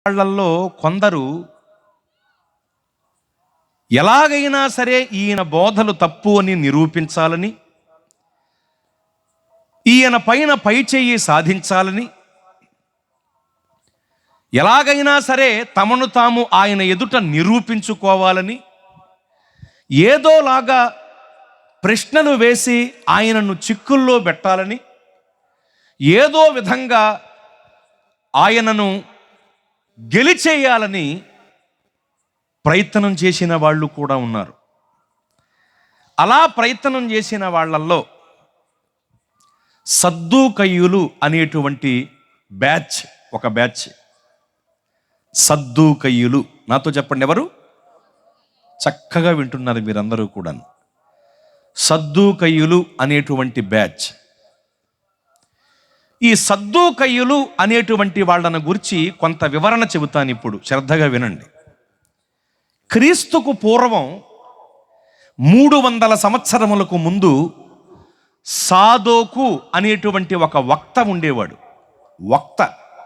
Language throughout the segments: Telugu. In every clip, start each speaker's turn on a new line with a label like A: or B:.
A: వాళ్ళల్లో కొందరు ఎలాగైనా సరే ఈయన బోధలు తప్పు అని నిరూపించాలని, ఈయన పైన పై చెయ్యి సాధించాలని, ఎలాగైనా సరే తమను తాము ఆయన ఎదుట నిరూపించుకోవాలని, ఏదోలాగా ప్రశ్నలు వేసి ఆయనను చిక్కుల్లో పెట్టాలని, ఏదో విధంగా ఆయనను గెలిచేయాలని ప్రయత్నం చేసిన వాళ్ళు కూడా ఉన్నారు. అలా ప్రయత్నం చేసిన వాళ్ళల్లో సద్దూకయ్యులు అనేటువంటి ఒక బ్యాచ్. సద్దూకయ్యులు, నాతో చెప్పండి ఎవరు? చక్కగా వింటున్నారు మీరందరూ కూడా. సద్దూకయ్యులు అనేటువంటి బ్యాచ్. ఈ సద్దూకయ్యులు అనేటువంటి వాళ్ళను గురించి కొంత వివరణ చెబుతాను ఇప్పుడు, శ్రద్ధగా వినండి. క్రీస్తుకు పూర్వం 300 సంవత్సరములకు ముందు సాదోకు అనేటువంటి ఒక వక్త ఉండేవాడు.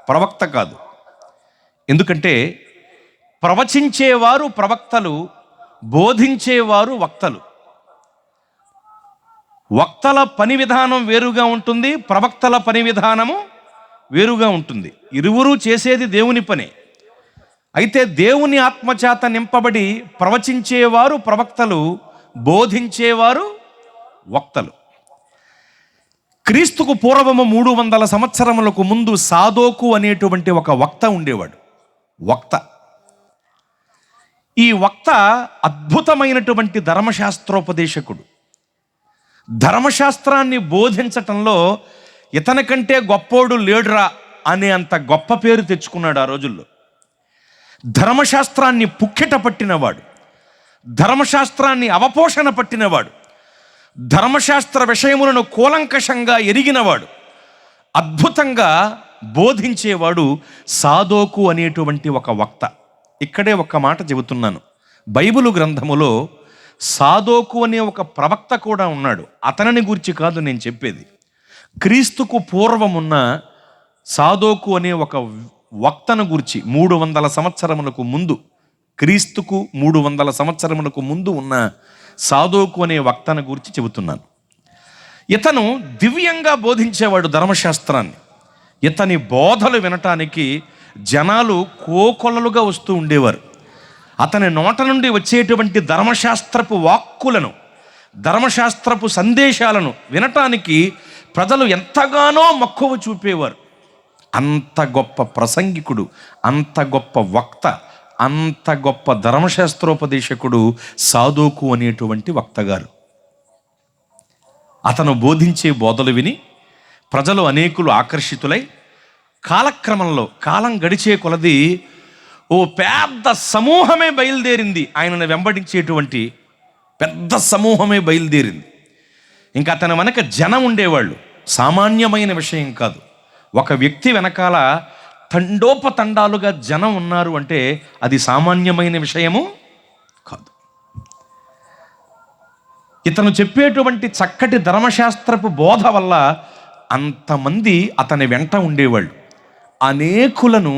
A: ప్రవక్త కాదు. ఎందుకంటే ప్రవచించేవారు ప్రవక్తలు, బోధించేవారు వక్తలు. వక్తల పని విధానం వేరుగా ఉంటుంది, ప్రవక్తల పని విధానము వేరుగా ఉంటుంది. ఇరువురు చేసేది దేవుని పనే. అయితే దేవుని ఆత్మచేత నింపబడి ప్రవచించేవారు ప్రవక్తలు, బోధించేవారు వక్తలు. క్రీస్తుకు పూర్వము 300 సంవత్సరములకు ముందు సాదోకు అనేటువంటి ఒక వక్త ఉండేవాడు. ఈ వక్త అద్భుతమైనటువంటి ధర్మశాస్త్రోపదేశకుడు. ధర్మశాస్త్రాన్ని బోధించటంలో ఇతనికంటే గొప్పోడు లేడురా అనే అంత గొప్ప పేరు తెచ్చుకున్నాడు ఆ రోజుల్లో. ధర్మశాస్త్రాన్ని పుక్కిట పట్టినవాడు, ధర్మశాస్త్రాన్ని అవపోషణ పట్టినవాడు, ధర్మశాస్త్ర విషయములను కూలంకషంగా ఎరిగినవాడు, అద్భుతంగా బోధించేవాడు సాదోకు అనేటువంటి ఒక వక్త. ఇక్కడే ఒక మాట చెబుతున్నాను. బైబిలు గ్రంథములో సాదోకు అనే ఒక ప్రవక్త కూడా ఉన్నాడు. అతనిని గురించి కాదు నేను చెప్పేది. క్రీస్తుకు పూర్వమున్న సాదోకు అనే ఒక వక్తను గురించి 300 సంవత్సరములకు ముందు, క్రీస్తుకు 300 సంవత్సరములకు ముందు ఉన్న సాదోకు అనే వక్తను గురించి చెబుతున్నాను. ఇతను దివ్యంగా బోధించేవాడు ధర్మశాస్త్రాన్ని. ఇతని బోధలు వినటానికి జనాలు కోకొల్లలుగా వస్తూ ఉండేవారు. అతని నోట నుండి వచ్చేటువంటి ధర్మశాస్త్రపు వాక్కులను, ధర్మశాస్త్రపు సందేశాలను వినటానికి ప్రజలు ఎంతగానో మక్కువ చూపేవారు. అంత గొప్ప ప్రసంగికుడు, అంత గొప్ప వక్త, అంత గొప్ప ధర్మశాస్త్రోపదేశకుడు సాదోకు అనేటువంటి వక్తగారు. అతను బోధించే బోధలు విని ప్రజలు అనేకులు ఆకర్షితులై కాలక్రమంలో, కాలం గడిచే కొలది ఓ పెద్ద సమూహమే బయలుదేరింది. ఆయనను వెంబడించేటువంటి పెద్ద సమూహమే బయలుదేరింది. ఇంకా అతని వెనక జనం ఉండేవాళ్ళు. సామాన్యమైన విషయం కాదు. ఒక వ్యక్తి వెనకాల తండోపతండాలుగా జనం ఉన్నారు అంటే అది సామాన్యమైన విషయము కాదు. ఇతను చెప్పేటువంటి చక్కటి ధర్మశాస్త్రపు బోధ వల్ల అంతమంది అతని వెంట ఉండేవాళ్ళు. అనేకులను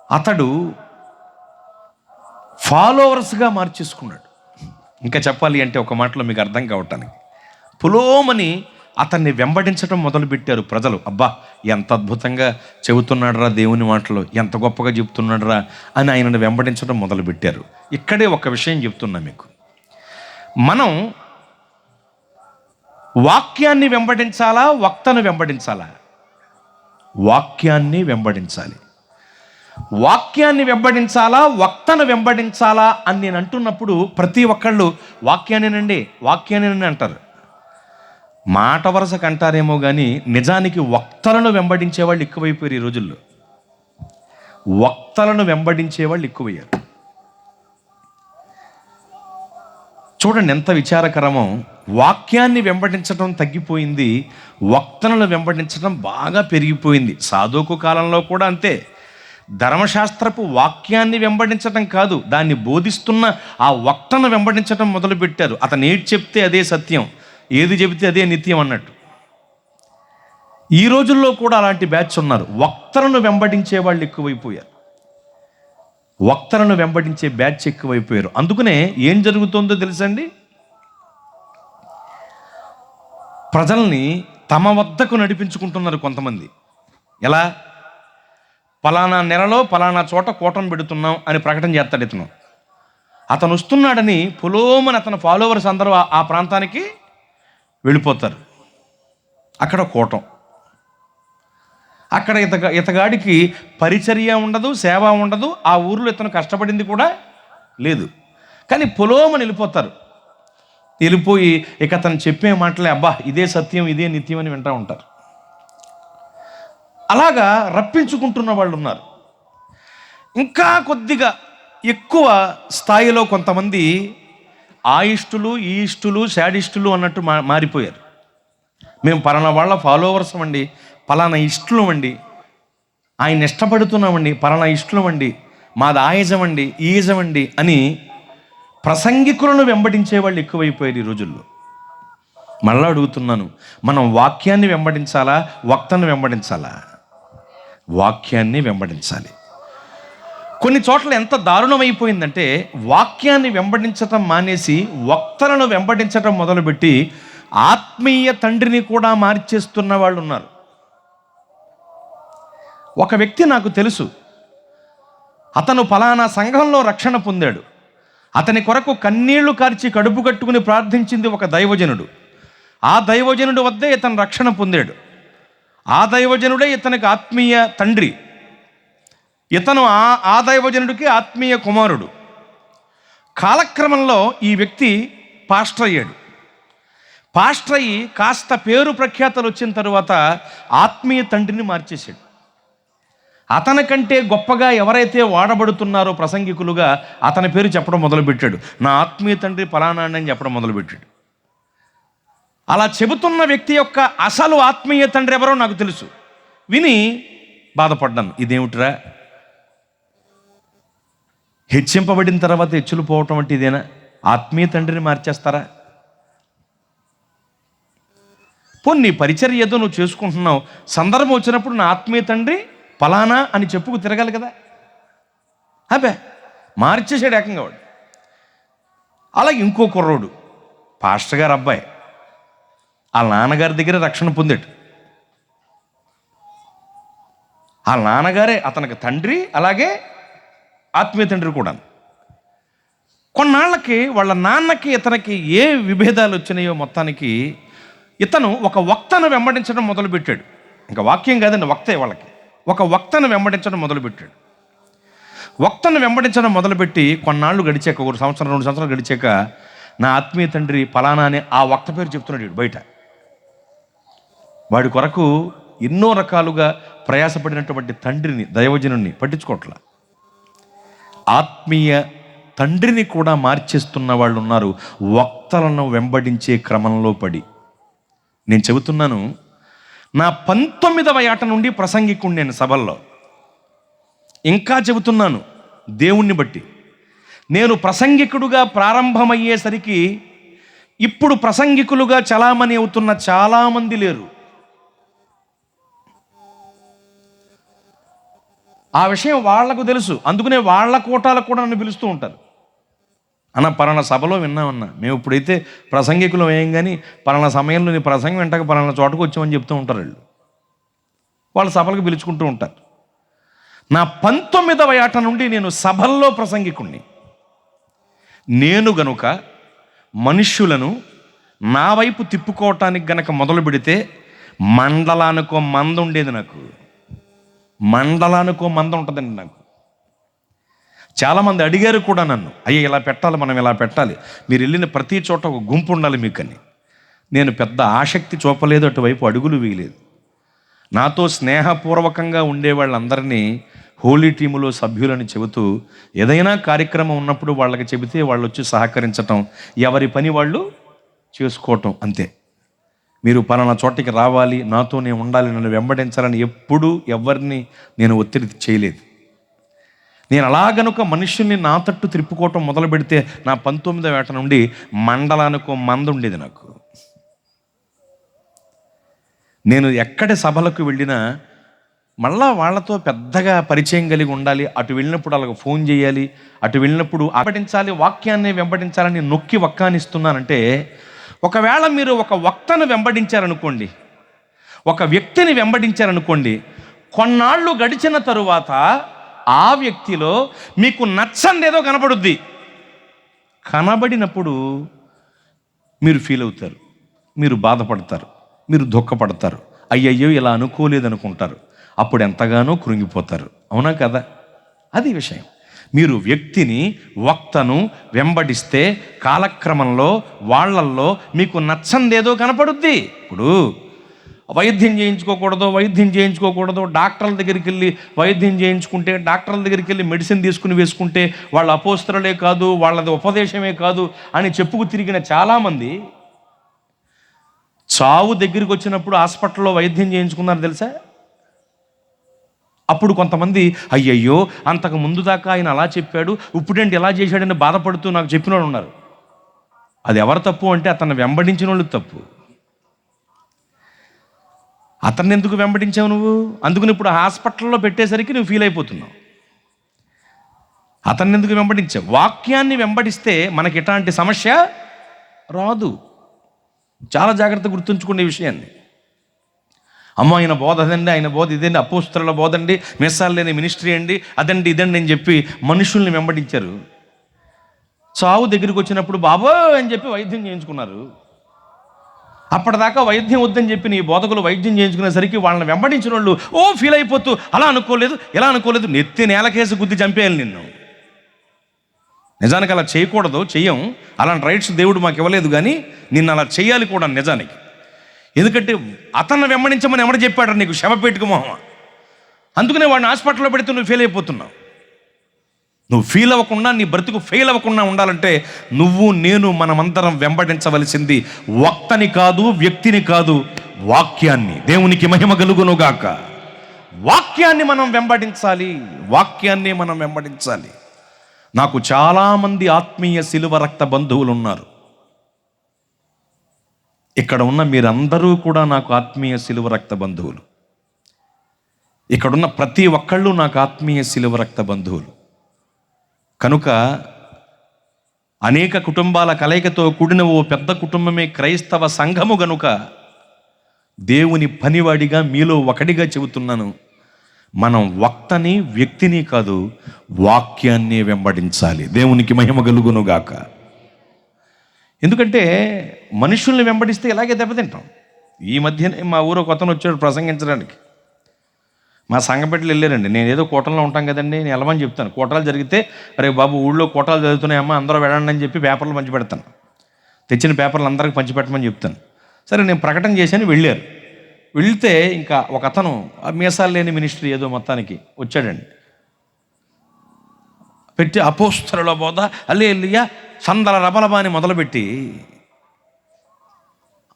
A: అతడు ఫాలోవర్స్గా మార్చేసుకున్నాడు. ఇంకా చెప్పాలి అంటే ఒక మాటలో మీకు అర్థం కావటానికి, పులోమని అతన్ని వెంబడించడం మొదలుపెట్టారు ప్రజలు. అబ్బా, ఎంత అద్భుతంగా చెబుతున్నాడురా దేవుని మాటలు, ఎంత గొప్పగా చెబుతున్నాడురా అని ఆయనను వెంబడించడం మొదలుపెట్టారు. ఇక్కడే ఒక విషయం చెప్తున్నా మీకు. మనం వాక్యాన్ని వెంబడించాలా, వక్తను వెంబడించాలా? వాక్యాన్ని వెంబడించాలి. వాక్యాన్ని వెంబడించాలా, వక్తను వెంబడించాలా అని నేను అంటున్నప్పుడు ప్రతి ఒక్కళ్ళు వాక్యాన్నేనండి అంటారు. మాట వరుసకు అంటారేమో కానీ నిజానికి వక్తలను వెంబడించేవాళ్ళు ఎక్కువైపోయారు ఈ రోజుల్లో. వక్తలను వెంబడించేవాళ్ళు ఎక్కువయ్యారు. చూడండి ఎంత విచారకరమో. వాక్యాన్ని వెంబడించడం తగ్గిపోయింది, వక్తలను వెంబడించడం బాగా పెరిగిపోయింది. సాదోకు కాలంలో కూడా అంతే. ధర్మశాస్త్రపు వాక్యాన్ని వెంబడించడం కాదు, దాన్ని బోధిస్తున్న ఆ వక్తను వెంబడించడం మొదలుపెట్టారు. అతను ఏది చెప్తే అదే సత్యం, ఏది చెబితే అదే నిత్యం అన్నట్టు. ఈ రోజుల్లో కూడా అలాంటి బ్యాచ్ ఉన్నారు. వక్తలను వెంబడించే వాళ్ళు ఎక్కువైపోయారు. వక్తలను వెంబడించే బ్యాచ్ ఎక్కువైపోయారు. అందుకనే ఏం జరుగుతుందో తెలుసండి, ప్రజల్ని తమ వద్దకు నడిపించుకుంటున్నారు కొంతమంది. ఎలా? పలానా నెలలో పలానా చోట కూటమి పెడుతున్నాం అని ప్రకటన చేస్తాడు. అతను వస్తున్నాడని పొలోమని అతని ఫాలోవర్స్ అందరూ ఆ ప్రాంతానికి వెళ్ళిపోతారు. అక్కడ కూటం, అక్కడ ఇతగాడికి పరిచర్య ఉండదు, సేవ ఉండదు. ఆ ఊర్లో ఇతను కష్టపడింది కూడా లేదు. కానీ పొలోమని వెళ్ళిపోతారు. వెళ్ళిపోయి ఇక అతను చెప్పే మాటలే అబ్బా ఇదే సత్యం, ఇదే నిత్యం అని వింటూ ఉంటారు. అలాగా రప్పించుకుంటున్న వాళ్ళు ఉన్నారు. ఇంకా కొద్దిగా ఎక్కువ స్థాయిలో కొంతమంది ఆ ఇష్టులు, ఈ ఇష్టులు, శాడిస్టులు అన్నట్టు మారిపోయారు. మేము పలానా వాళ్ళ ఫాలోవర్స్ అండి, పలానా ఇష్టలం అండి, ఆయన ఇష్టపడుతున్నామండి, పలానా ఇష్టలం అండి, మాది ఆ యజమండి, ఈ యజమండి అని ప్రసంగికులను వెంబడించే వాళ్ళు ఎక్కువైపోయారు ఈ రోజుల్లో. మళ్ళా అడుగుతున్నాను, మనం వాక్యాన్ని వెంబడించాలా, వక్తను వెంబడించాలా? వాక్యాన్ని వెంబడించాలి. కొన్ని చోట్ల ఎంత దారుణమైపోయిందంటే వాక్యాన్ని వెంబడించటం మానేసి వక్తలను వెంబడించటం మొదలుపెట్టి ఆత్మీయ తండ్రిని కూడా మార్చేస్తున్న వాళ్ళు ఉన్నారు. ఒక వ్యక్తి నాకు తెలుసు, అతను ఫలానా సంఘంలో రక్షణ పొందాడు. అతని కొరకు కన్నీళ్లు కార్చి కడుపు కట్టుకుని ప్రార్థించింది ఒక దైవజనుడు. ఆ దైవజనుడి వద్దే ఇతను రక్షణ పొందాడు. ఆ దైవజనుడే ఇతనికి ఆత్మీయ తండ్రి. ఇతను ఆ దైవజనుడికి ఆత్మీయ కుమారుడు. కాలక్రమంలో ఈ వ్యక్తి పాస్టర్ అయ్యాడు. పాస్టర్ అయ్యి కాస్త పేరు ప్రఖ్యాతలు వచ్చిన తరువాత ఆత్మీయ తండ్రిని మార్చేశాడు. అతనికంటే గొప్పగా ఎవరైతే వాడబడుతున్నారో ప్రసంగికులుగా అతని పేరు చెప్పడం మొదలుపెట్టాడు. నా ఆత్మీయ తండ్రి ఫలానా అని చెప్పడం మొదలుపెట్టాడు. అలా చెబుతున్న వ్యక్తి యొక్క అసలు ఆత్మీయ తండ్రి ఎవరో నాకు తెలుసు. విని బాధపడ్డాను, ఇదేమిట్రా, హెచ్చింపబడిన తర్వాత హెచ్చులు పోవటం అంటే ఇదేనా? ఆత్మీయ తండ్రిని మార్చేస్తారా? పోనీ పరిచర్య ఏదో నువ్వు చేసుకుంటున్నావు, సందర్భం వచ్చినప్పుడు నా ఆత్మీయ తండ్రి ఫలానా అని చెప్పుకు తిరగాలి కదా. అబ్బే మార్చేసాడు ఏకంగా వాడు. అలాగే ఇంకో కుర్రోడు, పాస్టర్ గారు అబ్బాయి, వాళ్ళ నాన్నగారి దగ్గర రక్షణ పొందాడు. వాళ్ళ నాన్నగారే అతనికి తండ్రి, అలాగే ఆత్మీయ తండ్రి కూడా. కొన్నాళ్ళకి వాళ్ళ నాన్నకి ఇతనికి ఏ విభేదాలు వచ్చినాయో మొత్తానికి ఇతను ఒక వక్తను వెంబడించడం మొదలుపెట్టాడు. ఇంకా వాక్యం కాదండి, వక్తే వాళ్ళకి. ఒక వక్తను వెంబడించడం మొదలుపెట్టాడు. వక్తను వెంబడించడం మొదలుపెట్టి కొన్నాళ్ళు గడిచాక, 1 సంవత్సరం 2 సంవత్సరాలు గడిచాక నా ఆత్మీయ తండ్రి ఫలానా అని ఆ వక్త పేరు చెప్తున్నాడు బయట. వాడి కొరకు ఎన్నో రకాలుగా ప్రయాసపడినటువంటి తండ్రిని, దైవజనుడిని పట్టించుకోవట్లా. ఆత్మీయ తండ్రిని కూడా మార్చేస్తున్న వాళ్ళు ఉన్నారు వక్తలను వెంబడించే క్రమంలో పడి. నేను చెబుతున్నాను, నా 19వ ఏట నుండి ప్రసంగికుడు నేను సభల్లో. ఇంకా చెబుతున్నాను, దేవుణ్ణి బట్టి నేను ప్రసంగికుడుగా ప్రారంభమయ్యేసరికి ఇప్పుడు ప్రసంగికులుగా చలామణి అవుతున్న చాలామంది లేరు. ఆ విషయం వాళ్లకు తెలుసు. అందుకనే వాళ్ళ కోటాలకు కూడా నన్ను పిలుస్తూ ఉంటారు. అన్న పలానా సభలో విన్నామన్నా, మేము ఇప్పుడైతే ప్రసంగికులు ఏం కానీ పలానా సమయంలో నీ ప్రసంగం వెంటక పలానా చోటకు వచ్చామని చెప్తూ ఉంటారు. వాళ్ళ సభలకు పిలుచుకుంటూ ఉంటారు. నా 19వ ఏట నుండి నేను సభల్లో ప్రసంగికుణ్ణి. నేను గనుక మనుష్యులను నా వైపు తిప్పుకోవటానికి గనక మొదలు పెడితే మండలానికో మంద ఉండేది. నాకు మండలానికో మంద ఉంటుందండి. నాకు చాలామంది అడిగారు కూడా నన్ను, అయ్యా ఇలా పెట్టాలి, మనం ఇలా పెట్టాలి, మీరు వెళ్ళిన ప్రతి చోట ఒక గుంపు ఉండాలి మీకని. నేను పెద్ద ఆసక్తి చూపలేదు, అటువైపు అడుగులు వేయలేదు. నాతో స్నేహపూర్వకంగా ఉండే వాళ్ళందరినీ హోలీ టీములో సభ్యులని చెబుతూ ఏదైనా కార్యక్రమం ఉన్నప్పుడు వాళ్ళకి చెబితే వాళ్ళు వచ్చి సహకరించటం, ఎవరి పని వాళ్ళు చేసుకోవటం అంతే. మీరు పలానా చోటికి రావాలి, నాతోనే ఉండాలి, నన్ను వెంబడించాలని ఎప్పుడూ ఎవరిని నేను ఒత్తిడి చేయలేదు. నేను అలా గనుక మనుషుల్ని నా తట్టు త్రిప్పుకోవటం మొదలు పెడితే నా 19వ ఏట నుండి మండలానికో మంద ఉండేది. నాకు నేను ఎక్కడి సభలకు వెళ్ళినా మళ్ళా వాళ్ళతో పెద్దగా పరిచయం కలిగి ఉండాలి, అటు వెళ్ళినప్పుడు వాళ్ళకి ఫోన్ చేయాలి, అటు వెళ్ళినప్పుడు వెంబడించాలి, వాక్యాన్ని వెంబడించాలని నొక్కి వక్కానిస్తున్నానంటే, ఒకవేళ మీరు ఒక వక్తను వెంబడించారనుకోండి, ఒక వ్యక్తిని వెంబడించారనుకోండి, కొన్నాళ్ళు గడిచిన తరువాత ఆ వ్యక్తిలో మీకు నచ్చందేదో కనబడుద్ది. కనబడినప్పుడు మీరు ఫీల్ అవుతారు, మీరు బాధపడతారు, మీరు దుఃఖపడతారు, అయ్యయ్యో ఇలా అనుకోలేదనుకుంటారు, అప్పుడు ఎంతగానో కృంగిపోతారు. అవునా కదా? అది విషయం. మీరు వ్యక్తిని, వక్తను వెంబడిస్తే కాలక్రమంలో వాళ్ళల్లో మీకు నచ్చందేదో కనపడుద్ది. ఇప్పుడు వైద్యం చేయించుకోకూడదు, డాక్టర్ల దగ్గరికి వెళ్ళి వైద్యం చేయించుకుంటే, డాక్టర్ల దగ్గరికి వెళ్ళి మెడిసిన్ తీసుకుని వేసుకుంటే వాళ్ళ అపోస్తలే కాదు, వాళ్ళది ఉపదేశమే కాదు అని చెప్పుకు తిరిగిన చాలామంది చావు దగ్గరికి వచ్చినప్పుడు హాస్పిటల్లో వైద్యం చేయించుకున్నారు తెలుసా? అప్పుడు కొంతమంది అయ్యయ్యో అంతకు ముందు దాకా ఆయన అలా చెప్పాడు, ఇప్పుడేంటి ఎలా చేశాడని బాధపడుతూ నాకు చెప్పిన వాళ్ళు ఉన్నారు. అది ఎవరు తప్పు అంటే అతన్ని వెంబడించిన వాళ్ళు తప్పు. అతన్ని ఎందుకు వెంబడించావు నువ్వు? అందుకని ఇప్పుడు హాస్పిటల్లో పెట్టేసరికి నువ్వు ఫీల్ అయిపోతున్నావు. అతన్ని ఎందుకు వెంబడించావు? వాక్యాన్ని వెంబడిస్తే మనకి ఎట్లాంటి సమస్య రాదు. చాలా జాగ్రత్త గుర్తుంచుకునే విషయాన్ని. అమ్మ ఆయన బోధ అదండి, ఆయన బోధ ఇదండి, అపోస్తలుల బోధ అండి, మెస్సాలు లేని మినిస్ట్రీ అండి, అదండి ఇదండి అని చెప్పి మనుషుల్ని వెంబడించారు. చావు దగ్గరికి వచ్చినప్పుడు బాబో అని చెప్పి వైద్యం చేయించుకున్నారు. అప్పటిదాకా వైద్యం వద్దని చెప్పి నీ బోధకులు వైద్యం చేయించుకునేసరికి వాళ్ళని వెంబడించిన వాళ్ళు ఫీల్ అయిపోతూ అలా అనుకోలేదు, ఎలా అనుకోలేదు, నెత్తి నేలకేసి గుద్ది చంపేయాలి నిన్ను. నిజానికి అలా చేయకూడదు, చెయ్యం. అలాంటి రైట్స్ దేవుడు మాకు ఇవ్వలేదు, కానీ నిన్ను అలా చేయాలి కూడా నిజానికి. ఎందుకంటే అతన్ని వెంబడించమని ఎవరు చెప్పాడు నీకు? శవపేటుకు మొహం. అందుకనే వాడిని హాస్పిటల్లో పెడితే నువ్వు ఫెయిల్ అయిపోతున్నావు. నువ్వు ఫీల్ అవ్వకుండా, నీ బ్రతుకు ఫెయిల్ అవ్వకుండా ఉండాలంటే నువ్వు నేను మనమందరం వెంబడించవలసింది వక్తని కాదు, వ్యక్తిని కాదు, వాక్యాన్ని. దేవునికి మహిమ కలుగునుగాక. వాక్యాన్ని మనం వెంబడించాలి, వాక్యాన్ని మనం వెంబడించాలి. నాకు చాలామంది ఆత్మీయ శిలువ రక్త బంధువులు ఉన్నారు. ఇక్కడ ఉన్న మీరందరూ కూడా నాకు ఆత్మీయ శిలువ రక్త బంధువులు. ఇక్కడున్న ప్రతి ఒక్కళ్ళు నాకు ఆత్మీయ శిలువ రక్త బంధువులు. కనుక అనేక కుటుంబాల కలయికతో కూడిన ఓ పెద్ద కుటుంబమే క్రైస్తవ సంఘము. గనుక దేవుని పనివాడిగా మీలో ఒకడిగా చెబుతున్నాను, మనం వక్తని, వ్యక్తిని కాదు, వాక్యాన్ని వెంబడించాలి. దేవునికి మహిమ కలుగునుగాక. ఎందుకంటే మనుషుల్ని వెంబడిస్తే ఇలాగే దెబ్బతింటాం. ఈ మధ్యనే మా ఊరు ఒక అతను వచ్చాడు ప్రసంగించడానికి. మా సంఘపెట్టలు వెళ్ళారండి. నేను ఏదో కోటల్లో ఉంటాం కదండి, నేను వెళ్ళమని చెప్తాను. కోటాలు జరిగితే అరే బాబు ఊళ్ళో కోటాలు జరుగుతున్నాయమ్మా అందరూ వెళ్ళండి అని చెప్పి పేపర్లు పంచిపెడతాను. తెచ్చిన పేపర్లు అందరికీ పంచిపెట్టమని చెప్తాను. సరే నేను ప్రకటన చేశాను, వెళ్ళారు. వెళితే ఇంకా ఒక అతను మీసాలు లేని మినిస్ట్రీ ఏదో మొత్తానికి వచ్చాడండి. పెట్టి అపోస్తలుల బోధ హల్లెలూయా సందల రబలబా అని మొదలుపెట్టి,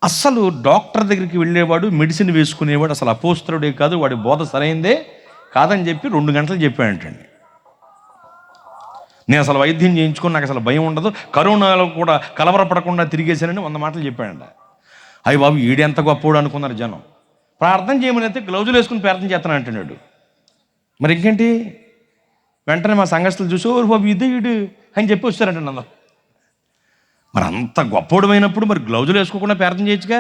A: అస్సలు డాక్టర్ దగ్గరికి వెళ్ళేవాడు, మెడిసిన్ వేసుకునేవాడు అసలు అపోస్తలుడే కాదు, వాడి బోధ సరైందే కాదని చెప్పి 2 గంటలు చెప్పాడంటండి. నేను అసలు వైద్యం చేయించుకొని నాకు అసలు భయం ఉండదు, కరోనాలో కూడా కలవరపడకుండా తిరిగేశానని 100 మాటలు చెప్పాడంట. అయ్యి బాబు ఈడెంత గొప్పోడు అనుకున్నారు జనం. ప్రార్థన చేయమని అయితే గ్లౌజులు వేసుకుని ప్రార్థన చేస్తాను అంటున్నాడు. మరి ఇంకేంటి, వెంటనే మా సంఘస్థులు చూసి ఓ బాబు ఇదే ఈడు అని చెప్పి వచ్చారంటండి అందరూ. మరి అంత గొప్పోడు అయినప్పుడు మరి గ్లౌజులు వేసుకోకుండా ప్రార్థన చేయొచ్చుగా.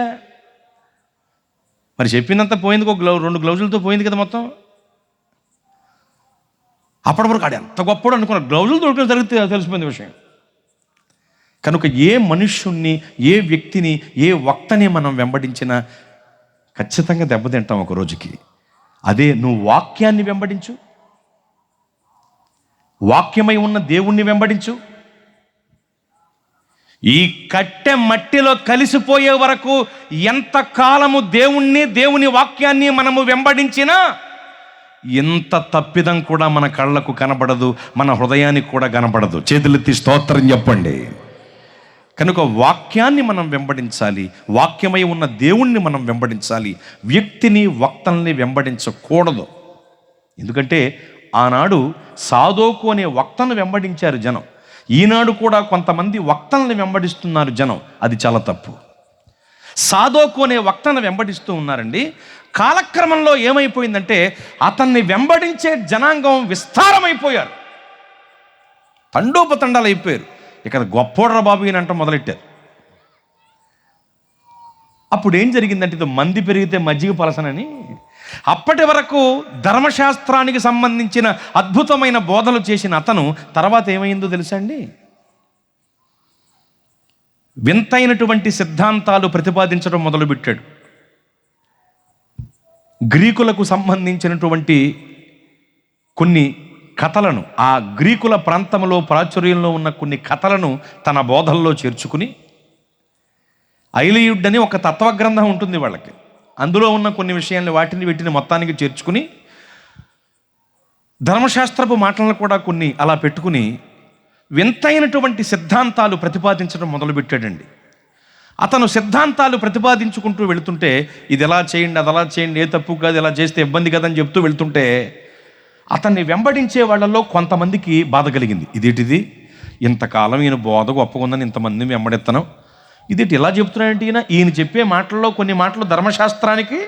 A: మరి చెప్పిందంతా పోయింది, 2 గ్లౌజులతో పోయింది కదా మొత్తం. అప్పటి వరకు ఆడు ఎంత గొప్పోడు అనుకున్నారు, గ్లౌజులు దొరకడం జరిగితే తెలిసిపోయింది విషయం. కనుక ఏ మనుష్యుణ్ణి, ఏ వ్యక్తిని, ఏ వక్తని మనం వెంబడించినా ఖచ్చితంగా దెబ్బతింటాం ఒక రోజుకి. అదే నువ్వు వాక్యాన్ని వెంబడించు, వాక్యమై ఉన్న దేవుణ్ణి వెంబడించు. ఈ కట్టె మట్టిలో కలిసిపోయే వరకు ఎంత కాలము దేవుని వాక్యాన్ని మనము వెంబడించినా ఎంత తప్పిదం కూడా మన కళ్ళకు కనబడదు, మన హృదయానికి కూడా కనబడదు. చేతులెత్తి స్తోత్రం చెప్పండి. కనుక వాక్యాన్ని మనం వెంబడించాలి, వాక్యమై ఉన్న దేవుణ్ణి మనం వెంబడించాలి. వ్యక్తిని, వక్తల్ని వెంబడించకూడదు. ఎందుకంటే ఆనాడు సాదోకు అనే వక్తను వెంబడించారు జనం. ఈనాడు కూడా కొంతమంది వక్తల్ని వెంబడిస్తున్నారు జనం. అది చాలా తప్పు. సాదోకు అనే వక్తను వెంబడిస్తూ ఉన్నారండి. కాలక్రమంలో ఏమైపోయిందంటే అతన్ని వెంబడించే జనాంగం విస్తారమైపోయారు, తండోపతండాలు అయిపోయారు. ఇక్కడ గొప్పోడ్ర బాబు ఈయన అంట మొదలెట్టారు. అప్పుడు ఏం జరిగిందంటే ఇది మంది పెరిగితే మజ్జిగ పలసనని, అప్పటి వరకు ధర్మశాస్త్రానికి సంబంధించిన అద్భుతమైన బోధలు చేసిన అతను తర్వాత ఏమైందో తెలుసా అండి? వింతైనటువంటి సిద్ధాంతాలు ప్రతిపాదించడం మొదలుపెట్టాడు. గ్రీకులకు సంబంధించినటువంటి కొన్ని కథలను, ఆ గ్రీకుల ప్రాంతంలో ప్రాచుర్యంలో ఉన్న కొన్ని కథలను తన బోధల్లో చేర్చుకుని, ఐలియుడ్ అని ఒక తత్వగ్రంథం ఉంటుంది వాళ్ళకి, అందులో ఉన్న కొన్ని విషయాన్ని వీటిని మొత్తానికి చేర్చుకుని, ధర్మశాస్త్రపు మాటలను కూడా కొన్ని అలా పెట్టుకుని వింతైనటువంటి సిద్ధాంతాలు ప్రతిపాదించడం మొదలుపెట్టాడండి. అతను సిద్ధాంతాలు ప్రతిపాదించుకుంటూ వెళుతుంటే ఇది ఎలా చేయండి, అది అలా చేయండి, ఏ తప్పు కాదు, ఇలా చేస్తే ఇబ్బంది కదని చెప్తూ వెళ్తుంటే అతన్ని వెంబడించే వాళ్ళల్లో కొంతమందికి బాధ కలిగింది. ఇదేంటిది, ఇంతకాలం ఈయన బోధ గొప్పగుందని ఇంతమందిని వెంబడెత్తనం, ఇదేంటి ఇలా చెప్తున్నాయంటే ఈయన చెప్పే మాటల్లో కొన్ని మాటలు ధర్మశాస్త్రానికి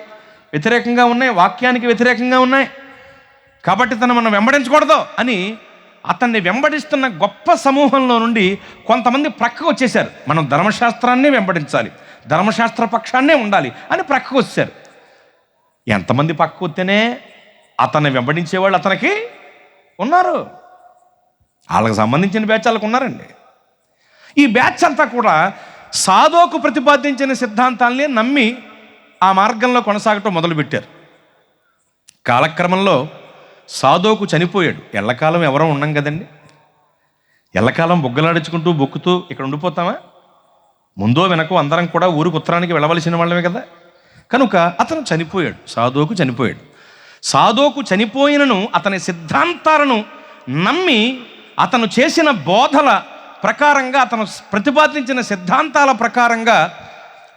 A: వ్యతిరేకంగా ఉన్నాయి, వాక్యానికి వ్యతిరేకంగా ఉన్నాయి, కాబట్టి తను మనం వెంబడించకూడదు అని అతన్ని వెంబడిస్తున్న గొప్ప సమూహంలో నుండి కొంతమంది ప్రక్కకు వచ్చేసారు. మనం ధర్మశాస్త్రాన్నే వెంబడించాలి, ధర్మశాస్త్ర పక్షాన్నే ఉండాలి అని ప్రక్కకు వచ్చారు. ఎంతమంది పక్కకు వస్తేనే అతన్ని వెంబడించేవాళ్ళు అతనికి ఉన్నారు. వాళ్ళకి సంబంధించిన బ్యాచ్ వాళ్ళకు ఉన్నారండి. ఈ బ్యాచ్ అంతా కూడా సాదోకు ప్రతిపాదించిన సిద్ధాంతాలనే నమ్మి ఆ మార్గంలో కొనసాగటం మొదలుపెట్టారు. కాలక్రమంలో సాదోకు చనిపోయాడు. ఎల్లకాలం ఎవరో ఉన్నాం కదండి, ఎల్లకాలం బొగ్గలాడించుకుంటూ బొక్కుతూ ఇక్కడ ఉండిపోతామా? ముందో వెనకో అందరం కూడా ఊరికి ఉత్తరానికి వెళ్ళవలసిన వాళ్ళమే కదా. కనుక అతను చనిపోయాడు, సాదోకు చనిపోయాడు. సాదోకు చనిపోయినను అతని సిద్ధాంతాలను నమ్మి అతను చేసిన బోధల ప్రకారంగా, అతను ప్రతిపాదించిన సిద్ధాంతాల ప్రకారంగా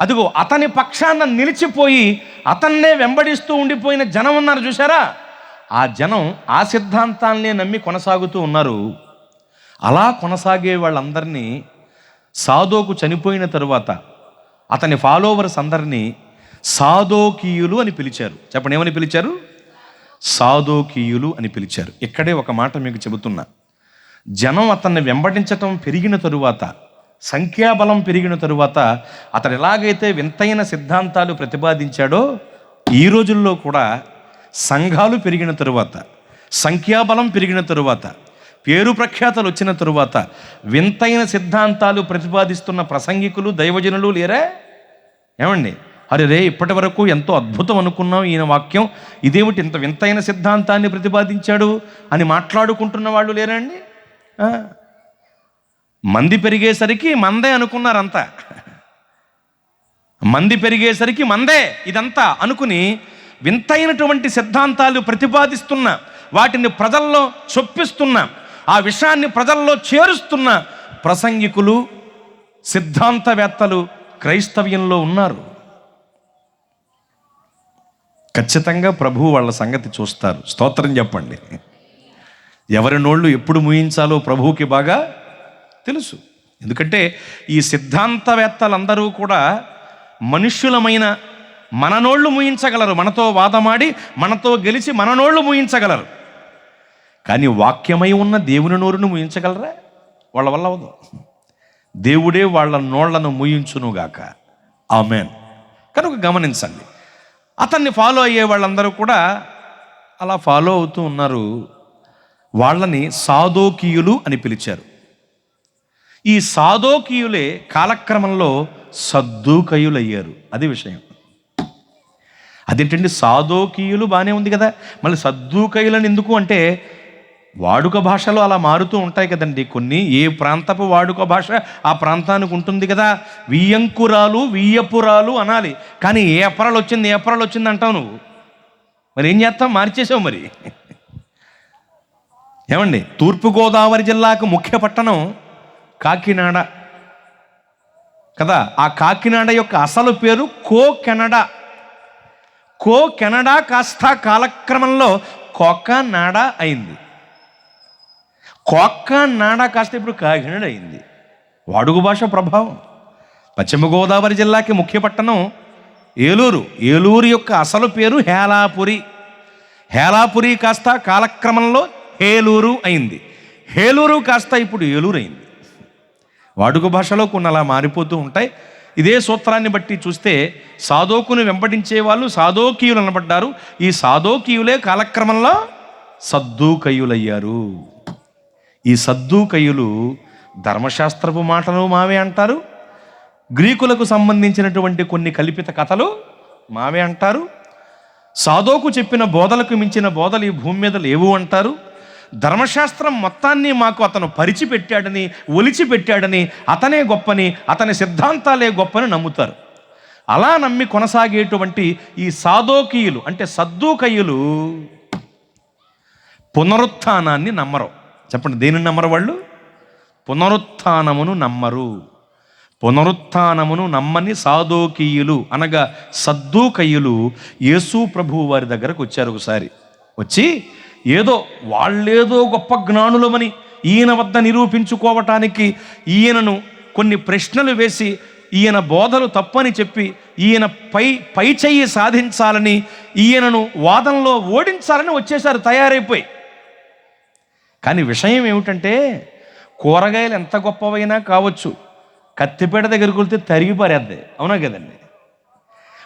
A: అదిగో అతని పక్షాన నిలిచిపోయి అతన్నే వెంబడిస్తూ ఉండిపోయిన జనం ఉన్నారు చూసారా, ఆ జనం ఆ సిద్ధాంతాలనే నమ్మి కొనసాగుతూ ఉన్నారు. అలా కొనసాగే వాళ్ళందరినీ సాదోకు చనిపోయిన తరువాత అతని ఫాలోవర్స్ అందరినీ సాదోకీయులు అని పిలిచారు. చెప్పండి, ఏమని పిలిచారు? సాదోకీయులు అని పిలిచారు. ఇక్కడే ఒక మాట మీకు చెబుతున్నా, జనం అతన్ని వెంబడించటం పెరిగిన తరువాత, సంఖ్యాబలం పెరిగిన తరువాత, అతడు ఎలాగైతే వింతైన సిద్ధాంతాలు ప్రతిపాదించాడో ఈ రోజుల్లో కూడా సంఘాలు పెరిగిన తరువాత, సంఖ్యాబలం పెరిగిన తరువాత, పేరు ప్రఖ్యాతలు వచ్చిన తరువాత వింతైన సిద్ధాంతాలు ప్రతిపాదిస్తున్న ప్రసంగికులు, దైవజనులు లేరా? ఏమండి, అరే రే ఇప్పటి వరకు ఎంతో అద్భుతం అనుకున్నాం ఈయన వాక్యం, ఇదేమిటి ఇంత వింతైన సిద్ధాంతాన్ని ప్రతిపాదించాడు అని మాట్లాడుకుంటున్న వాళ్ళు లేరా అండి? మంది పెరిగేసరికి మందే అనుకున్నారంతా, మంది పెరిగేసరికి మందే ఇదంతా అనుకుని వింతైనటువంటి సిద్ధాంతాలు ప్రతిపాదిస్తున్న, వాటిని ప్రజల్లో చొప్పిస్తున్న, ఆ విషయాన్ని ప్రజల్లో చేరుస్తున్న ప్రసంగికులు, సిద్ధాంతవేత్తలు క్రైస్తవ్యంలో ఉన్నారు. ఖచ్చితంగా ప్రభువు వాళ్ళ సంగతి చూస్తారు. స్తోత్రం చెప్పండి. ఎవరి నోళ్ళు ఎప్పుడు ముయించాలో ప్రభువుకి బాగా తెలుసు. ఎందుకంటే ఈ సిద్ధాంతవేత్తలందరూ కూడా మనుష్యులమైన మన నోళ్ళు ముయించగలరు, మనతో వాదమాడి మనతో గెలిచి మన నోళ్ళు ముయించగలరు, కానీ వాక్యమై ఉన్న దేవుని నోరును ముయించగలరా? వాళ్ళ వల్ల అవదు. దేవుడే వాళ్ళ నోళ్లను ముయించునుగాక. ఆమేన్. కనుక గమనించండి, అతన్ని ఫాలో అయ్యే వాళ్ళందరూ కూడా అలా ఫాలో అవుతూ ఉన్నారు. వాళ్ళని సాదోకీయులు అని పిలిచారు. ఈ సాదోకీయులే కాలక్రమంలో సద్దూకయులు అయ్యారు. అది విషయం. అదేంటండి, సాదోకీయులు బాగానే ఉంది కదా, మళ్ళీ సద్దూకయులని ఎందుకు అంటే వాడుక భాషలో అలా మారుతూ ఉంటాయి కదండి. కొన్ని ఏ ప్రాంతపు వాడుక భాష ఆ ప్రాంతానికి ఉంటుంది కదా. వియ్యంకురాలు వియ్యపురాలు అనాలి, కానీ ఏ అపరాలు వచ్చింది అంటావు నువ్వు. మరి ఏం చేస్తాం, మార్చేసావు మరి. ఏమండి, తూర్పుగోదావరి జిల్లాకు ముఖ్య పట్టణం కాకినాడ కదా. ఆ కాకినాడ యొక్క అసలు పేరు కోకెనడా. కోకెనడా కాస్త కాలక్రమంలో కోకానాడ అయింది. కోకానాడ కాస్త ఇప్పుడు కాకినాడ అయింది. వాడుక భాష ప్రభావం. పశ్చిమ గోదావరి జిల్లాకి ముఖ్య పట్టణం ఏలూరు. ఏలూరు యొక్క అసలు పేరు హేలాపురి. హేలాపురి కాస్త కాలక్రమంలో హేలూరు అయింది. హేలూరు కాస్త ఇప్పుడు ఏలూరు అయింది. వాడుక భాషలో కొన్ని అలా మారిపోతూ ఉంటాయి. ఇదే సూత్రాన్ని బట్టి చూస్తే సాదోకును వెంబడించే వాళ్ళు సాదోకీయులు అనబడ్డారు. ఈ సాదోకీయులే కాలక్రమంలో సద్దూకయ్యులయ్యారు. ఈ సద్దూకయ్యులు ధర్మశాస్త్రపు మాటలు మావే అంటారు, గ్రీకులకు సంబంధించినటువంటి కొన్ని కల్పిత కథలు మావే అంటారు, సాదోకు చెప్పిన బోధలకు మించిన బోధలు ఈ భూమి మీద లేవు అంటారు, ధర్మశాస్త్రం మొత్తాన్ని మాకు అతను పరిచిపెట్టాడని ఒలిచిపెట్టాడని అతనే గొప్పని అతని సిద్ధాంతాలే గొప్పని నమ్ముతారు. అలా నమ్మి కొనసాగేటువంటి ఈ సాదోకీయులు అంటే సద్దూకయ్యులు పునరుత్థానాన్ని నమ్మరు. చెప్పండి, దేనిని నమ్మరు వాళ్ళు? పునరుత్థానమును నమ్మరు. పునరుత్థానమును నమ్మని సాదోకీయులు అనగా సద్దూకయ్యులు యేసు ప్రభువు వారి దగ్గరకు వచ్చారు. ఒకసారి వచ్చి ఏదో వాళ్ళేదో గొప్ప జ్ఞానులమని ఈయన వద్ద నిరూపించుకోవటానికి ఈయనను కొన్ని ప్రశ్నలు వేసి ఈయన బోధలు తప్పని చెప్పి ఈయన పై చెయ్యి సాధించాలని ఈయనను వాదనలో ఓడించాలని వచ్చేసారు తయారైపోయి. కానీ విషయం ఏమిటంటే కూరగాయలు ఎంత గొప్పవైనా కావచ్చు, కత్తిపేట దగ్గరికి వెళ్తే తరిగి పారేద్ది. అవునా కదండి?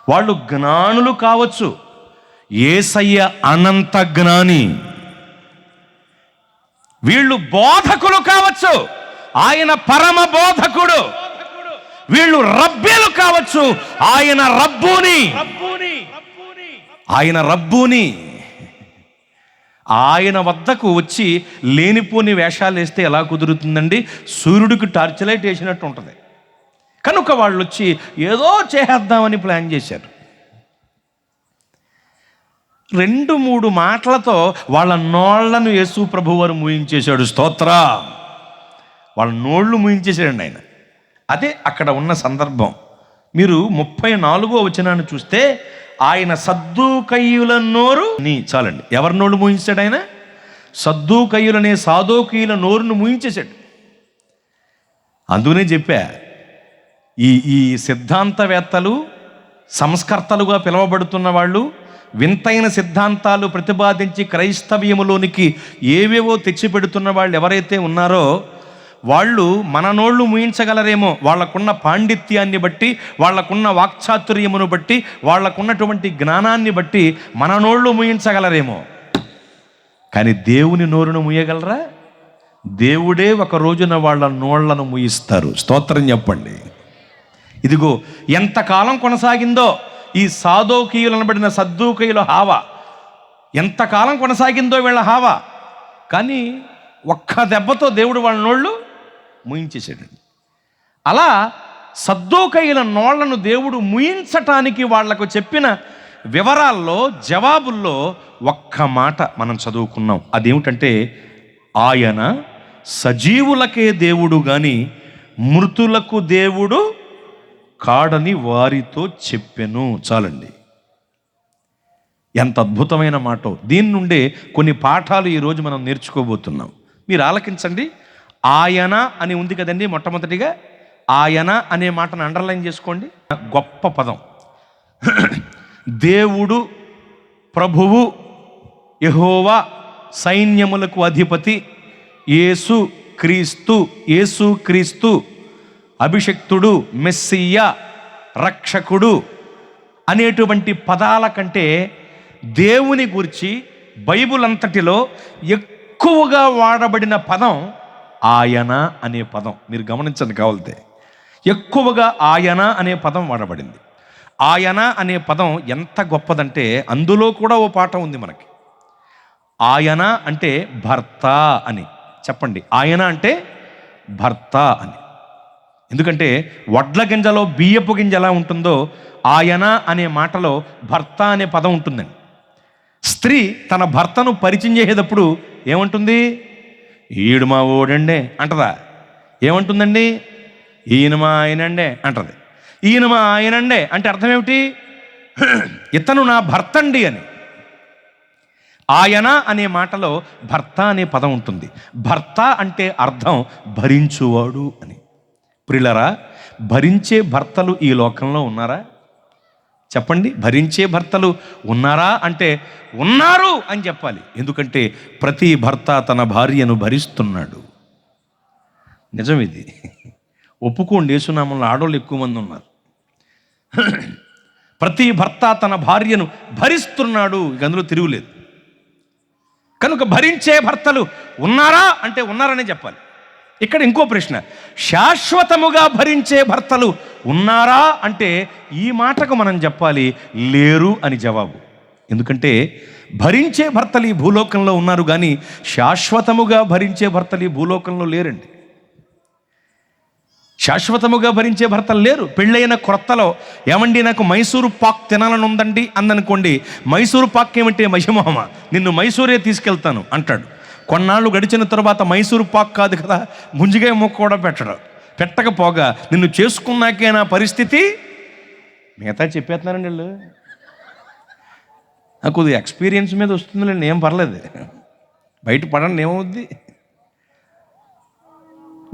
A: వాళ్ళు జ్ఞానులు కావచ్చు, యేసయ్య అనంత జ్ఞాని. వీళ్ళు బోధకులు కావచ్చు, ఆయన పరమ బోధకుడు. వీళ్ళు రబ్బీలు కావచ్చు, ఆయన రబ్బూని. ఆయన రబ్బూని. ఆయన వద్దకు వచ్చి లేనిపోని వేషాలు వేస్తే ఎలా కుదురుతుందండి? సూర్యుడికి టార్చ్ లైట్ వేసినట్టు ఉంటుంది. కనుక వాళ్ళు వచ్చి ఏదో చేద్దామని ప్లాన్ చేశారు. 2-3 మాటలతో వాళ్ళ నోళ్లను యేసు ప్రభువారు మూయించేశాడు. స్తోత్ర! వాళ్ళ నోళ్ళు మూయించేశాడండి ఆయన. అదే అక్కడ ఉన్న సందర్భం. మీరు 34వ వచనాన్ని చూస్తే ఆయన సద్దూకయ్యుల నోరు చాలండి. ఎవరి నోళ్ళు మూయించాడు ఆయన? సద్దూకయ్యులనే సాదోకీయుల నోరును మూయించేశాడు. అందుకనే చెప్పా, ఈ సిద్ధాంతవేత్తలు, సంస్కర్తలుగా పిలువబడుతున్న వాళ్ళు వింతైన సిద్ధాంతాలు ప్రతిపాదించి క్రైస్తవ్యములోనికి ఏవేవో తెచ్చిపెడుతున్న వాళ్ళు ఎవరైతే ఉన్నారో వాళ్ళు మన నోళ్ళు ముయించగలరేమో. వాళ్లకున్న పాండిత్యాన్ని బట్టి, వాళ్లకున్న వాక్చాతుర్యమును బట్టి, వాళ్లకున్నటువంటి జ్ఞానాన్ని బట్టి మన నోళ్ళు ముయించగలరేమో. కానీ దేవుని నోరును ముయ్యగలరా? దేవుడే ఒక రోజున వాళ్ళ నోళ్లను ముయిస్తారు. స్తోత్రం చెప్పండి. ఇదిగో ఎంతకాలం కొనసాగిందో ఈ సాదోకీయులు అనబడిన సద్దూకీయుల హావా, ఎంతకాలం కొనసాగిందో వీళ్ళ హావా. కానీ ఒక్క దెబ్బతో దేవుడు వాళ్ళ నోళ్ళు ముయించేసాడండి. అలా సద్దూకయ్యుల నోళ్లను దేవుడు ముయించటానికి వాళ్లకు చెప్పిన వివరాల్లో, జవాబుల్లో ఒక్క మాట మనం చదువుకున్నాం. అదేమిటంటే, ఆయన సజీవులకే దేవుడు గాని మృతులకు దేవుడు కాడని వారితో చెప్పెను. చాలండి, ఎంత అద్భుతమైన మాటో. దీని నుండే కొన్ని పాఠాలు ఈరోజు మనం నేర్చుకోబోతున్నాం. మీరు ఆలకించండి. ఆయన అని ఉంది కదండి, మొట్టమొదటిగా ఆయన అనే మాటను అండర్లైన్ చేసుకోండి. గొప్ప పదం. దేవుడు, ప్రభువు, యెహోవా, సైన్యములకు అధిపతి, యేసు క్రీస్తు, అభిషక్తుడు, మెస్సియా, రక్షకుడు అనేటువంటి పదాల కంటే దేవుని గురించి బైబుల్ అంతటిలో ఎక్కువగా వాడబడిన పదం ఆయన అనే పదం. మీరు గమనించండి కావాలితే. ఎక్కువగా ఆయన అనే పదం వాడబడింది. ఆయన అనే పదం ఎంత గొప్పదంటే అందులో కూడా ఓ పాట ఉంది మనకి. ఆయన అంటే భర్త అని. చెప్పండి, ఆయన అంటే భర్త అని. ఎందుకంటే వడ్ల గింజలో బియ్యపు గింజ ఎలా ఉంటుందో ఆయన అనే మాటలో భర్త అనే పదం ఉంటుందండి. స్త్రీ తన భర్తను పరిచయం చేసేటప్పుడు ఏమంటుంది? ఈడు మా ఓడండే అంటదా? ఏమంటుందండి? ఈయన మా ఆయనండే అంటది. ఈయన మా ఆయనండే అంటే అర్థం ఏమిటి? ఇతను నా భర్త అండి అని. ఆయన అనే మాటలో భర్త అనే పదం ఉంటుంది. భర్త అంటే అర్థం భరించువాడు అని. ప్రియులారా, భరించే భర్తలు ఈ లోకంలో ఉన్నారా? చెప్పండి, భరించే భర్తలు ఉన్నారా అంటే ఉన్నారు అని చెప్పాలి. ఎందుకంటే ప్రతి భర్త తన భార్యను భరిస్తున్నాడు. నిజం ఇది, ఒప్పుకోండి. యేసునామంలో ఆడవాళ్ళు ఎక్కువ మంది ఉన్నారు. ప్రతి భర్త తన భార్యను భరిస్తున్నాడు, ఇక అందులో తిరుగులేదు. కనుక భరించే భర్తలు ఉన్నారా అంటే ఉన్నారనే చెప్పాలి. ఇక్కడ ఇంకో ప్రశ్న, శాశ్వతముగా భరించే భర్తలు ఉన్నారా అంటే ఈ మాటకు మనం చెప్పాలి లేరు అని జవాబు. ఎందుకంటే భరించే భర్తలు ఈ భూలోకంలో ఉన్నారు, కానీ శాశ్వతముగా భరించే భర్తలు ఈ భూలోకంలో లేరండి. శాశ్వతముగా భరించే భర్తలు లేరు. పెళ్ళైన క్రొత్తలో ఏమండి నాకు మైసూరు పాక్ తినాలని ఉందండి అందనుకోండి, మైసూరు పాక్ ఏమంటే మహిమహమ, నిన్ను మైసూరే తీసుకెళ్తాను అంటాడు. కొన్నాళ్ళు గడిచిన తర్వాత మైసూరు పాక్ కాదు కదా, ముంజిగాయ ముక్క కూడా పెట్టకపోగా నిన్ను చేసుకున్నాకే నా పరిస్థితి. మిగతా చెప్పేస్తున్నారండి వీళ్ళు. నాకు కొద్దిగా ఎక్స్పీరియన్స్ మీద వస్తుందిలేండి, ఏం పర్లేదు, బయట పడండి, ఏమవుద్ది.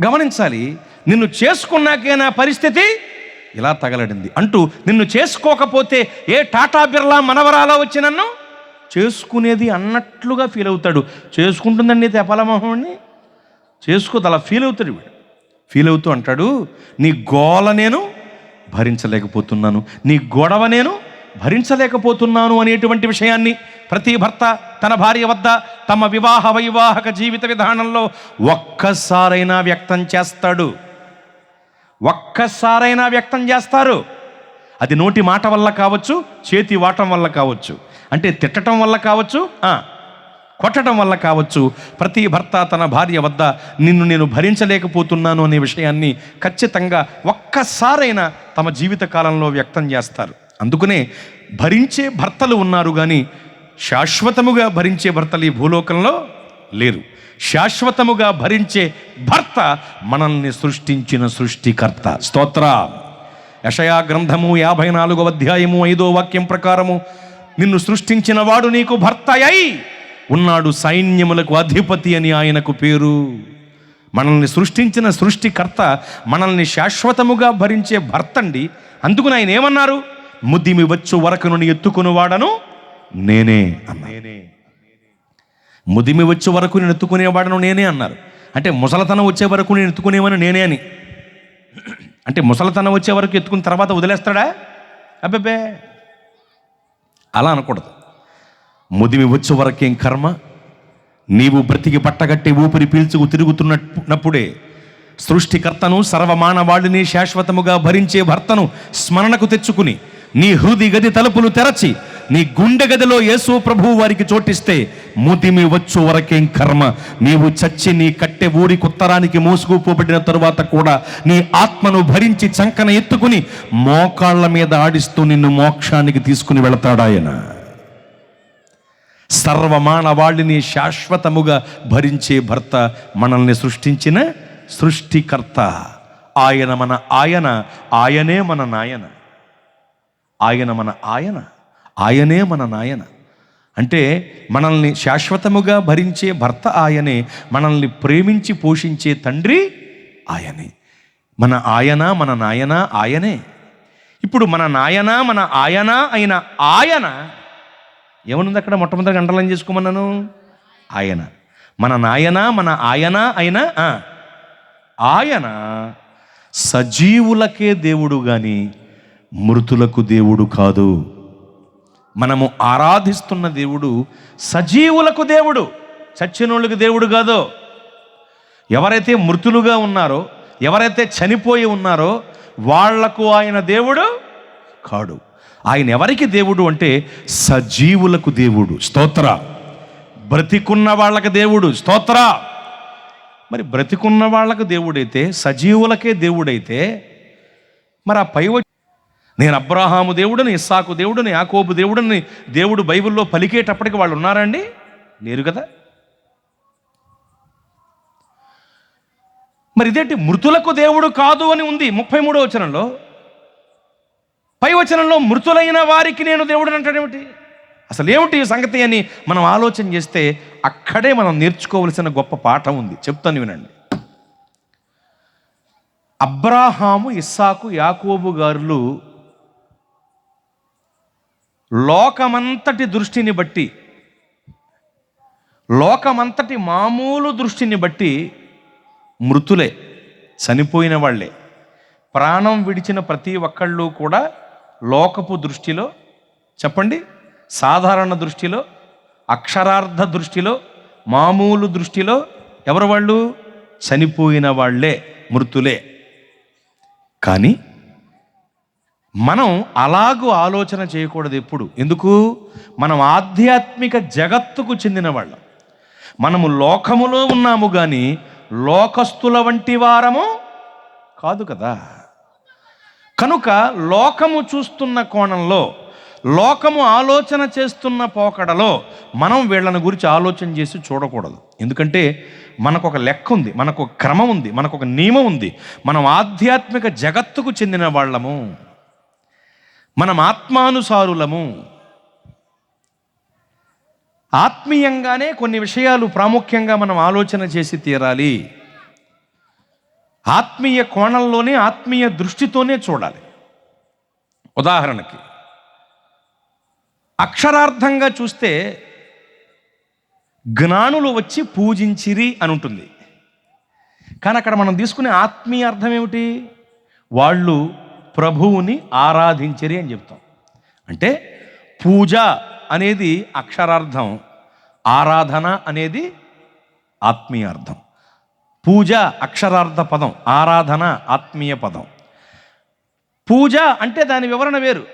A: గమనించాలి, నిన్ను చేసుకున్నాకే నా పరిస్థితి ఇలా తగలడింది అంటూ నిన్ను చేసుకోకపోతే ఏ టాటా బిర్లా మనవరాలో వచ్చి నన్ను చేసుకునేది అన్నట్లుగా ఫీల్ అవుతాడు. చేసుకుంటుందండి తెపలమోహన్ని, చేసుకోదు, అలా ఫీల్ అవుతాడు వీడు. ఫీల్ అవుతూ అంటాడు, నీ గోల నేను భరించలేకపోతున్నాను, నీ గొడవ నేను భరించలేకపోతున్నాను అనేటువంటి విషయాన్ని ప్రతి భర్త తన భార్య వద్ద తమ వివాహ వైవాహక జీవిత విధానంలో ఒక్కసారైనా వ్యక్తం చేస్తాడు. ఒక్కసారైనా వ్యక్తం చేస్తారు. అది నోటి మాట వల్ల కావచ్చు, చేతి వాటం వల్ల కావచ్చు, అంటే తిట్టడం వల్ల కావచ్చు, కొట్టడం వల్ల కావచ్చు. ప్రతి భర్త తన భార్య వద్ద నిన్ను నేను భరించలేకపోతున్నాను అనే విషయాన్ని ఖచ్చితంగా ఒక్కసారైనా తమ జీవిత కాలంలో వ్యక్తం చేస్తారు. అందుకనే భరించే భర్తలు ఉన్నారు, కానీ శాశ్వతముగా భరించే భర్తలు ఈ భూలోకంలో లేరు. శాశ్వతముగా భరించే భర్త మనల్ని సృష్టించిన సృష్టికర్త. స్తోత్ర. యెషయా గ్రంథము 54వ అధ్యాయము 5వ వాక్యం ప్రకారము, నిన్ను సృష్టించిన వాడు నీకు భర్త అయి ఉన్నాడు, సైన్యములకు అధిపతి అని ఆయనకు పేరు. మనల్ని సృష్టించిన సృష్టికర్త మనల్ని శాశ్వతముగా భరించే భర్త అండి. అందుకుని ఆయన ఏమన్నారు, ముదిమి వచ్చు వరకు నుండి ఎత్తుకుని వాడను నేనే అన్నానే. ముదిమి వచ్చే వరకు నేను ఎత్తుకునేవాడను నేనే అన్నారు. అంటే ముసలతనం వచ్చే వరకు నేను ఎత్తుకునేవాను నేనే అని. అంటే ముసలతనం వచ్చే వరకు ఎత్తుకున్న తర్వాత వదిలేస్తాడా? అబ్బబ్బే, అలా అనకూడదు. ముదిమి వచ్చే వరకేం కర్మ, నీవు బ్రతికి పట్టగట్టి ఊపిరి పీల్చుకు తిరుగుతున్నప్పుడే సృష్టికర్తను సర్వమానవాళిని శాశ్వతముగా భరించే భర్తను స్మరణకు తెచ్చుకుని నీ హృదయ గది తలుపులు తెరచి నీ గుండె గదిలో యేసు ప్రభువు వారికి చోటిస్తే ముదిమి వచ్చు వరకేం కర్మ, నీవు చచ్చి నీ కట్టె ఊరి ఉత్తరానికి మోసుకుపోబడిన తరువాత కూడా నీ ఆత్మను భరించి చంకన ఎత్తుకుని మోకాళ్ళ మీద ఆడిస్తూ నిన్ను మోక్షానికి తీసుకుని వెళతాడాయన. సర్వమానవాళిని శాశ్వతముగా భరించే భర్త మనల్ని సృష్టించిన సృష్టికర్త. ఆయన మన ఆయన, ఆయనే మన నాయన. ఆయన మన ఆయన, ఆయనే మన నాయన. అంటే మనల్ని శాశ్వతముగా భరించే భర్త ఆయనే, మనల్ని ప్రేమించి పోషించే తండ్రి ఆయనే. మన ఆయన, మన నాయన ఆయనే. ఇప్పుడు మన నాయన, మన ఆయన అయిన ఆయన ఏమనుంది అక్కడ? మొట్టమొదటి అండర్లైన్ చేసుకోమన్నాను, ఆయన. మన నాయన, మన ఆయన అయిన ఆయన సజీవులకే దేవుడు కానీ మృతులకు దేవుడు కాదు. మనము ఆరాధిస్తున్న దేవుడు సజీవులకు దేవుడు, చచ్చినోళ్ళకి దేవుడు కాదు. ఎవరైతే మృతులుగా ఉన్నారో, ఎవరైతే చనిపోయి ఉన్నారో వాళ్లకు ఆయన దేవుడు కాడు. ఆయన ఎవరికి దేవుడు అంటే సజీవులకు దేవుడు. స్తోత్ర. బ్రతికున్న వాళ్ళకి దేవుడు. స్తోత్ర. మరి బ్రతికున్న వాళ్ళకు దేవుడైతే, సజీవులకే దేవుడైతే, మరి ఆ పై నేను అబ్రహాము దేవుడిని, ఇస్సాకు దేవుడిని, యాకోబు దేవుడిని దేవుడు బైబిల్లో పలికేటప్పటికి వాళ్ళు ఉన్నారండి? లేరు కదా. మరి ఇదేంటి మృతులకు దేవుడు కాదు అని ఉంది 33వ వచనంలో. పై వచనంలో మృతులైన వారికి నేను దేవుడు అంటాడేమిటి? అసలు ఏమిటి ఈ సంగతి అని మనం ఆలోచన చేస్తే అక్కడే మనం నేర్చుకోవలసిన గొప్ప పాఠం ఉంది. చెప్తాను వినండి. అబ్రాహాము, ఇస్సాకు, యాకోబు గారులు లోకమంతటి దృష్టిని బట్టి, లోకమంతటి మామూలు దృష్టిని బట్టి మృతులే, చనిపోయిన వాళ్ళే. ప్రాణం విడిచిన ప్రతి ఒక్కళ్ళు కూడా లోకపు దృష్టిలో, చెప్పండి, సాధారణ దృష్టిలో, అక్షరార్థ దృష్టిలో, మామూలు దృష్టిలో ఎవరు వాళ్ళు? చనిపోయిన వాళ్ళే, మృతులే. కానీ మనం అలాగూ ఆలోచన చేయకూడదు ఎప్పుడు. ఎందుకు? మనం ఆధ్యాత్మిక జగత్తుకు చెందిన వాళ్ళం. మనము లోకములో ఉన్నాము కానీ లోకస్తుల వంటి వారము కాదు కదా. కనుక లోకము చూస్తున్న కోణంలో, లోకము ఆలోచన చేస్తున్న పోకడలో మనం వీళ్ళని గురించి ఆలోచన చేసి చూడకూడదు. ఎందుకంటే మనకు ఒక లెక్క ఉంది, మనకు ఒక క్రమం ఉంది, మనకు ఒక నియమం ఉంది. మనం ఆధ్యాత్మిక జగత్తుకు చెందిన వాళ్ళము, మనం ఆత్మానుసారులము. ఆత్మీయంగానే కొన్ని విషయాలు ప్రాముఖ్యంగా మనం ఆలోచన చేసి తీరాలి. ఆత్మీయ కోణంలోనే, ఆత్మీయ దృష్టితోనే చూడాలి. ఉదాహరణకి అక్షరార్థంగా చూస్తే జ్ఞానులు వచ్చి పూజించిరి అని ఉంటుంది. కానీ అక్కడ మనం తీసుకునే ఆత్మీయ అర్థం ఏమిటి? వాళ్ళు ప్రభువుని ఆరాధించిరి అని చెప్తాం. అంటే పూజ అనేది అక్షరార్థం, ఆరాధన అనేది ఆత్మీయ అర్థం. పూజ అక్షరార్థ పదం, ఆరాధన ఆత్మీయ పదం. పూజ అంటే దాని వివరణ వేరు.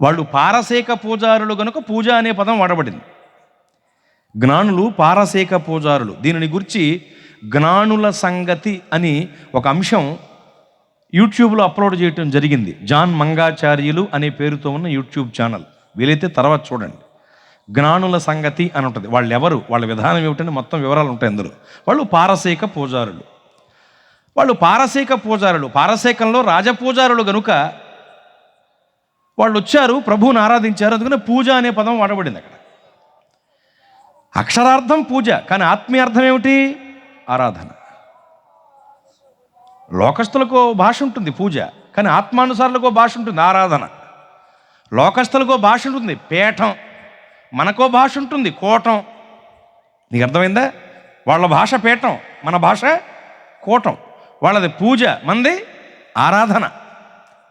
A: వాళ్ళు పారసేక పూజారులు కనుక పూజ అనే పదం వాడబడింది. జ్ఞానులు పారసేక పూజారులు. దీనిని గురించి జ్ఞానుల సంగతి అని ఒక అంశం యూట్యూబ్లో అప్లోడ్ చేయటం జరిగింది. జాన్ మంగాచార్యులు అనే పేరుతో ఉన్న యూట్యూబ్ ఛానల్. వీలైతే తర్వాత చూడండి. జ్ఞానుల సంగతి అని ఉంటుంది. వాళ్ళు ఎవరు, వాళ్ళ విధానం ఏమిటని మొత్తం వివరాలు ఉంటాయి అందులో. వాళ్ళు పారసేక పూజారులు. వాళ్ళు పారసేక పూజారులు, పారసేకంలో రాజపూజారులు గనుక వాళ్ళు వచ్చారు, ప్రభువుని ఆరాధించారు. అందుకని పూజ అనే పదం వాడబడింది అక్కడ. అక్షరార్థం పూజ, కానీ ఆత్మీయార్థం ఏమిటి? ఆరాధన. లోకస్తులకు భాష ఉంటుంది పూజ, కానీ ఆత్మానుసారులకు భాష ఉంటుంది ఆరాధన. లోకస్తులకు భాష ఉంటుంది పీఠం, మనకో భాష ఉంటుంది కోటం. నీకు అర్థమైందా? వాళ్ళ భాష పీఠం, మన భాష కోటం. వాళ్ళది పూజ, మనది ఆరాధన.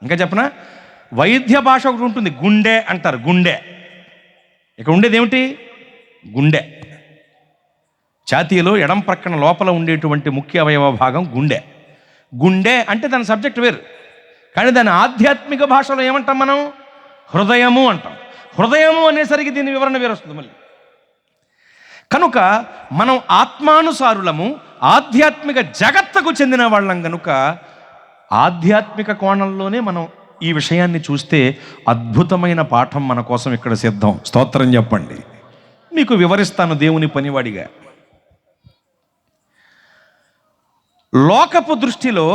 A: ఇంకా చెప్పనా, వైద్య భాష ఒకటి ఉంటుంది, గుండె అంటారు. గుండె, ఇక్కడ ఉండేది ఏమిటి? గుండె. ఛాతీలో ఎడం ప్రక్కన లోపల ఉండేటువంటి ముఖ్య అవయవ భాగం గుండె. గుండె అంటే దాని సబ్జెక్ట్ వేరు, కానీ దాని ఆధ్యాత్మిక భాషలో ఏమంటాం మనం? హృదయము అంటాం. హృదయము అనేసరికి దీని వివరణ వేరు వస్తుంది మళ్ళీ. కనుక మనం ఆత్మానుసారులము, ఆధ్యాత్మిక జగత్తుకు చెందిన వాళ్ళం కనుక ఆధ్యాత్మిక కోణంలోనే మనం ఈ విషయాన్ని చూస్తే అద్భుతమైన పాఠం మన కోసం ఇక్కడ సిద్ధం. స్తోత్రం చెప్పండి. మీకు వివరిస్తాను దేవుని పనివాడిగా. లోకపు దృష్టిలో,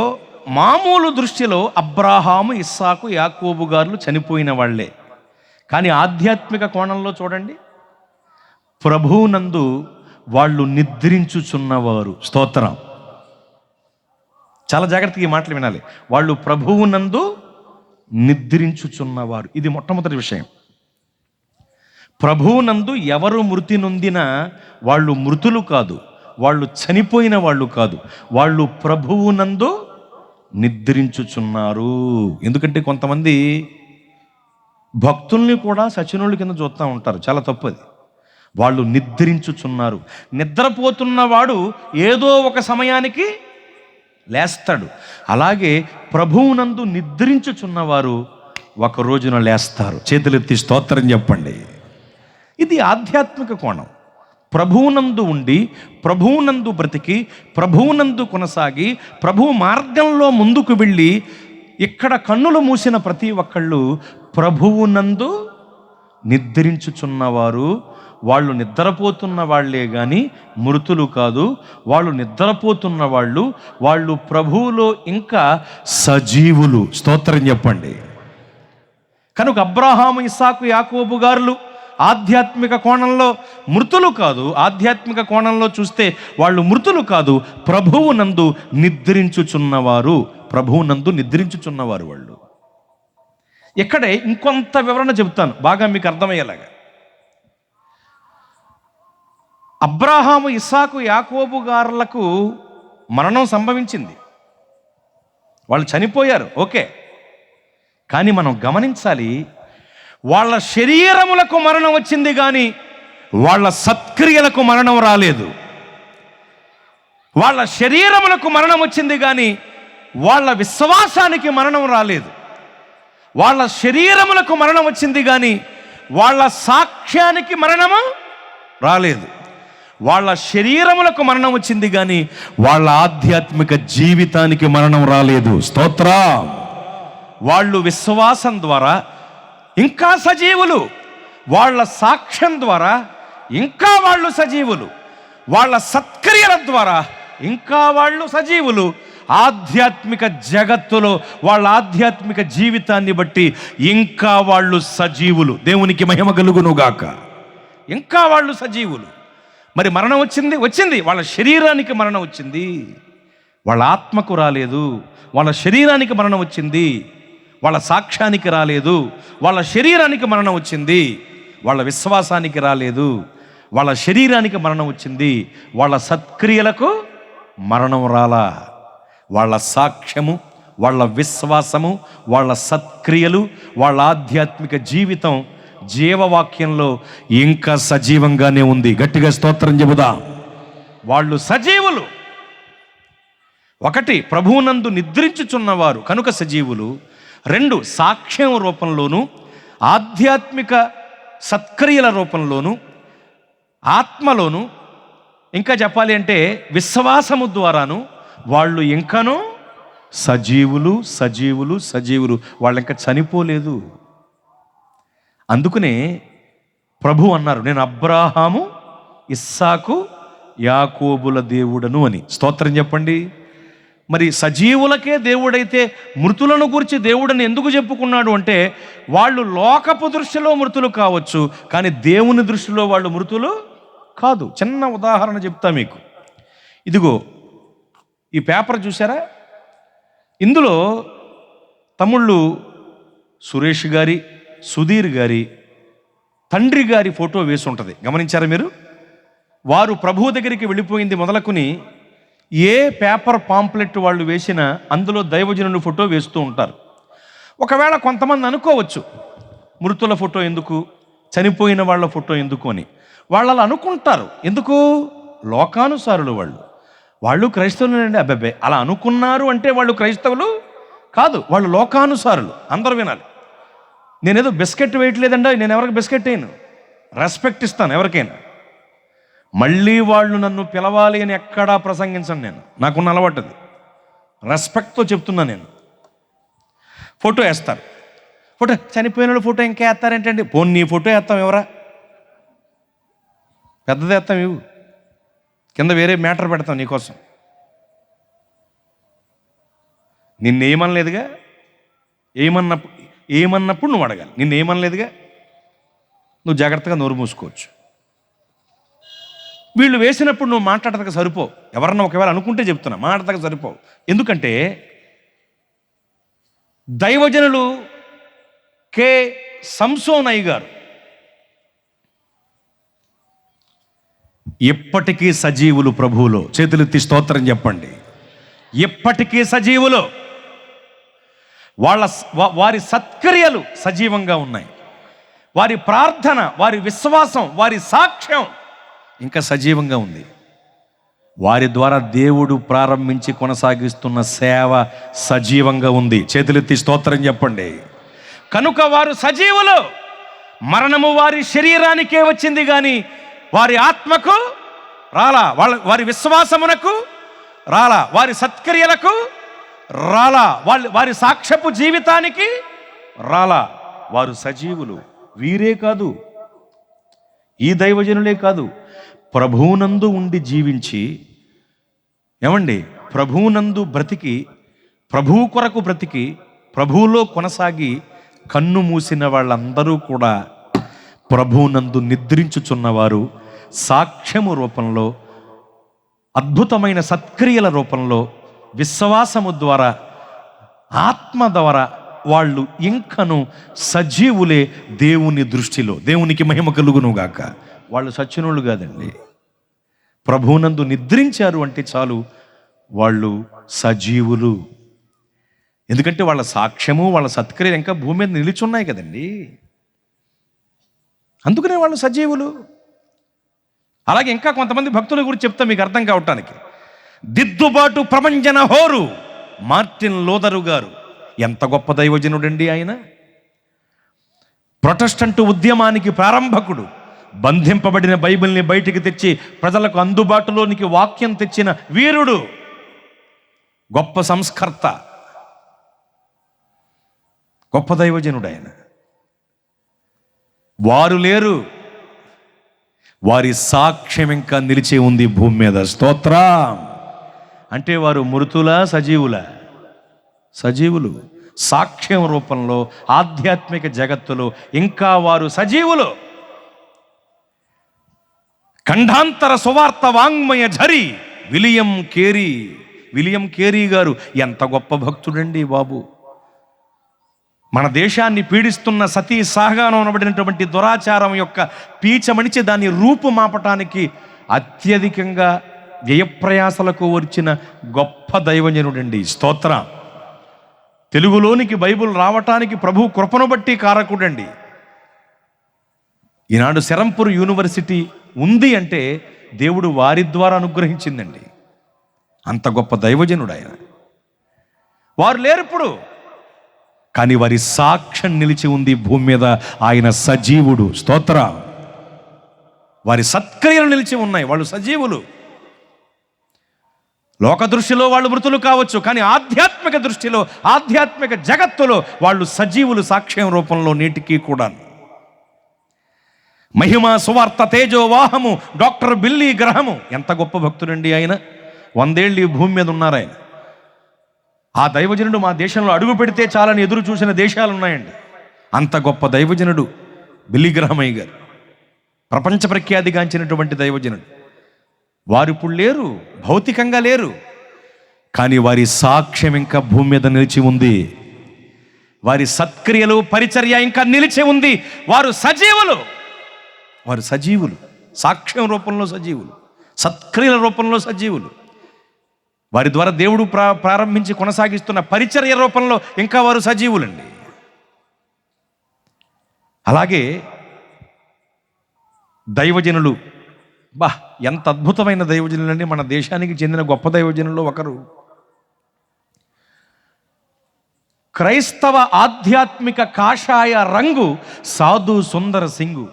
A: మామూలు దృష్టిలో అబ్రాహాము, ఇస్సాకు, యాకోబు గారు చనిపోయిన వాళ్ళే. కానీ ఆధ్యాత్మిక కోణంలో చూడండి, ప్రభువునందు వాళ్ళు నిద్రించుచున్నవారు. స్తోత్రం. చాలా జాగ్రత్తగా ఈ మాటలు వినాలి. వాళ్ళు ప్రభువునందు నిద్రించుచున్నవారు. ఇది మొట్టమొదటి విషయం. ప్రభువునందు ఎవరు మృతి నొందినా వాళ్ళు మృతులు కాదు, వాళ్ళు చనిపోయిన వాళ్ళు కాదు, వాళ్ళు ప్రభువునందు నిద్రించుచున్నారు. ఎందుకంటే కొంతమంది భక్తుల్ని కూడా సచినుల కింద చూస్తూ ఉంటారు. చాలా తప్పది. వాళ్ళు నిద్రించుచున్నారు. నిద్రపోతున్నవాడు ఏదో ఒక సమయానికి లేస్తాడు. అలాగే ప్రభువునందు నిద్రించుచున్నవారు ఒక రోజున లేస్తారు. చేతులెత్తి స్తోత్రం చెప్పండి. ఇది ఆధ్యాత్మిక కోణం. ప్రభువునందు ఉండి, ప్రభువునందు బ్రతికి, ప్రభువునందు కొనసాగి, ప్రభువు మార్గంలో ముందుకు వెళ్ళి, ఇక్కడ కన్నులు మూసిన ప్రతి ఒక్కళ్ళు ప్రభువునందు నిద్రించుచున్నవారు. వాళ్ళు నిద్రపోతున్న వాళ్లే కానీ మృతులు కాదు. వాళ్ళు నిద్రపోతున్న వాళ్ళు ప్రభువులో ఇంకా సజీవులు. స్తోత్రం చెప్పండి. కనుక అబ్రాహాము, ఇస్సాకు, యాకోబు గారులు ఆధ్యాత్మిక కోణంలో మృతులు కాదు, ఆధ్యాత్మిక కోణంలో చూస్తే వాళ్ళు మృతులు కాదు, ప్రభువునందు నిద్రించుచున్నవారు, ప్రభువునందు నిద్రించుచున్నవారు వాళ్ళు. ఇక్కడే ఇంకొంత వివరణ చెబుతాను బాగా మీకు అర్థమయ్యేలాగా. అబ్రాహాము, ఇస్సాకు, యాకోబు గారులకు మరణం సంభవించింది, వాళ్ళు చనిపోయారు, ఓకే. కానీ మనం గమనించాలి, వాళ్ళ శరీరములకు మరణం వచ్చింది కానీ వాళ్ళ సత్క్రియలకు మరణం రాలేదు. వాళ్ళ శరీరములకు మరణం వచ్చింది కానీ వాళ్ళ విశ్వాసానికి మరణం రాలేదు. వాళ్ళ శరీరములకు మరణం వచ్చింది కానీ వాళ్ళ సాక్ష్యానికి మరణము రాలేదు. వాళ్ళ శరీరములకు మరణం వచ్చింది కానీ వాళ్ళ ఆధ్యాత్మిక జీవితానికి మరణం రాలేదు. స్తోత్రం. వాళ్ళు విశ్వాసం ద్వారా ఇంకా సజీవులు, వాళ్ళ సాక్ష్యం ద్వారా ఇంకా వాళ్ళు సజీవులు, వాళ్ళ సత్క్రియల ద్వారా ఇంకా వాళ్ళు సజీవులు. ఆధ్యాత్మిక జగత్తులో వాళ్ళ ఆధ్యాత్మిక జీవితాన్ని బట్టి ఇంకా వాళ్ళు సజీవులు. దేవునికి మహిమ కలుగునుగాక. ఇంకా వాళ్ళు సజీవులు. మరి మరణం వచ్చింది వాళ్ళ శరీరానికి మరణం వచ్చింది, వాళ్ళ ఆత్మకు రాలేదు. వాళ్ళ శరీరానికి మరణం వచ్చింది, వాళ్ళ సాక్ష్యానికి రాలేదు. వాళ్ళ శరీరానికి మరణం వచ్చింది, వాళ్ళ విశ్వాసానికి రాలేదు. వాళ్ళ శరీరానికి మరణం వచ్చింది, వాళ్ళ సత్క్రియలకు మరణం రాలా. వాళ్ళ సాక్ష్యము, వాళ్ళ విశ్వాసము, వాళ్ళ సత్క్రియలు, వాళ్ళ ఆధ్యాత్మిక జీవితం జీవవాక్యంలో ఇంకా సజీవంగానే ఉంది. గట్టిగా స్తోత్రం చెబుదాం. వాళ్ళు సజీవులు. ఒకటి, ప్రభువునందు నిద్రించుచున్నవారు కనుక సజీవులు. రెండు, సాక్ష్యం రూపంలోను, ఆధ్యాత్మిక సత్క్రియల రూపంలోను, ఆత్మలోను, ఇంకా చెప్పాలి అంటే విశ్వాసము ద్వారాను వాళ్ళు ఇంకనూ సజీవులు సజీవులు సజీవులు. వాళ్ళు ఇంకా చనిపోలేదు. అందుకనే ప్రభు అన్నారు, నేను అబ్రాహాము, ఇస్సాకు, యాకోబుల దేవుడను అని. స్తోత్రం చెప్పండి. మరి సజీవులకే దేవుడైతే మృతులను గురించి దేవుడని ఎందుకు చెప్పుకున్నాడు అంటే, వాళ్ళు లోకపు దృష్టిలో మృతులు కావచ్చు, కానీ దేవుని దృష్టిలో వాళ్ళు మృతులు కాదు. చిన్న ఉదాహరణ చెప్తా మీకు. ఇదిగో ఈ పేపర్ చూసారా? ఇందులో తమ్ముళ్ళు సురేష్ గారి, సుధీర్ గారి తండ్రి గారి ఫోటో వేసి ఉంటుంది. గమనించారా మీరు? వారు ప్రభువు దగ్గరికి వెళ్ళిపోయింది మొదలుకొని ఏ పేపర్ పాంప్లెట్ వాళ్ళు వేసినా అందులో దైవజనుని ఫోటో వేస్తూ ఉంటారు. ఒకవేళ కొంతమంది అనుకోవచ్చు, మృతుల ఫోటో ఎందుకు, చనిపోయిన వాళ్ళ ఫోటో ఎందుకు అని. వాళ్ళు అలా అనుకుంటారు. ఎందుకు? లోకానుసారులు వాళ్ళు క్రైస్తవులేనండి. అబ్బాబ్బే, అలా అనుకున్నారు అంటే వాళ్ళు క్రైస్తవులు కాదు, వాళ్ళు లోకానుసారులు. అందరూ వినాలి. నేనేదో బిస్కెట్ వేయట్లేదండి, నేను ఎవరికి బిస్కెట్ వేయను, రెస్పెక్ట్ ఇస్తాను ఎవరికైనా. మళ్ళీ వాళ్ళు నన్ను పిలవాలి అని ఎక్కడా ప్రసంగించను నేను, నాకున్న అలవాటుది. రెస్పెక్ట్తో చెప్తున్నా నేను. ఫోటో వేస్తారు, ఫోటో చనిపోయిన వాళ్ళు ఫోటో ఇంకా వేస్తారేంటండి? పోనీ నీ ఫోటో వేస్తాం, ఎవరా పెద్దది వేస్తాం, ఇవ్వు, కింద వేరే మ్యాటర్ పెడతాం నీకోసం. నిన్నేమనలేదుగా, ఏమన్నప్పుడు నువ్వు అడగాలి. నిన్నేమనలేదుగా, నువ్వు జాగ్రత్తగా నోరు మూసుకోవచ్చు. వీళ్ళు వేసినప్పుడు నువ్వు మాట్లాడతక సరిపోవు. ఎవరన్నా ఒకవేళ అనుకుంటే చెప్తున్నా, మాట్లాడతక సరిపోవు. ఎందుకంటే దైవజనులు కె సంసోనయ్య గారు ఎప్పటికీ సజీవులు ప్రభువులో. చేతులెత్తి స్తోత్రం చెప్పండి. ఎప్పటికీ సజీవులు. వారి సత్క్రియలు సజీవంగా ఉన్నాయి. వారి ప్రార్థన, వారి విశ్వాసం, వారి సాక్ష్యం ఇంకా సజీవంగా ఉంది. వారి ద్వారా దేవుడు ప్రారంభించి కొనసాగిస్తున్న సేవ సజీవంగా ఉంది. చేతులెత్తి స్తోత్రం చెప్పండి. కనుక వారు సజీవులు. మరణము వారి శరీరానికే వచ్చింది కానీ వారి ఆత్మకు రాలా, వారి విశ్వాసమునకు రాలా, వారి సత్క్రియలకు రాలా, వారి సాక్ష్యపు జీవితానికి రాలా. వారు సజీవులు. వీరే కాదు, ఈ దైవజనులే కాదు, ప్రభువునందు ఉండి జీవించి, ఏమండి, ప్రభువునందు బ్రతికి, ప్రభువు కొరకు బ్రతికి, ప్రభువులో కొనసాగి కన్ను మూసిన వాళ్ళందరూ కూడా ప్రభువునందు నిద్రించుచున్నవారు సాక్ష్యము రూపంలో, అద్భుతమైన సత్క్రియల రూపంలో, విశ్వాసము ద్వారా, ఆత్మ ద్వారా వాళ్ళు ఇంకను సజీవులే దేవుని దృష్టిలో. దేవునికి మహిమ కలుగునుగాక. వాళ్ళు సచ్చినోళ్ళు కాదండి. ప్రభువునందు నిద్రించారు అంటే చాలు, వాళ్ళు సజీవులు. ఎందుకంటే వాళ్ళ సాక్ష్యము, వాళ్ళ సత్క్రియలు ఇంకా భూమి మీద నిలిచున్నాయి కదండి. అందుకనే వాళ్ళు సజీవులు. అలాగే ఇంకా కొంతమంది భక్తుల గురించి చెప్తా మీకు అర్థం కావటానికి. దిద్దుబాటు ప్రభంజన హోరు మార్టిన్ లూథరు గారు ఎంత గొప్ప దైవజనుడండి ఆయన. ప్రొటెస్టంట్ ఉద్యమానికి ప్రారంభకుడు. బంధింపబడిన బైబిల్ని బయటికి తెచ్చి ప్రజలకు అందుబాటులోనికి వాక్యం తెచ్చిన వీరుడు, గొప్ప సంస్కర్త, గొప్ప దైవజనుడు ఆయన. వారు లేరు, వారి సాక్ష్యం ఇంకా నిలిచి ఉంది భూమి మీద. స్తోత్రం. అంటే వారు మృతులా సజీవులా? సజీవులు. సాక్ష్యం రూపంలో ఆధ్యాత్మిక జగత్తులో ఇంకా వారు సజీవులు. ఖండాంతర సువార్త వాంగ్మయ ఝరి విలియం కేరీ గారు ఎంత గొప్ప భక్తుడండి బాబు. మన దేశాన్ని పీడిస్తున్న సతీ సాగానం అనబడినటువంటి దురాచారం యొక్క పీచమణిచి దాన్ని రూపుమాపటానికి అత్యధికంగా వ్యయప్రయాసలకు వచ్చిన గొప్ప దైవజనుడండి. స్తోత్రం. తెలుగులోనికి బైబిల్ రావటానికి ప్రభు కృపను బట్టి కారకుడండి. ఈనాడు శరంపూర్ యూనివర్సిటీ ఉంది అంటే దేవుడు వారి ద్వారా అనుగ్రహించిందండి. అంత గొప్ప దైవజనుడు ఆయన. వారు లేరు ఇప్పుడు, కానీ వారి సాక్ష్యం నిలిచి ఉంది భూమి మీద. ఆయన సజీవుడు. స్తోత్ర. వారి సత్క్రియలు నిలిచి ఉన్నాయి. వాళ్ళు సజీవులు. లోక దృష్టిలో వాళ్ళు మృతులు కావచ్చు, కానీ ఆధ్యాత్మిక దృష్టిలో, ఆధ్యాత్మిక జగత్తులో వాళ్ళు సజీవులు. సాక్ష్యం రూపంలో నేటికి కూడా. మహిమా సువార్త తేజోవాహము డాక్టర్ బిల్లీ గ్రహము ఎంత గొప్ప భక్తుడండి ఆయన. 100 ఏళ్ళు ఈ భూమి మీద ఉన్నారు ఆయన. ఆ దైవజనుడు మా దేశంలో అడుగు పెడితే చాలని ఎదురు చూసిన దేశాలు ఉన్నాయండి. అంత గొప్ప దైవజనుడు బిల్లీ గ్రహమయ్య గారు, ప్రపంచ ప్రఖ్యాతిగాంచినటువంటి దైవజనుడు. వారు ఇప్పుడు లేరు, భౌతికంగా లేరు, కానీ వారి సాక్ష్యం ఇంకా భూమి మీద నిలిచి ఉంది. వారి సత్క్రియలు, పరిచర్య ఇంకా నిలిచి ఉంది. వారు సజీవులు. వారు సజీవులు. సాక్ష్యం రూపంలో సజీవులు, సత్క్రియల రూపంలో సజీవులు. వారి ద్వారా దేవుడు ప్రారంభించి కొనసాగిస్తున్న పరిచర్య రూపంలో ఇంకా వారు సజీవులండి. అలాగే దైవజనులు, ఎంత అద్భుతమైన దైవజనులండి. మన దేశానికి చెందిన గొప్ప దైవజనుల్లో ఒకరు క్రైస్తవ ఆధ్యాత్మిక కాషాయ రంగు సాధు సుందర సింగు.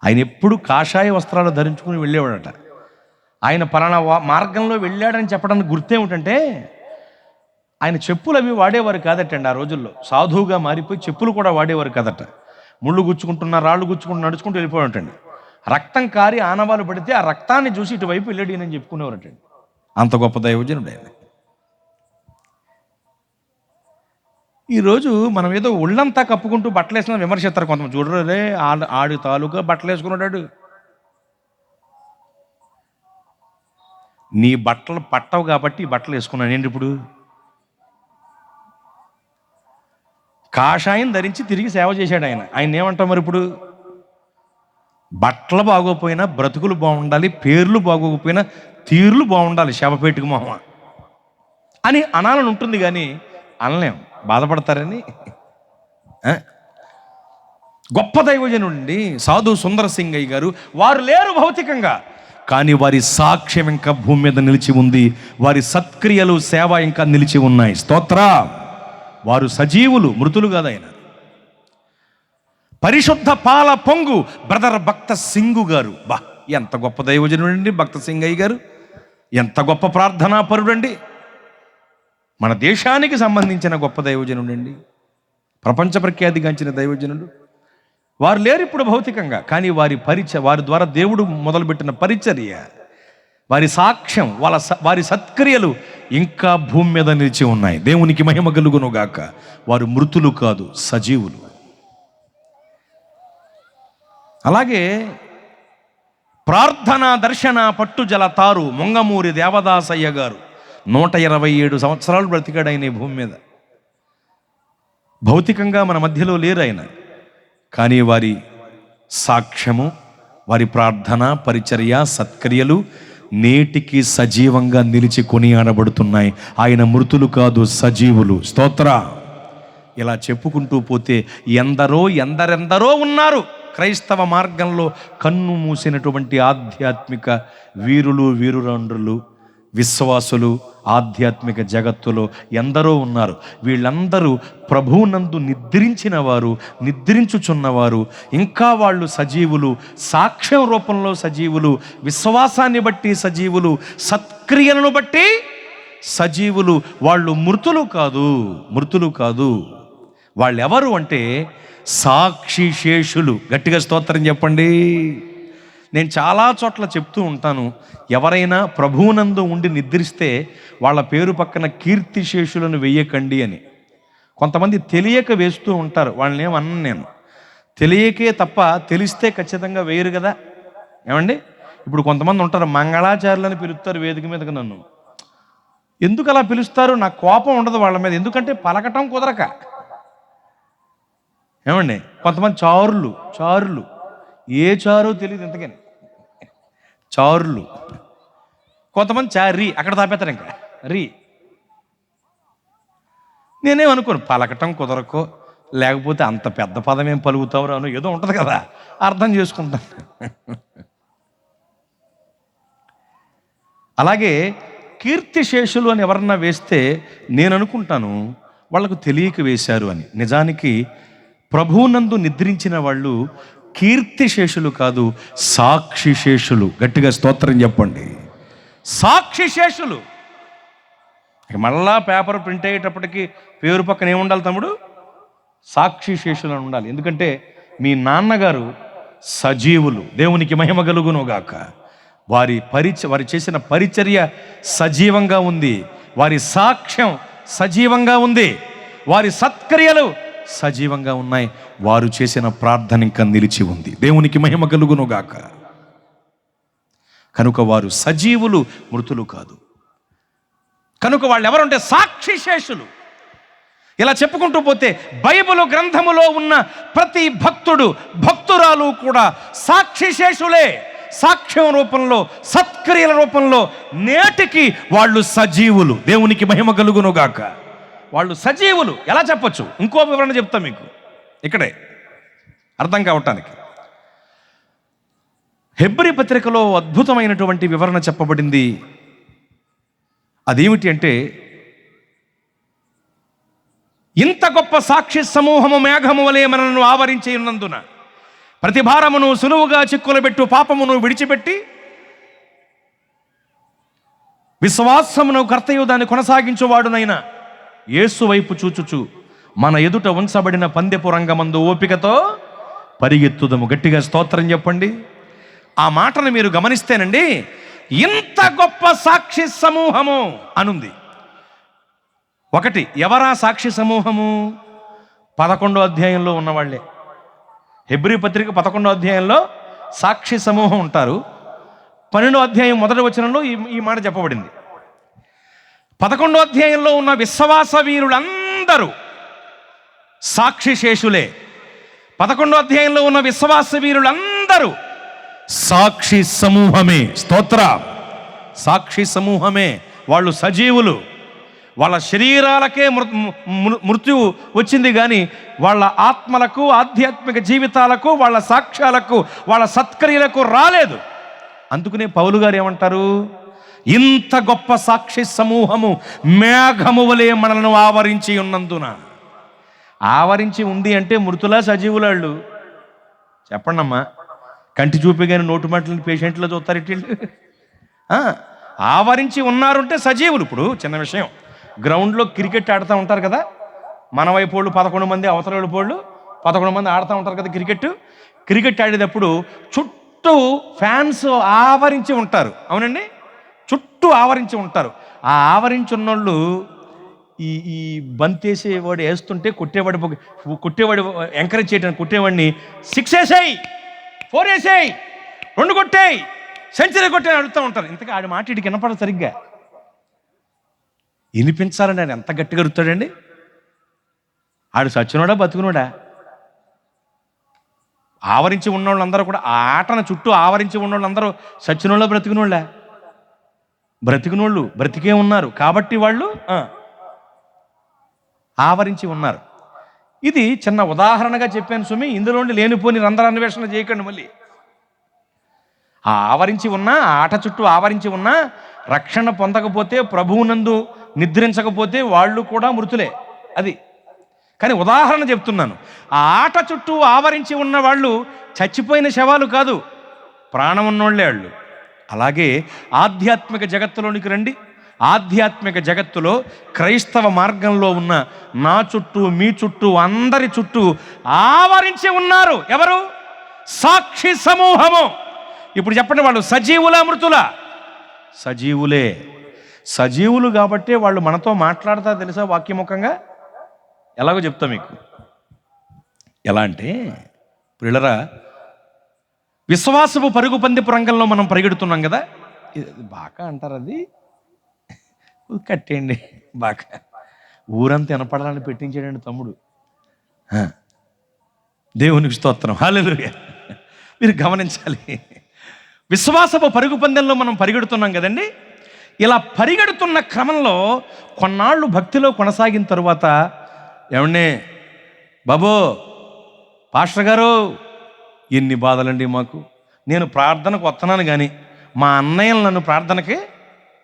A: ఆయన ఎప్పుడు కాషాయ వస్త్రాలు ధరించుకుని వెళ్ళేవాడట. ఆయన పలానా మార్గంలో వెళ్ళాడని చెప్పడానికి గుర్తేమిటంటే, ఆయన చెప్పులు అవి వాడేవారు కాదటండి. ఆ రోజుల్లో సాధువుగా మారిపోయి చెప్పులు కూడా వాడేవారు కాదట. ముళ్ళు గుచ్చుకుంటున్న, రాళ్ళు గుచ్చుకుంటూ నడుచుకుంటూ వెళ్ళిపోయాటండి. రక్తం కారి ఆనవాలు పడితే ఆ రక్తాన్ని చూసి ఇటువైపు వెళ్ళాడు అని చెప్పుకునేవారటండి. అంత గొప్ప దైవజనుడు ఆయన. ఈరోజు మనం ఏదో ఒళ్ళంతా కప్పుకుంటూ బట్టలు వేసిన విమర్శిస్తారు కొంతమంది. చూడరే ఆడి తాలూకా బట్టలు వేసుకున్నాడు. నీ బట్టలు పట్టవు కాబట్టి ఈ బట్టలు వేసుకున్నాను ఏంటి? ఇప్పుడు కాషాయం ధరించి తిరిగి సేవ చేశాడు ఆయన. ఆయన ఏమంటాం మరి? ఇప్పుడు బట్టలు బాగోపోయినా బ్రతుకులు బాగుండాలి, పేర్లు బాగోకపోయినా తీర్లు బాగుండాలి, శవపేటికి మొహమ అని అనాలని ఉంటుంది, కానీ అనలేం, బాధపడతారని. గొప్ప దైవజనుడండి సాధు సుందర సింగయ్య గారు. వారు లేరు భౌతికంగా, కానీ వారి సాక్ష్యం ఇంకా భూమి మీద నిలిచి ఉంది. వారి సత్క్రియలు, సేవ ఇంకా నిలిచి ఉన్నాయి. స్తోత్ర. వారు సజీవులు, మృతులు కాదు ఆయన. పరిశుద్ధ పాల పొంగు బ్రదర్ భక్త సింగు గారు. ఎంత గొప్ప దైవజనుడండి భక్త సింగయ్య గారు. ఎంత గొప్ప ప్రార్థనాపరుడండి. మన దేశానికి సంబంధించిన గొప్ప దైవజనుడండి, ప్రపంచ ప్రఖ్యాతిగాంచిన దైవజనుడు. వారు లేరు ఇప్పుడు భౌతికంగా, కానీ వారి ద్వారా దేవుడు మొదలుపెట్టిన పరిచర్య, వారి సాక్ష్యం, వారి సత్క్రియలు ఇంకా భూమి మీద నిలిచి ఉన్నాయి. దేవునికి మహిమ కలుగును గాక. వారు మృతులు కాదు, సజీవులు. అలాగే ప్రార్థనా దర్శన పట్టుజల తారు మొంగమూరి దేవదాసయ్య గారు 127 సంవత్సరాలు బ్రతికాడు ఆయన ఈ భూమి మీద. భౌతికంగా మన మధ్యలో లేరు ఆయన, కానీ వారి సాక్ష్యము, వారి ప్రార్థన, పరిచర్య, సత్క్రియలు నేటికి సజీవంగా నిలిచి కొనియాడబడుతున్నాయి. ఆయన మృతులు కాదు, సజీవులు. స్తోత్ర. ఇలా చెప్పుకుంటూ పోతే ఎందరెందరో ఉన్నారు క్రైస్తవ మార్గంలో కన్ను మూసినటువంటి ఆధ్యాత్మిక వీరులు, వీరురాండ్రులు, విశ్వాసులు. ఆధ్యాత్మిక జగత్తులో ఎందరో ఉన్నారు. వీళ్ళందరూ ప్రభువునందు నిద్రించిన వారు, నిద్రించుచున్నవారు. ఇంకా వాళ్ళు సజీవులు, సాక్ష్యం రూపంలో సజీవులు, విశ్వాసాన్ని బట్టి సజీవులు, సత్క్రియలను బట్టి సజీవులు. వాళ్ళు మృతులు కాదు. వాళ్ళెవరు అంటే సాక్షి శేషులు. గట్టిగా స్తోత్రం చెప్పండి. నేను చాలా చోట్ల చెప్తూ ఉంటాను, ఎవరైనా ప్రభువునందు ఉండి నిద్రిస్తే వాళ్ళ పేరు పక్కన కీర్తిశేషులను వెయ్యకండి అని. కొంతమంది తెలియక వేస్తూ ఉంటారు, వాళ్ళని ఏమన్నా నేను తెలియకే తప్ప తెలిస్తే ఖచ్చితంగా వేయరు కదా. ఏమండి, ఇప్పుడు కొంతమంది ఉంటారు మంగళాచారులని పిలుస్తారు వేదిక మీదకి. నన్ను ఎందుకు అలా పిలుస్తారు? నాకు కోపం ఉండదు వాళ్ళ మీద, ఎందుకంటే పలకటం కుదరక. ఏమండి, కొంతమంది చారులు ఏ చారు తెలియదు ఇంతకని చారులు. కొంతమంది చారి అక్కడ తాపేస్తారు ఇంకా రీ. నేనేమనుకోను, పలకటం కుదరకో లేకపోతే అంత పెద్ద పదం ఏం పలుకుతావు రాను, ఏదో ఉంటుంది కదా, అర్థం చేసుకుంటాను. అలాగే కీర్తిశేషులు అని ఎవరన్నా వేస్తే నేను అనుకుంటాను వాళ్ళకు తెలియక వేశారు అని. నిజానికి ప్రభువునందు నిద్రించిన వాళ్ళు కీర్తిశేషులు కాదు, సాక్షిశేషులు. గట్టిగా స్తోత్రం చెప్పండి. సాక్షిశేషులు. మళ్ళా పేపర్ ప్రింట్ అయ్యేటప్పటికి పేరు పక్కన ఏముండాలి తమ్ముడు? సాక్షిశేషులు అని ఉండాలి. ఎందుకంటే మీ నాన్నగారు సజీవులు. దేవునికి మహిమ కలుగునుగాక. వారు చేసిన పరిచర్య సజీవంగా ఉంది, వారి సాక్ష్యం సజీవంగా ఉంది, వారి సత్క్రియలు సజీవంగా ఉన్నాయి, వారు చేసిన ప్రార్థన ఇంకా నిలిచి ఉంది. దేవునికి మహిమ కలుగునుగాక. కనుక వారు సజీవులు, మృతులు కాదు. కనుక వాళ్ళు ఎవరంటే సాక్షిశేషులు. ఇలా చెప్పుకుంటూ పోతే బైబిలు గ్రంథములో ఉన్న ప్రతి భక్తురాలు కూడా సాక్షిశేషులే. సాక్ష్యం రూపంలో, సత్క్రియల రూపంలో నేటికి వాళ్ళు సజీవులు. దేవునికి మహిమ కలుగునుగాక. వాళ్ళు సజీవులు. ఎలా చెప్పొచ్చు? ఇంకో వివరణ చెప్తా మీకు ఇక్కడే అర్థం కావటానికి. హెబ్రీ పత్రికలో అద్భుతమైనటువంటి వివరణ చెప్పబడింది. అదేమిటి అంటే, ఇంత గొప్ప సాక్షి సమూహము మేఘము వలె మనలను ఆవరించి ఉన్నందున ప్రతి భారమును సులువుగా చిక్కులబెట్టు పాపమును విడిచిపెట్టి విశ్వాసమును కర్తయు దాన్ని కొనసాగించువాడునైనా యేసు వైపు చూచుచు మన ఎదుట ఉంచబడిన పందెపు రంగమందు ఓపికతో పరిగెత్తుదము. గట్టిగా స్తోత్రం చెప్పండి. ఆ మాటను మీరు గమనిస్తేనండి, ఇంత గొప్ప సాక్షి సమూహము అనుంది. ఒకటి, ఎవరా సాక్షి సమూహము? 11వ అధ్యాయంలో ఉన్నవాళ్లే. హెబ్రీ పత్రిక 11వ అధ్యాయంలో సాక్షి సమూహం ఉంటారు. 12వ అధ్యాయం 1వ వచనంలో ఈ మాట చెప్పబడింది. 11వ అధ్యాయంలో ఉన్న విశ్వాస వీరులందరూ సాక్షిశేషులే. 11వ అధ్యాయంలో ఉన్న విశ్వాస వీరులందరూ సాక్షి సమూహమే. స్తోత్ర. సాక్షి సమూహమే. వాళ్ళు సజీవులు. వాళ్ళ శరీరాలకే మృత్యువు వచ్చింది, కానీ వాళ్ళ ఆత్మలకు, ఆధ్యాత్మిక జీవితాలకు, వాళ్ళ సాక్ష్యాలకు, వాళ్ళ సత్క్రియలకు రాలేదు. అందుకనే పౌలు గారు ఏమంటారు? ఇంత గొప్ప సాక్షి సమూహము మేఘము వలె మనలను ఆవరించి ఉన్నందున. ఆవరించి ఉంది అంటే మృతులా సజీవులాళ్ళు? చెప్పండి అమ్మా. కంటి చూపి కానీ నోటు మాటలని పేషెంట్లో చూస్తారు ఇటు. ఆవరించి ఉన్నారు అంటే సజీవులు. ఇప్పుడు చిన్న విషయం, గ్రౌండ్లో క్రికెట్ ఆడుతూ ఉంటారు కదా, మన వైపు వాళ్ళు 11 మంది, అవతల వైపు 11 మంది ఆడుతూ ఉంటారు కదా క్రికెట్ ఆడేటప్పుడు చుట్టూ ఫ్యాన్స్ ఆవరించి ఉంటారు. అవునండి, చుట్టూ ఆవరించి ఉంటారు. ఆ ఆవరించి ఉన్నోళ్ళు ఈ బంతేసేవాడు వేస్తుంటే కొట్టేవాడు ఎంకరేజ్ చేయడానికి కొట్టేవాడిని 6 వేసేయి 4 వేసేయి, 2 కొట్టేయి, సెంచరీ కొట్టేయి అడుగుతూ ఉంటారు. ఇంతగా ఆడి మాట ఇడికి వినపడదు సరిగ్గా. వినిపించాలని ఆయన ఎంత గట్టిగా అరుతాడండి. ఆడు సచ్చినోడా బతుకునోడా? ఆవరించి ఉన్నోళ్ళందరూ కూడా ఆ ఆటను చుట్టూ ఆవరించి ఉన్నోళ్ళందరూ సచ్చినోళ్ళ బ్రతికినోళ్ళ? బ్రతికినోళ్ళు బ్రతికే ఉన్నారు కాబట్టి వాళ్ళు ఆవరించి ఉన్నారు. ఇది చిన్న ఉదాహరణగా చెప్పాను సుమి. ఇందులోండి లేనిపోని రంధ్రాన్వేషణ చేయకండి. మళ్ళీ ఆ ఆవరించి ఉన్నా, ఆ ఆట చుట్టూ ఆవరించి ఉన్నా, రక్షణ పొందకపోతే, ప్రభువునందు నిద్రించకపోతే వాళ్ళు కూడా మృతులే. అది కానీ ఉదాహరణ చెప్తున్నాను. ఆ ఆట చుట్టూ ఆవరించి ఉన్న వాళ్ళు చచ్చిపోయిన శవాలు కాదు, ప్రాణం ఉన్నోళ్లే వాళ్ళు. అలాగే ఆధ్యాత్మిక జగత్తులోనికి రండి. ఆధ్యాత్మిక జగత్తులో క్రైస్తవ మార్గంలో ఉన్న నా చుట్టూ, మీ చుట్టూ, అందరి చుట్టూ ఆవరించి ఉన్నారు. ఎవరు? సాక్షి సమూహము. ఇప్పుడు చెప్పండి, వాళ్ళు సజీవులా మృతులా? సజీవులే. సజీవులు కాబట్టే వాళ్ళు మనతో మాట్లాడతారు తెలుసా వాక్యముఖంగా. ఎలాగో చెప్తా మీకు. ఎలా అంటే, ప్రియులరా, విశ్వాసపు పరుగు పందెపు రంగంలో మనం పరిగెడుతున్నాం కదా. బాగా అంటారు, అది కట్టేయండి బాగా. ఊరంతా వినపడాలని పెట్టించాడండి తమ్ముడు. దేవునికి స్తోత్రం, హల్లెలూయా. మీరు గమనించాలి, విశ్వాసపు పరుగు పందెంలో మనం పరిగెడుతున్నాం కదండి. ఇలా పరిగెడుతున్న క్రమంలో కొన్నాళ్ళు భక్తిలో కొనసాగిన తరువాత, ఏమండే బాబో, పాస్టర్ గారు, ఎన్ని బాధలండి మాకు. నేను ప్రార్థనకు వస్తున్నాను కానీ మా అన్నయ్యలు నన్ను ప్రార్థనకి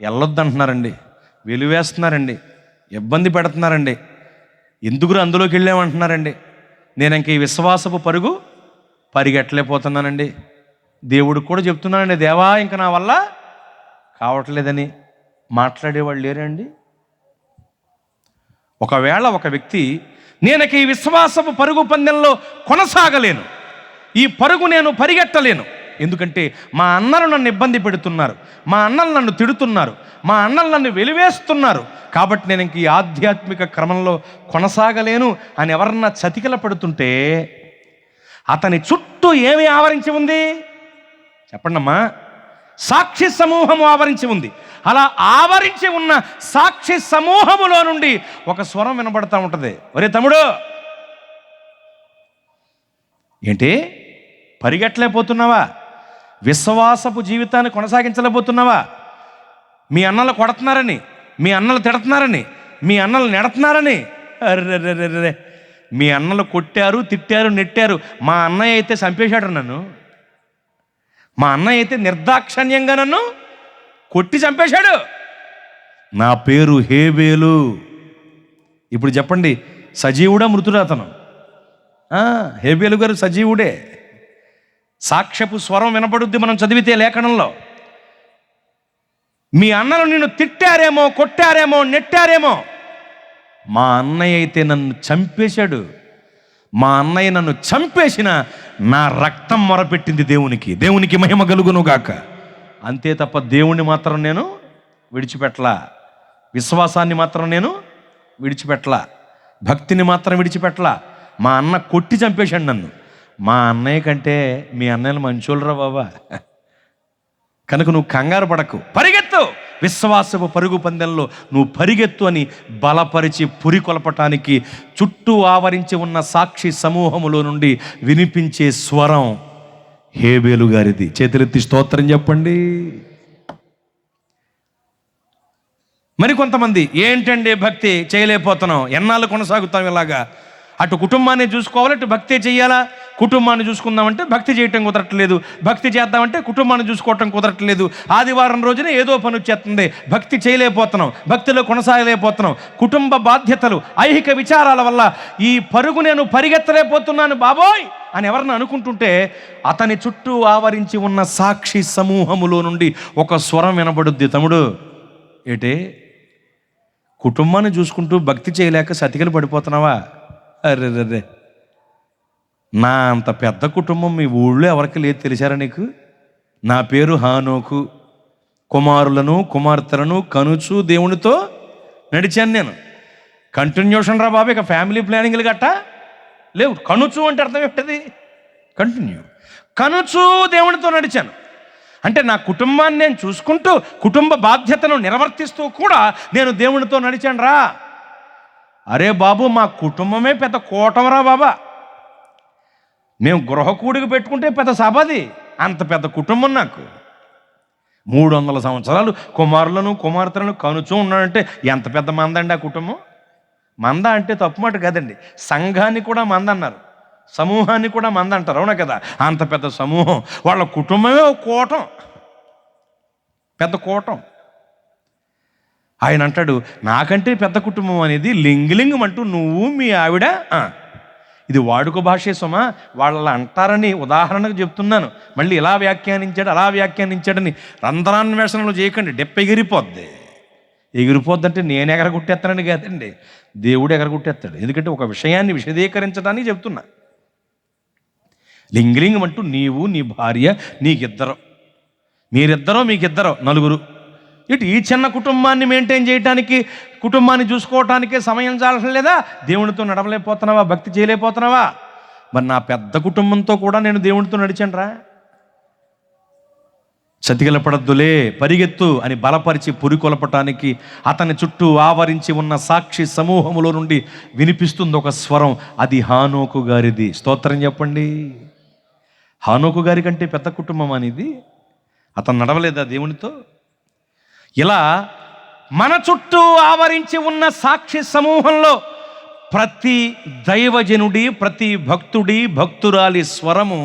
A: వెళ్ళొద్దంటున్నారండి, వెలివేస్తున్నారండి, ఇబ్బంది పెడుతున్నారండి, ఎందుకు అందులోకి వెళ్ళామంటున్నారండి. నేను ఇంక ఈ విశ్వాసపు పరుగు పరిగెట్టలేకపోతున్నానండి. దేవుడు కూడా చెప్తున్నానండి, దేవా ఇంక నా వల్ల కావట్లేదని. మాట్లాడేవాళ్ళు లేరండి. ఒకవేళ ఒక వ్యక్తి, నేనకి ఈ విశ్వాసపు పరుగు పందెంలో కొనసాగలేను, ఈ పరుగు నేను పరిగెట్టలేను, ఎందుకంటే మా అన్నలు నన్ను ఇబ్బంది పెడుతున్నారు, మా అన్నలు నన్ను తిడుతున్నారు, మా అన్నలు నన్ను వెలివేస్తున్నారు, కాబట్టి నేను ఇంక ఈ ఆధ్యాత్మిక క్రమంలో కొనసాగలేను అని ఎవరన్నా చతికిల పడుతుంటే, అతని చుట్టూ ఏమి ఆవరించి ఉంది చెప్పండమ్మా? సాక్షి సమూహము ఆవరించి ఉంది. అలా ఆవరించి ఉన్న సాక్షి సమూహములో నుండి ఒక స్వరం వినబడతా ఉంటుంది. ఒరే తమ్ముడు, ఏంటి పరిగెట్టలేకపోతున్నావా? విశ్వాసపు జీవితాన్ని కొనసాగించలేకపోతున్నావా? మీ అన్నలు కొడుతున్నారని, మీ అన్నలు తిడుతున్నారని, మీ అన్నలు నెడుతున్నారని. అర్రెర్రెర్రె, మీ అన్నలు కొట్టారు, తిట్టారు, నెట్టారు. మా అన్నయ్య అయితే చంపేశాడు నన్ను. మా అన్నయ్య అయితే నిర్దాక్షణ్యంగా నన్ను కొట్టి చంపేశాడు. నా పేరు హేబేలు. ఇప్పుడు చెప్పండి, సజీవుడా మృతుడా అతను? హేబేలు గారు సజీవుడే. సాక్ష్యపు స్వరం వినపడుద్ది మనం చదివితే లేఖనంలో. మీ అన్నలు నిన్ను తిట్టారేమో, కొట్టారేమో, నెట్టారేమో. మా అన్నయ్య అయితే నన్ను చంపేశాడు. మా అన్నయ్య నన్ను చంపేసిన నా రక్తం మొరపెట్టింది దేవునికి. దేవునికి మహిమ కలుగును గాక. అంతే తప్ప దేవుణ్ణి మాత్రం నేను విడిచిపెట్టలా, విశ్వాసాన్ని మాత్రం నేను విడిచిపెట్టలా, భక్తిని మాత్రం విడిచిపెట్టలా. మా అన్న కొట్టి చంపేశాడు నన్ను. మా అన్నయ్య కంటే మీ అన్నయ్యలు మంచోళ్ళరా బాబా. కనుక నువ్వు కంగారు పడకు, పరిగెత్తు. విశ్వాసపు పరుగు పందెంలో నువ్వు పరిగెత్తు అని బలపరిచి పురికొల్పటానికి చుట్టూ ఆవరించి ఉన్న సాక్షి సమూహములో నుండి వినిపించే స్వరం హేబేలు గారిది. చేతులెత్తి స్తోత్రం చెప్పండి. మరి కొంతమంది, ఏంటండి భక్తి చేయలేకపోతున్నాం, ఎన్నాళ్ళు కొనసాగుతాం ఇలాగా? అటు కుటుంబాన్ని చూసుకోవాలి, ఇటు భక్తి చేయాలా? కుటుంబాన్ని చూసుకుందామంటే భక్తి చేయటం కుదరట్లేదు, భక్తి చేద్దామంటే కుటుంబాన్ని చూసుకోవటం కుదరట్లేదు. ఆదివారం రోజున ఏదో పని వచ్చేస్తుంది, భక్తి చేయలేకపోతున్నాం, భక్తిలో కొనసాగలేకపోతున్నాం. కుటుంబ బాధ్యతలు, ఐహిక విచారాల వల్ల ఈ పరుగు నేను పరిగెత్తలేకపోతున్నాను బాబోయ్ అని ఎవరన్నా అనుకుంటుంటే, అతని చుట్టూ ఆవరించి ఉన్న సాక్షి సమూహములో నుండి ఒక స్వరం వినబడుద్ది. తమ్ముడు, ఏటే కుటుంబాన్ని చూసుకుంటూ భక్తి చేయలేక సతికిలు పడిపోతున్నావా? అర్రెర్రే, నా అంత పెద్ద కుటుంబం మీ ఊళ్ళో ఎవరికి లేదు తెలిసారా నీకు? నా పేరు హానోకు, కుమారులను కుమార్తెలను కనుచు దేవునితో నడిచాను నేను. కంటిన్యూషన్ రా బాబు, ఇక ఫ్యామిలీ ప్లానింగ్లు గట్టా లేవు. కనుచు అంటే అర్థం ఏంటది? కంటిన్యూ. కనుచూ దేవునితో నడిచాను. అంటే నా కుటుంబాన్ని నేను చూసుకుంటూ కుటుంబ బాధ్యతను నిర్వర్తిస్తూ కూడా నేను దేవునితో నడిచాను రా. అరే బాబు, మా కుటుంబమే పెద్ద కూటమరా బాబా. మేము గృహకూడికి పెట్టుకుంటే పెద్ద సభది, అంత పెద్ద కుటుంబం నాకు. 300 సంవత్సరాలు కుమారులను కుమార్తెలను కనుచూ ఉన్నాడంటే ఎంత పెద్ద మంద అండి ఆ కుటుంబం. మంద అంటే తప్పు మాట కదండి, సంఘాన్ని కూడా మంద అన్నారు, సమూహాన్ని కూడా మంద అంటారు, అవునా కదా. అంత పెద్ద సమూహం, వాళ్ళ కుటుంబమే ఒక కూటం, పెద్ద కూటం. ఆయన అంటాడు, నాకంటే పెద్ద కుటుంబం అనేది లింగలింగం అంటూ నువ్వు మీ ఆవిడ. ఇది వాడుక భాషే సుమా, వాళ్ళ అంటారని ఉదాహరణకు చెప్తున్నాను. మళ్ళీ ఇలా వ్యాఖ్యానించాడు అలా వ్యాఖ్యానించాడని రంధ్రాన్వేషణలు చేయకండి, డెప్ప ఎగిరిపోద్ది. ఎగిరిపోద్దంటే నేను ఎగరగొట్టేస్తానని కాదండి, దేవుడు ఎగరగొట్టేస్తాడు. ఎందుకంటే ఒక విషయాన్ని విశదీకరించడానికి చెప్తున్నా. లింగలింగం అంటూ నీవు నీ భార్య నీకిద్దరు, మీరిద్దరో మీకిద్దరో నలుగురు. ఇటు ఈ చిన్న కుటుంబాన్ని మెయింటైన్ చేయడానికి, కుటుంబాన్ని చూసుకోవటానికే సమయం చాలటం లేదా? దేవునితో నడవలేకపోతున్నావా? భక్తి చేయలేకపోతున్నావా? మరి నా పెద్ద కుటుంబంతో కూడా నేను దేవునితో నడిచాను రా. చతికిలపడద్దులే, పరిగెత్తు అని బలపరిచి పురికొల్పటానికి అతని చుట్టూ ఆవరించి ఉన్న సాక్షి సమూహములో నుండి వినిపిస్తుంది ఒక స్వరం. అది హానోకు గారిది. స్తోత్రం చెప్పండి. హానోకు గారి కంటే పెద్ద కుటుంబం అనేది. అతను నడవలేదా దేవునితో? ఇలా మన చుట్టూ ఆవరించి ఉన్న సాక్షి సమూహంలో ప్రతి దైవజనుడి, ప్రతి భక్తుడి, భక్తురాలి స్వరము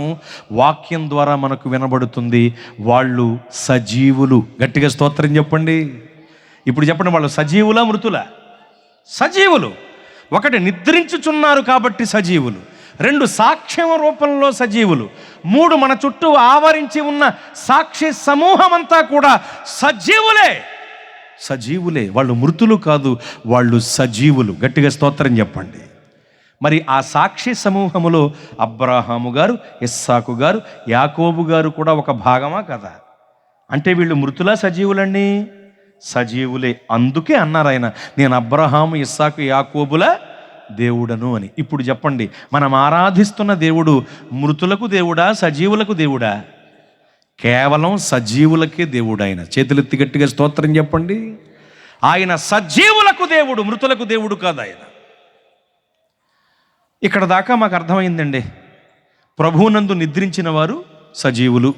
A: వాక్యం ద్వారా మనకు వినబడుతుంది. వాళ్ళు సజీవులు. గట్టిగా స్తోత్రం చెప్పండి. ఇప్పుడు చెప్పండి, వాళ్ళు సజీవులా మృతులా? సజీవులు. ఒకటి, నిద్రించుచున్నారు కాబట్టి సజీవులు. 2, సాక్ష్యం రూపంలో సజీవులు. 3, మన చుట్టూ ఆవరించి ఉన్న సాక్షి సమూహం అంతా కూడా సజీవులే. సజీవులే, వాళ్ళు మృతులు కాదు, వాళ్ళు సజీవులు. గట్టిగా స్తోత్రం చెప్పండి. మరి ఆ సాక్షి సమూహములో అబ్రాహాము గారు, ఇస్సాకు గారు, యాకోబు గారు కూడా ఒక భాగమా కదా? అంటే వీళ్ళు మృతులా సజీవులండి? సజీవులే. అందుకే అన్నారు ఆయన, నేను అబ్రహాము, ఇస్సాకు, యాకోబుల దేవుడను అని. ఇప్పుడు చెప్పండి, మనం ఆరాధిస్తున్న దేవుడు మృతులకు దేవుడా, సజీవులకు దేవుడా? కేవలం సజీవులకే దేవుడు ఆయన. చేతులెత్తి గట్టిగా స్తోత్రం చెప్పండి. ఆయన సజీవులకు దేవుడు, మృతులకు దేవుడు కాదు ఆయన. ఇక్కడ దాకా మాకు అర్థమైందండి. ప్రభువునందు నిద్రించిన వారు సజీవులు.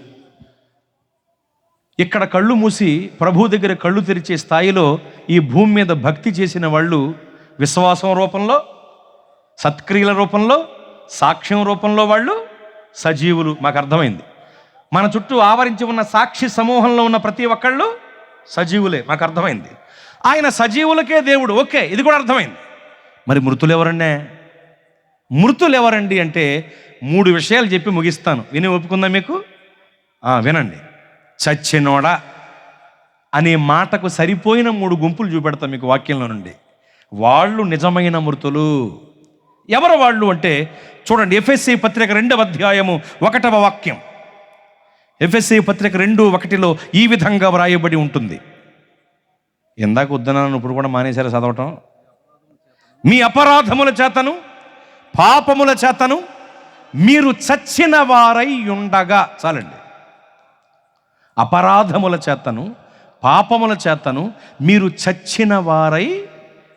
A: ఇక్కడ కళ్ళు మూసి ప్రభు దగ్గర కళ్ళు తెరిచే స్థాయిలో ఈ భూమి మీద భక్తి చేసిన వాళ్ళు విశ్వాసం రూపంలో, సత్క్రియల రూపంలో, సాక్ష్యం రూపంలో వాళ్ళు సజీవులు. మాకు అర్థమైంది. మన చుట్టూ ఆవరించి ఉన్న సాక్షి సమూహంలో ఉన్న ప్రతి ఒక్కళ్ళు సజీవులే. మాకు అర్థమైంది. ఆయన సజీవులకే దేవుడు. ఓకే, ఇది కూడా అర్థమైంది. మరి మృతులు ఎవరండి? మృతులు ఎవరండి అంటే 3 విషయాలు చెప్పి ముగిస్తాను. విని ఒప్పుకుందా మీకు? వినండి. చచ్చినోడా అనే మాటకు సరిపోయిన 3 గుంపులు చూపెడతాం మీకు వాక్యంలో నుండి. వాళ్ళు నిజమైన మృతులు. ఎవరు వాళ్ళు అంటే చూడండి, ఎఫెసీ పత్రిక 2వ అధ్యాయము 1వ వాక్యం. ఎఫెసీ పత్రిక 2:1 ఈ విధంగా వ్రాయబడి ఉంటుంది. ఇందాక వద్దన్నాను, ఇప్పుడు కూడా మానేశారు చదవటం. మీ అపరాధముల చేతను పాపముల చేతను మీరు చచ్చిన వారై ఉండగా. చాలండి. అపరాధముల చేతను పాపముల చేతను మీరు చచ్చిన వారై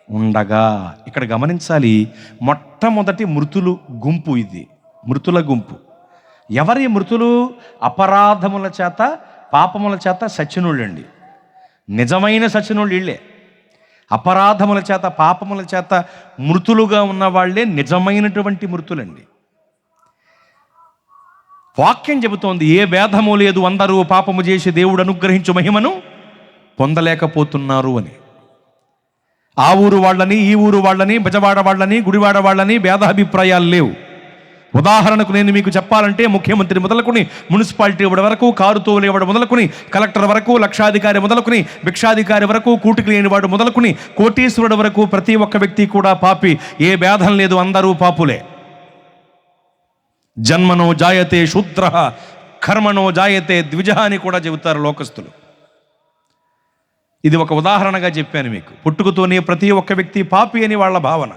A: ఉండగా. ఇక్కడ గమనించాలి, మొట్టమొదటి మృతులు గుంపు ఇది. మృతుల గుంపు. ఎవరి మృతులు? అపరాధముల చేత పాపముల చేత సచ్చినోళ్ళండి. నిజమైన సచ్చినోళ్ళు వీళ్ళే. అపరాధముల చేత పాపముల చేత మృతులుగా ఉన్న వాళ్ళే నిజమైనటువంటి మృతులండి. వాక్యం చెబుతోంది, ఏ భేదము లేదు, అందరూ పాపము చేసి దేవుడు అనుగ్రహించు మహిమను పొందలేకపోతున్నారు అని. ఆ ఊరు వాళ్ళని, ఈ ఊరు వాళ్ళని, బెజవాడ వాళ్ళని, గుడివాడ వాళ్ళని భేదాభిప్రాయాలు లేవు. ఉదాహరణకు నేను మీకు చెప్పాలంటే, ముఖ్యమంత్రి మొదలుకొని మున్సిపాలిటీ వరకు, కారు తోలేవాడు మొదలుకొని, కలెక్టర్ వరకు, లక్షాధికారి మొదలుకొని, భిక్షాధికారి వరకు, కూటికి లేనివాడు మొదలుకొని, కోటీశ్వరుడు వరకు ప్రతి ఒక్క వ్యక్తి కూడా పాపి. ఏ భేదం లేదు, అందరూ పాపులే. జన్మనో జాయతే శూద్ర, కర్మనో జాయతే ద్విజ అని కూడా చెబుతారు లోకస్తులు. ఇది ఒక ఉదాహరణగా చెప్పాను మీకు. పుట్టుకతోనే ప్రతి ఒక్క వ్యక్తి పాపి అని వాళ్ళ భావన.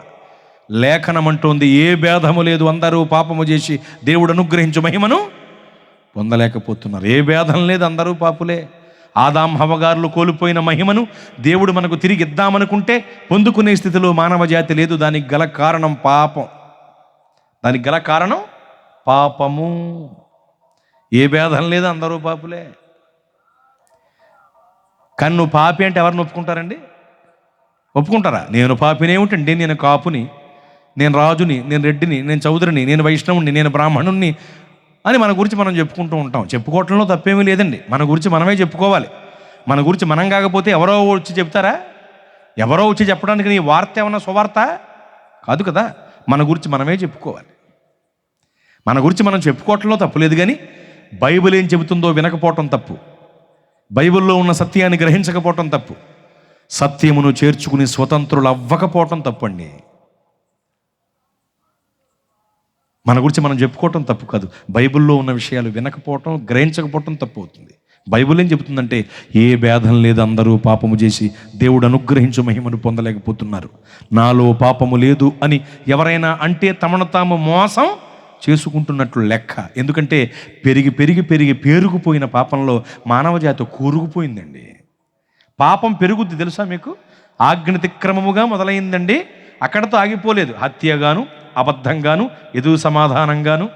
A: లేఖనం అంటోంది, ఏ భేదము లేదు, అందరూ పాపము చేసి దేవుడు అనుగ్రహించు మహిమను పొందలేకపోతున్నారు. ఏ భేదం లేదు, అందరూ పాపులే. ఆదాం హవ్వగారులు కోల్పోయిన మహిమను దేవుడు మనకు తిరిగి ఇద్దామనుకుంటే పొందుకునే స్థితిలో మానవ జాతి లేదు. దానికి గల కారణం పాపం. దానికి గల కారణం పాపము. ఏ భేదం లేదు, అందరూ పాపులే. కానీ నువ్వు పాపి అంటే ఎవరిని ఒప్పుకుంటారండి? ఒప్పుకుంటారా? నేను పాపిని ఏమిటండి, నేను కాపుని, నేను రాజుని, నేను రెడ్డిని, నేను చౌదరిని, నేను వైష్ణవుని, నేను బ్రాహ్మణుణ్ణి అని మన గురించి మనం చెప్పుకుంటూ ఉంటాం. చెప్పుకోవటంలో తప్పేమీ లేదండి. మన గురించి మనమే చెప్పుకోవాలి. మన గురించి మనం కాకపోతే ఎవరో వచ్చి చెప్తారా? ఎవరో వచ్చి చెప్పడానికి నీ వార్త ఏమన్నా సువార్త కాదు కదా. మన గురించి మనమే చెప్పుకోవాలి. మన గురించి మనం చెప్పుకోవటంలో తప్పు లేదు, కానీ బైబిల్ ఏం చెబుతుందో వినకపోవటం తప్పు. బైబిల్లో ఉన్న సత్యాన్ని గ్రహించకపోవటం తప్పు. సత్యమును చేర్చుకుని స్వతంత్రులు అవ్వకపోవటం తప్పండి. మన గురించి మనం చెప్పుకోవటం తప్పు కాదు. బైబిల్లో ఉన్న విషయాలు వినకపోవటం, గ్రహించకపోవటం తప్పు అవుతుంది. బైబిల్ ఏం చెబుతుందంటే ఏ భేదం లేదు, అందరూ పాపము చేసి దేవుడు అనుగ్రహించు మహిమను పొందలేకపోతున్నారు. నాలో పాపము లేదు అని ఎవరైనా అంటే తమను తాము మోసం చేసుకుంటున్నట్లు లెక్క. ఎందుకంటే పెరిగి పెరిగి పెరిగి పేరుకుపోయిన పాపంలో మానవ జాతి కూరుకుపోయిందండి. పాపం పెరుగుద్ది తెలుసా మీకు? ఆజ్ఞతిక్రమముగా మొదలైందండి, అక్కడతో ఆగిపోలేదు. హత్యగాను, అబద్ధంగాను, ఎదురు సమాధానంగాను,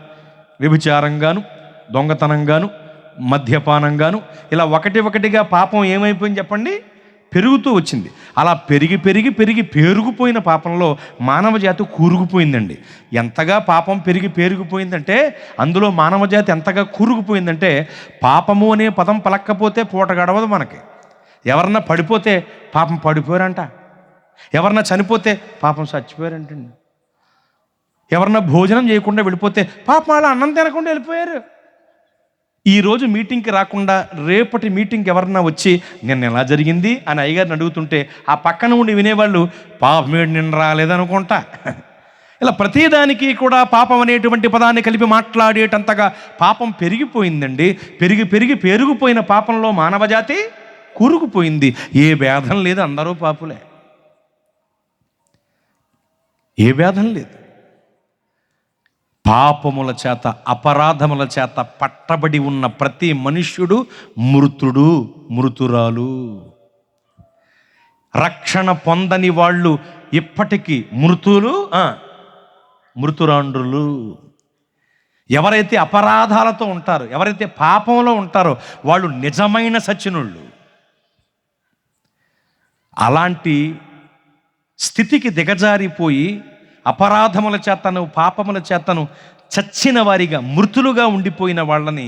A: వ్యభిచారంగాను, దొంగతనంగాను, మద్యపానంగాను, ఇలా ఒకటిగా పాపం ఏమైపోయింది చెప్పండి? పెరుగుతూ వచ్చింది. అలా పెరిగి పెరిగి పెరిగి పేరుకుపోయిన పాపంలో మానవ జాతి కూరుకుపోయిందండి. ఎంతగా పాపం పెరిగి పేరుకుపోయిందంటే, అందులో మానవ జాతి ఎంతగా కూరుకుపోయిందంటే, పాపము అనే పదం పలక్కపోతే పూట గడవదు మనకి. ఎవరన్నా పడిపోతే పాపం పడిపోయారంట, ఎవరన్నా చనిపోతే పాపం చచ్చిపోయారంటండి, ఎవరన్నా భోజనం చేయకుండా వెళ్ళిపోతే పాపం అలా అన్నం తినకుండా వెళ్ళిపోయారు. ఈరోజు మీటింగ్కి రాకుండా రేపటి మీటింగ్కి ఎవరన్నా వచ్చి నిన్న ఎలా జరిగింది అని అయ్యగారిని అడుగుతుంటే ఆ పక్కన ఉండి వినేవాళ్ళు పాపమేడు నిన్న రాలేదనుకుంటా. ఇలా ప్రతిదానికి కూడా పాపం అనేటువంటి పదాన్ని కలిపి మాట్లాడేటంతగా పాపం పెరిగిపోయిందండి. పెరిగి పెరిగి పెరిగిపోయిన పాపంలో మానవజాతి కూరుకుపోయింది. ఏ భేదం లేదు, అందరూ పాపులే. ఏ భేదం లేదు. పాపముల చేత, అపరాధముల చేత పట్టబడి ఉన్న ప్రతి మనుష్యుడు మృతుడు, మృతురాలు. రక్షణ పొందని వాళ్ళు ఇప్పటికీ మృతులు, మృతురాండ్రులు. ఎవరైతే అపరాధాలతో ఉంటారో, ఎవరైతే పాపంలో ఉంటారో వాళ్ళు నిజమైన సచ్చినుళ్ళు. అలాంటి స్థితికి దిగజారిపోయి అపరాధముల చేతను, పాపముల చేతను చచ్చిన వారిగా, మృతులుగా ఉండిపోయిన వాళ్ళని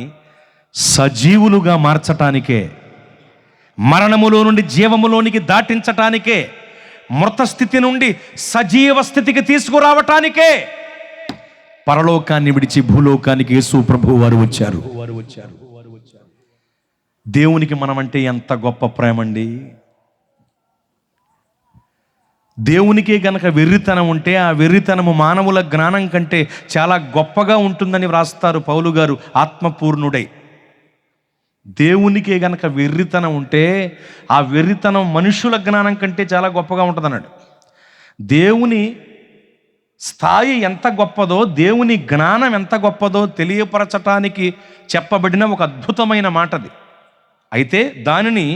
A: సజీవులుగా మార్చటానికే, మరణములో నుండి జీవములోనికి దాటించటానికే, మృత స్థితి నుండి సజీవ స్థితికి తీసుకురావటానికే పరలోకాన్ని విడిచి భూలోకానికి యేసు ప్రభువు వారు వచ్చారు. దేవునికి మనమంటే ఎంత గొప్ప ప్రేమండి. దేవునికే గనక వెర్రితనం ఉంటే ఆ వెర్రితనము మానవుల జ్ఞానం కంటే చాలా గొప్పగా ఉంటుందని వ్రాస్తారు పౌలు గారు ఆత్మపూర్ణుడై. దేవునికే గనక వెర్రితనం ఉంటే ఆ వెర్రితనం మనుషుల జ్ఞానం కంటే చాలా గొప్పగా ఉంటుంది అన్నాడు. దేవుని స్థాయి ఎంత గొప్పదో, దేవుని జ్ఞానం ఎంత గొప్పదో తెలియపరచటానికి చెప్పబడిన ఒక అద్భుతమైన మాట అది. అయితే దానిని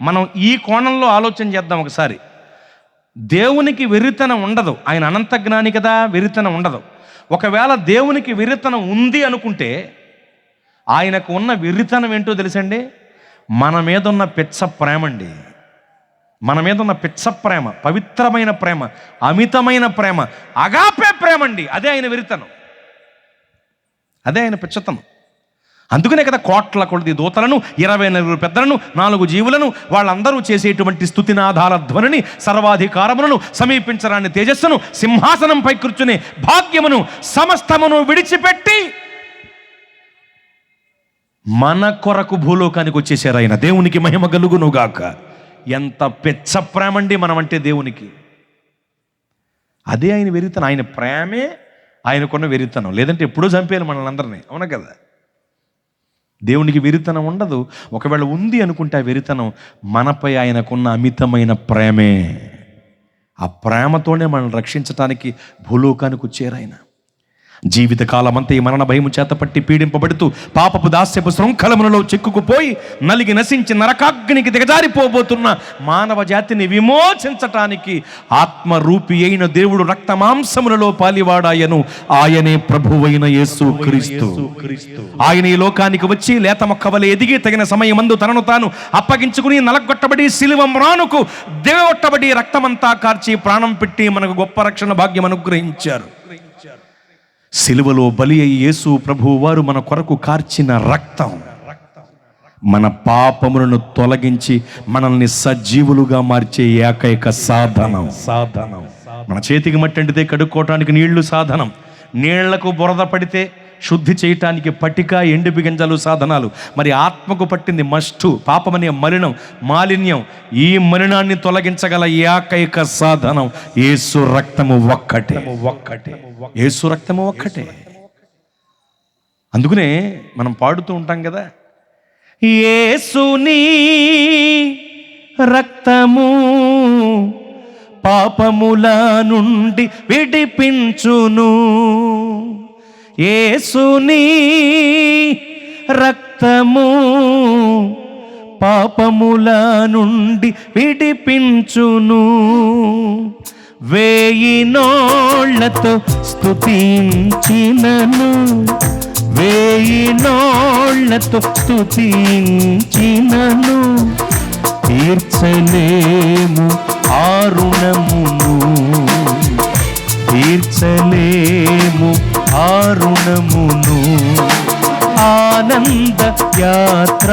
A: మనం ఈ కోణంలో ఆలోచన చేద్దాం ఒకసారి. దేవునికి వెర్రితనం ఉండదు, ఆయన అనంత జ్ఞాని కదా, వెర్రితనం ఉండదు. ఒకవేళ దేవునికి వెర్రితనం ఉంది అనుకుంటే ఆయనకు ఉన్న వెర్రితనం ఏంటో తెలుసండి? మన మీద ఉన్న పిచ్చ ప్రేమ అండి. మన మీద ఉన్న పిచ్చ ప్రేమ, పవిత్రమైన ప్రేమ, అమితమైన ప్రేమ, అగాపే ప్రేమ అండి. అదే ఆయన వెర్రితనం, అదే ఆయన పిచ్చతనం. అందుకనే కదా కోట్ల కొలది దూతలను, 24 పెద్దలను, 4 జీవులను, వాళ్ళందరూ చేసేటువంటి స్తుతినాదాల ధ్వనిని, సర్వాధికారములను, సమీపించరాని తేజస్సును, సింహాసనంపై కూర్చునే భాగ్యమును సమస్తమును విడిచిపెట్టి మన కొరకు భూలోకానికి వచ్చేసారు ఆయన. దేవునికి మహిమ కలుగునుగాక. ఎంత పెచ్చ ప్రేమండి మనమంటే దేవునికి. అదే ఆయన వెరితనం. ఆయన ప్రేమే ఆయనకున్న వెరితనం. లేదంటే ఎప్పుడూ చంపేయాలి మనల్ని అందరినీ. అవునా కదా? దేవునికి వెరితనం ఉండదు. ఒకవేళ ఉంది అనుకుంటే ఆ వెరితనం మనపై ఆయనకున్న అమితమైన ప్రేమే. ఆ ప్రేమతోనే మనల్ని రక్షించటానికి భూలోకానికి వచ్చారు ఆయన. జీవితకాలమంతా ఈ మరణ భయము చేత పట్టి పీడింపబడుతూ పాపపు దాస్యపు శృంఖలములలో చిక్కుకుపోయి నలిగి నశించి నరకాగ్నికి దిగజారిపోబోతున్న మానవ జాతిని విమోచించటానికి ఆత్మరూపి అయిన దేవుడు రక్తమాంసములలో పాలివాడాయను. ఆయనే ప్రభువైన యేసు క్రీస్తు. ఆయన ఈ లోకానికి వచ్చి లేత మొక్క వలె ఎదిగి తగిన సమయమందు తనను తాను అప్పగించుకుని నలగొట్టబడి శిలువ మ్రానుకు దిగొట్టబడి రక్తమంతా కార్చి ప్రాణం పెట్టి మనకు గొప్ప రక్షణ భాగ్యం అనుగ్రహించారు. సిలువలో బలి అయి యేసు ప్రభువు వారు మన కొరకు కార్చిన రక్తం మన పాపములను తొలగించి మనల్ని సజీవులుగా మార్చే ఏకైక సాధనం. మన చేతికి మట్టి అంటితే కడుక్కోవటానికి నీళ్లు సాధనం, నీళ్లకు బురద పడితే శుద్ధి చేయటానికి పటిక ఎండిపి గింజలు సాధనాలు. మరి ఆత్మకు పట్టింది మస్టు, పాపమనే మాలిన్యం. ఈ మలినాన్ని తొలగించగల ఏకైక సాధనం యేసు రక్తము ఒక్కటే. యేసు రక్తము ఒక్కటే. అందుకనే మనం పాడుతూ ఉంటాం కదా, యేసుని రక్తము పాపముల నుండి విడిపించును, యేసుని రక్తము పాపముల నుండి విడిపించును. 1000 నోళ్లతో స్తుతించినను, 1000 నోళ్లతో స్తుతించినను, తీర్చలేము ఆ రుణమును, తీర్చలేము ఆ రుణమును. ఆనంద యాత్ర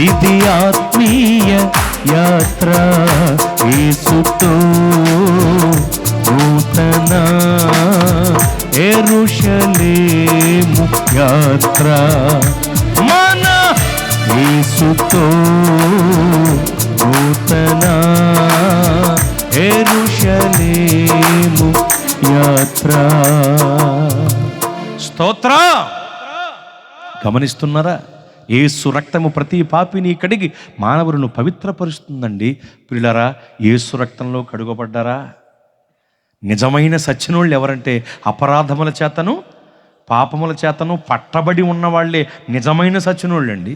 A: ఇది, ఆత్మీయ యాత్ర, యేసుతో నూతన యెరూషలేము యాత్ర. మన యేసుతో నూతన యెరూషలేము యాత్ర. స్తోత్ర. గమనిస్తున్నారా? యేసు రక్తము ప్రతి పాపిని కడిగి మానవులను పవిత్రపరుస్తుందండి. ప్రియులారా, యేసు రక్తంలో కడుగబడ్డారా? నిజమైన సచ్చినోళ్ళు ఎవరంటే అపరాధముల చేతను పాపముల చేతను పట్టబడి ఉన్నవాళ్లే నిజమైన సచ్చినోళ్ళండి.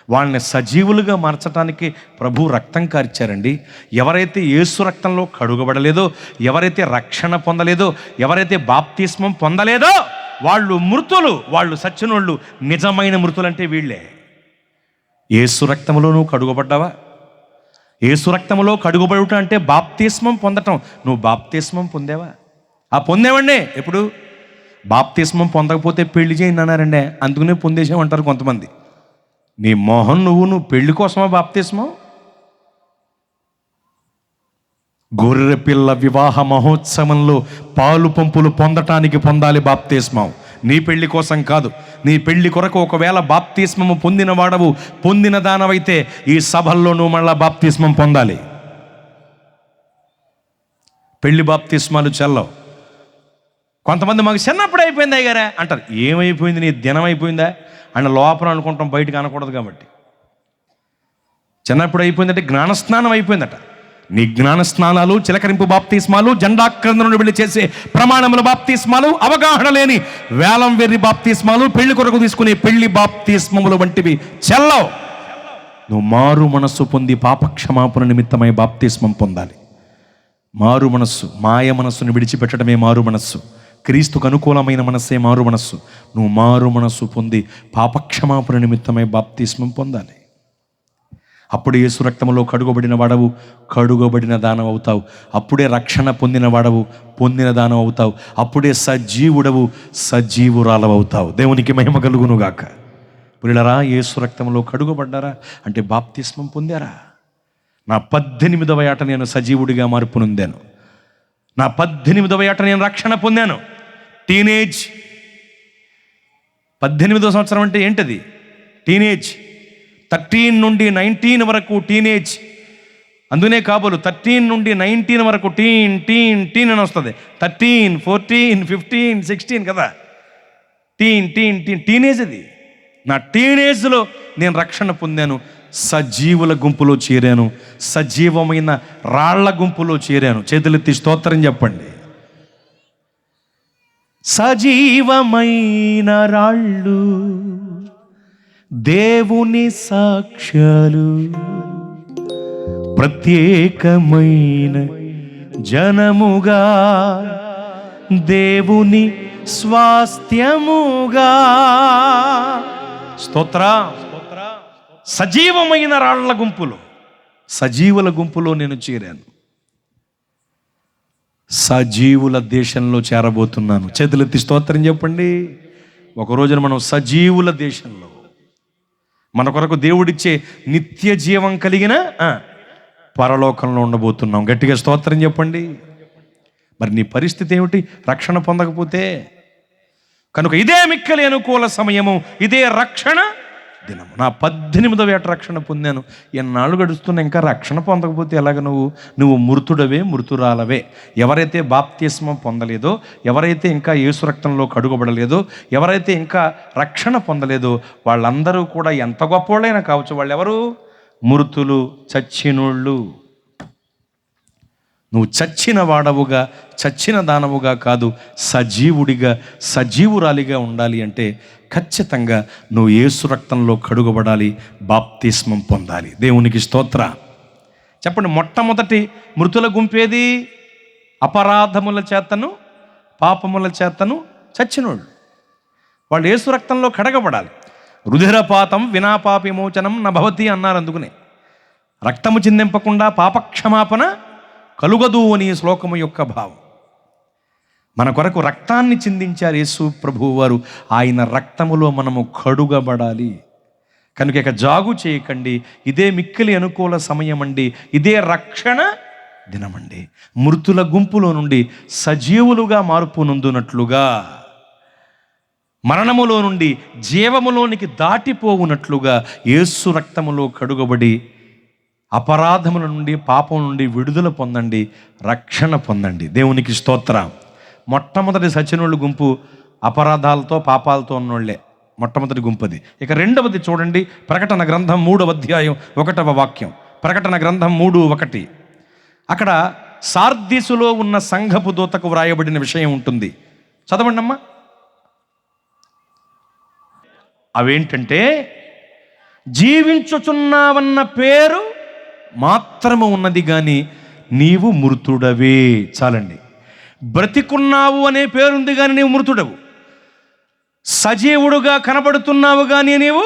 A: వాళ్ళని సజీవులుగా మార్చడానికి ప్రభు రక్తం కార్చారండి. ఎవరైతే యేసు రక్తంలో కడుగబడలేదో, ఎవరైతే రక్షణ పొందలేదో, ఎవరైతే బాప్తిస్మం పొందలేదో వాళ్ళు మృతులు, వాళ్ళు సచ్చినోళ్ళు. నిజమైన మృతులంటే వీళ్ళే. యేసు రక్తములో నువ్వు కడుగబడ్డావా? యేసు రక్తములో కడుగబడుట అంటే బాప్తిస్మం పొందటం. నువ్వు బాప్తిస్మం పొందేవా? పొందేవండి. ఎప్పుడు? బాప్తిస్మం పొందకపోతే పెళ్లి చేయండి అన్నారండి, అందుకనే పొందేసామంటారు కొంతమంది. నీ మోహన్, నువ్వు పెళ్లి కోసమా బాప్తిస్మం? గొర్రె పిల్ల వివాహ మహోత్సవంలో పాలు పంపులు పొందటానికి పొందాలి బాప్తిస్మం. నీ పెళ్లి కోసం కాదు. నీ పెళ్లి కొరకు ఒకవేళ బాప్తిస్మము పొందిన వాడవు, పొందిన దానవైతే ఈ సభల్లో నువ్వు మళ్ళా బాప్తిస్మం పొందాలి. పెళ్లి బాప్తిస్మాలు చెల్లవు. కొంతమంది మాకు చిన్నప్పుడు అయిపోయింది అయ్యారా అంటారు. ఏమైపోయింది? నీ దినం అయిపోయిందా అని లోపల అనుకుంటాం, బయటకు అనకూడదు కాబట్టి. చిన్నప్పుడు అయిపోయిందంటే జ్ఞానస్నానం అయిపోయిందట. నీ జ్ఞానస్నానాలు, చిలకరింపు బాప్తిస్మాలు, జెండాక్రంద నుండి వెళ్ళి చేసే ప్రమాణముల బాప్తిస్మాలు, అవగాహన లేని వేలం వెర్రి బాప్తిస్మాలు, పెళ్లి కొరకు తీసుకునే పెళ్లి బాప్తిస్మములు వంటివి చెల్లవు. నువ్వు మారు మనస్సు పొంది పాపక్షమాపణ నిమిత్తమై బాప్తిస్మం పొందాలి. మారు మనస్సు, మాయ మనస్సును విడిచిపెట్టడమే మారు మనస్సు. క్రీస్తుకు అనుకూలమైన మనస్సే మారు మనస్సు. నువ్వు మారు మనస్సు పొంది పాపక్షమాపణ నిమిత్తమై బాప్తిస్మం పొందాలి. అప్పుడే యేసు రక్తములో కడుగబడిన వాడవు, కడుగబడిన దానం అవుతావు. అప్పుడే రక్షణ పొందిన వాడవు, పొందిన దానం అవుతావు. అప్పుడే సజీవుడవు, సజీవురాలవుతావు. దేవునికి మహిమ కలుగునుగాక. ప్రియులారా, యేసు రక్తములో కడుగబడ్డారా అంటే బాప్తిస్మం పొందారా? నా 18వ ఏట నేను సజీవుడిగా మార్పు నొందాను. నా 18వ ఏట నేను రక్షణ పొందాను. టీనేజ్. 18వ సంవత్సరం అంటే ఏంటది? టీనేజ్. 13 నుండి 19 వరకు టీనేజ్. అందునే కాబోలు 13 నుండి 19 వరకు టీన్ టీన్ టీన్ అని వస్తుంది. 13, 14, 15, 16 కదా. టీన్ టీన్ టీన్ టీనేజ్ అది. నా టీనేజ్లో నేను రక్షణ పొందాను. సజీవుల గుంపులో చేరాను. సజీవమైన రాళ్ల గుంపులో చేరాను. చేతులెత్తి స్తోత్రం చెప్పండి. సజీవమైన రాళ్ళు, దేవుని సాక్ష్యాలు, ప్రత్యేకమైన జనముగా, దేవుని స్వాస్థ్యముగా. స్తోత్ర. సజీవమైన రాళ్ల గుంపులో, సజీవుల గుంపులో నేను చేరాను. సజీవుల దేశంలో చేరబోతున్నాను. చేతులెత్తి స్తోత్రం చెప్పండి. ఒక రోజున మనం సజీవుల దేశంలో, మన కొరకు దేవుడిచ్చే నిత్య జీవం కలిగిన పరలోకంలో ఉండబోతున్నాం. గట్టిగా స్తోత్రం చెప్పండి. మరి నీ పరిస్థితి ఏమిటి రక్షణ పొందకపోతే? కనుక ఇదే మిక్కిలి అనుకూల సమయము, ఇదే రక్షణ దినము. నా 18వ ఏట రక్షణ పొందాను. ఎన్నాళ్ళు గడుస్తున్నా ఇంకా రక్షణ పొందకపోతే ఎలాగ? నువ్వు మృతుడవే, మృతురాలవే. ఎవరైతే బాప్తిస్మం పొందలేదో, ఎవరైతే ఇంకా యేసు రక్తంలో కడుగబడలేదో, ఎవరైతే ఇంకా రక్షణ పొందలేదో వాళ్ళందరూ కూడా ఎంత గొప్పవాళ్ళైనా కావచ్చు, వాళ్ళు ఎవరు? మృతులు, చచ్చినోళ్ళు. నువ్వు చచ్చిన వాడవుగా, చచ్చిన దానవుగా కాదు, సజీవుడిగా, సజీవురాలిగా ఉండాలి అంటే ఖచ్చితంగా నువ్వు యేసు రక్తంలో కడుగబడాలి, బాప్తిస్మం పొందాలి. దేవునికి స్తోత్ర. చెప్పండి, మొట్టమొదటి మృతుల గుంపేది? అపరాధముల చేతను, పాపముల చేతను చచ్చినోళ్ళు. వాళ్ళు యేసు రక్తంలో కడగబడాలి. రుధిరపాతం వినా పాప విమోచనం నభవతి అన్నారు. అందుకునే రక్తము చిందింపకుండా పాపక్షమాపణ కలుగదు అని శ్లోకము యొక్క భావం. మన కొరకు రక్తాన్ని చిందించారు యేసు ప్రభువు వారు. ఆయన రక్తములో మనము కడుగబడాలి. కనుక ఇక జాగు చేయకండి. ఇదే మిక్కిలి అనుకూల సమయం అండి. ఇదే రక్షణ దినమండి. మృతుల గుంపులో నుండి సజీవులుగా మార్పు నొందునట్లుగా, మరణములో నుండి జీవములోనికి దాటిపోవునట్లుగా యేసు రక్తములో కడుగబడి అపరాధముల నుండి, పాపం నుండి విడుదల పొందండి, రక్షణ పొందండి. దేవునికి స్తోత్రం. మొట్టమొదటి సచ్చినోళ్ళు గుంపు అపరాధాలతో, పాపాలతో ఉన్నోళ్లే. మొట్టమొదటి గుంపది. ఇక రెండవది చూడండి, ప్రకటన గ్రంథం 3వ అధ్యాయం 1వ వాక్యం. ప్రకటన గ్రంథం 3:1. అక్కడ సార్దీసులో ఉన్న సంఘపు దూతకు వ్రాయబడిన విషయం ఉంటుంది. చదవండి అమ్మా. అవేంటంటే, జీవించుచున్నావన్న పేరు మాత్రము ఉన్నది కానీ నీవు మృతుడవే. చాలండి. బ్రతికున్నావు అనే పేరుంది కానీ నీవు మృతుడవు. సజీవుడుగా కనబడుతున్నావు కానీ నీవు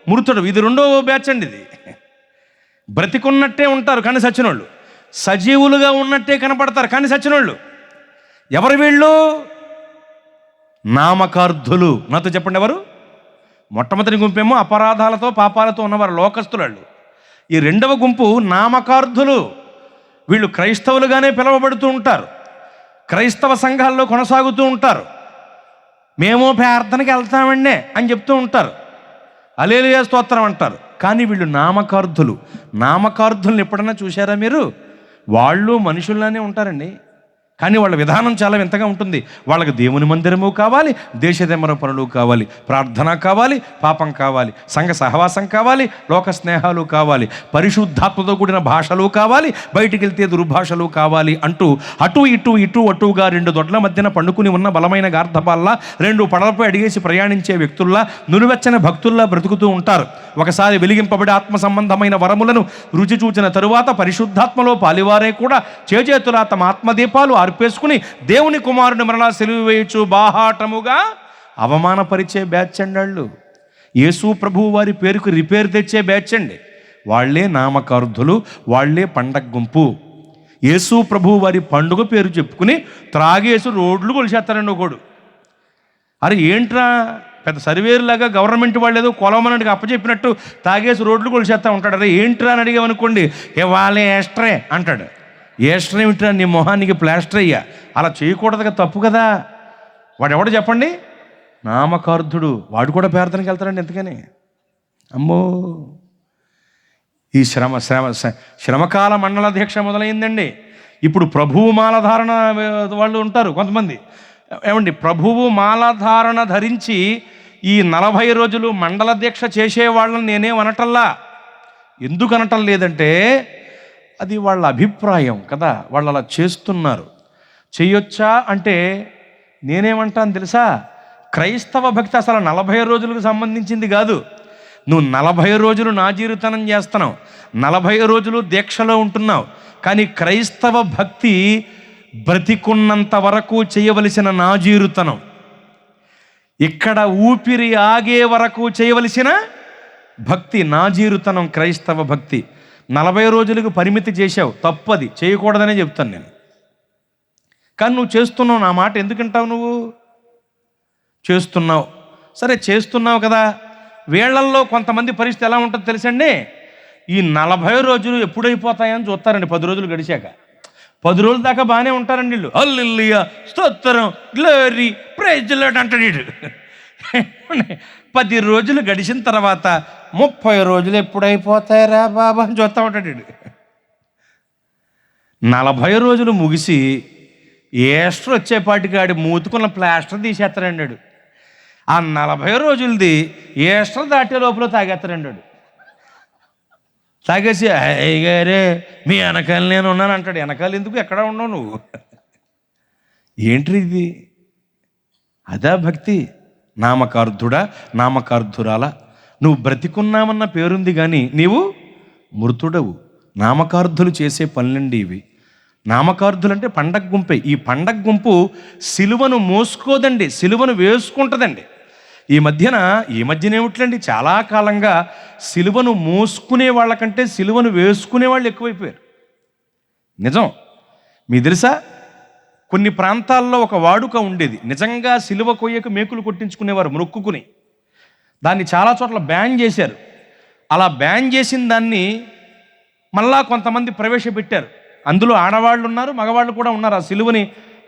A: మృతుడవు. ఇది రెండో బ్యాచ్ అండి. ఇది బ్రతికున్నట్టే ఉంటారు కానీ సచ్చినోళ్ళు, సజీవులుగా ఉన్నట్టే కనపడతారు కానీ సచ్చినోళ్ళు. ఎవరు వీళ్ళు? నామకార్థులు. నాతో చెప్పండి, ఎవరు? మొట్టమొదటి గుంపేమో అపరాధాలతో, పాపాలతో ఉన్నవారు, లోకస్తులు. ఈ రెండవ గుంపు నామకార్థులు. వీళ్ళు క్రైస్తవులుగానే పిలువబడుతూ ఉంటారు, క్రైస్తవ సంఘాల్లో కొనసాగుతూ ఉంటారు. మేము ప్రార్థనకి వెళ్తామండి అని చెప్తూ ఉంటారు, హల్లెలూయా స్తోత్రం అంటారు. కానీ వీళ్ళు నామకార్థులు. నామకార్థులను ఎప్పుడన్నా చూశారా మీరు? వాళ్ళు మనుషుల్లానే ఉంటారండి, కానీ వాళ్ళ విధానం చాలా వింతగా ఉంటుంది. వాళ్ళకి దేవుని మందిరము కావాలి, దేశదెమ్మర పనులు కావాలి, ప్రార్థన కావాలి, పాపం కావాలి, సంఘ సహవాసం కావాలి, లోక స్నేహాలు కావాలి, పరిశుద్ధాత్మతో కూడిన భాషలు కావాలి, బయటికి వెళ్తే దుర్భాషలు కావాలి అంటూ అటు ఇటు ఇటు అటుగా రెండు దొడ్ల మధ్యన పండుకుని ఉన్న బలమైన గార్ధపాల్లా, రెండు పడలపై అడిగేసి ప్రయాణించే వ్యక్తుల్లా, నునువెచ్చని భక్తుల్లా బ్రతుకుతూ ఉంటారు. ఒకసారి వెలిగింపబడి ఆత్మ సంబంధమైన వరములను రుచి చూచిన తరువాత పరిశుద్ధాత్మలో పాలివారే కూడా చేజేతులా తమ ఆత్మదీపాలు అర్పేసుకుని దేవుని కుమారుని మరలా సెలువు వేయచ్చు బాహాటముగా అవమానపరిచే బ్యాచ్ అండి వాళ్ళు. యేసు ప్రభువు వారి పేరుకు రిపేర్ తెచ్చే బ్యాచ్ అండి. వాళ్లే నామకార్థులు, వాళ్లే పండగ గుంపు. యేసు ప్రభువు వారి పండుగ పేరు చెప్పుకుని త్రాగేసి రోడ్లు కొలిచేస్తారండి ఒకడు. అరే ఏంట్రా, పెద్ద సర్వేరులాగా గవర్నమెంట్ వాళ్ళు ఏదో కొలవమన్నట్టుగా అప్పచెప్పినట్టు తాగేసి రోడ్లు కొలిచేస్తా ఉంటాడు. అరే ఏంట్రా అని అడిగామనుకోండి, వాళ్ళే ఎస్ట్రే అంటాడు. ఏస్టర్ ఏమిట్రా, నీ మొహానికి ప్లాస్టర్ అయ్యా. అలా చేయకూడదుగా, తప్పు కదా. వాడు ఎవడో చెప్పండి, నామకార్థుడు. వాడు కూడా ప్రార్థనకి వెళ్తాడండి. ఎందుకని? అమ్మో, ఈ శ్రమకాల మండల దీక్ష మొదలైందండి. ఇప్పుడు ప్రభువు మాలధారణ వాళ్ళు ఉంటారు కొంతమంది. ఏమండి, ప్రభువు మాలధారణ ధరించి ఈ 40 రోజులు మండల దీక్ష చేసేవాళ్ళని నేనేం అనటల్లా. ఎందుకు అనటం లేదంటే, అది వాళ్ళ అభిప్రాయం కదా, వాళ్ళు అలా చేస్తున్నారు. చేయొచ్చా అంటే నేనేమంటాను తెలుసా, క్రైస్తవ భక్తి అసలు 40 రోజులకు సంబంధించింది కాదు. నువ్వు 40 రోజులు నాజీరుతనం చేస్తున్నావు, 40 రోజులు దీక్షలో ఉంటున్నావు, కానీ క్రైస్తవ భక్తి బ్రతికున్నంత వరకు చేయవలసిన నాజీరుతనం, ఇక్కడ ఊపిరి ఆగే వరకు చేయవలసిన భక్తి నాజీరుతనం క్రైస్తవ భక్తి. 40 రోజులకు పరిమితి చేశావు, తప్పది, చేయకూడదనే చెప్తాను నేను. కానీ నువ్వు చేస్తున్నావు, నా మాట ఎందుకంటావు? నువ్వు చేస్తున్నావు, సరే చేస్తున్నావు కదా. వీళ్ళల్లో కొంతమంది పరిస్థితి ఎలా ఉంటుందో తెలుసండి, ఈ 40 రోజులు ఎప్పుడైపోతాయని చూస్తారండి. 10 రోజులు గడిచాక, 10 రోజుల దాకా బాగానే ఉంటారండి వీళ్ళు. హల్లెలూయా, స్తోత్రం, గ్లోరీ, ప్రైజ్ ది లార్డ్ అంటాడు వీడు. 10 రోజులు గడిచిన తర్వాత 30 రోజులు ఎప్పుడైపోతాయరా బాబా అని చూస్తూ ఉంటాడు వీడు. 40 రోజులు ముగిసి ఏస్టర్ వచ్చేపాటికి ఆడి మూతుకున్న ప్లాస్టర్ తీసేస్తారండి వాడు. ఆ 40 రోజులది ఏస్టర్ దాటే లోపల తాగేస్తారండి వాడు. తాగేసి అయ్యగారే మీ వెనకాల నేను ఉన్నాను అంటాడు. వెనకాల ఎందుకు, ఎక్కడ ఉన్నావు నువ్వు? ఏంటి ఇది? అదా భక్తి? నామకార్థుడా, నామకార్థురాలా, నువ్వు బ్రతికున్నామన్న పేరుంది కానీ నీవు మృతుడవు. నామకార్థులు చేసే పనులండి ఇవి. నామకార్థులు అంటే పండగ గుంపే. ఈ పండగ గుంపు సిలువను మోసుకోదండి, సిలువను వేసుకుంటుందండి. ఈ మధ్యన ఏమిట్లండి, చాలా కాలంగా సిలువను మోసుకునే వాళ్ళకంటే సిలువను వేసుకునే వాళ్ళు ఎక్కువైపోయారు. నిజం. మీ తెలుసా, కొన్ని ప్రాంతాల్లో ఒక వాడుక ఉండేది, నిజంగా సిలువ కొయ్యకు మేకులు కొట్టించుకునేవారు మొక్కుకుని. దాన్ని చాలా చోట్ల బ్యాన్ చేశారు. అలా బ్యాన్ చేసిన దాన్ని మళ్ళా కొంతమంది ప్రవేశపెట్టారు. అందులో ఆడవాళ్ళు ఉన్నారు, మగవాళ్ళు కూడా ఉన్నారు. ఆ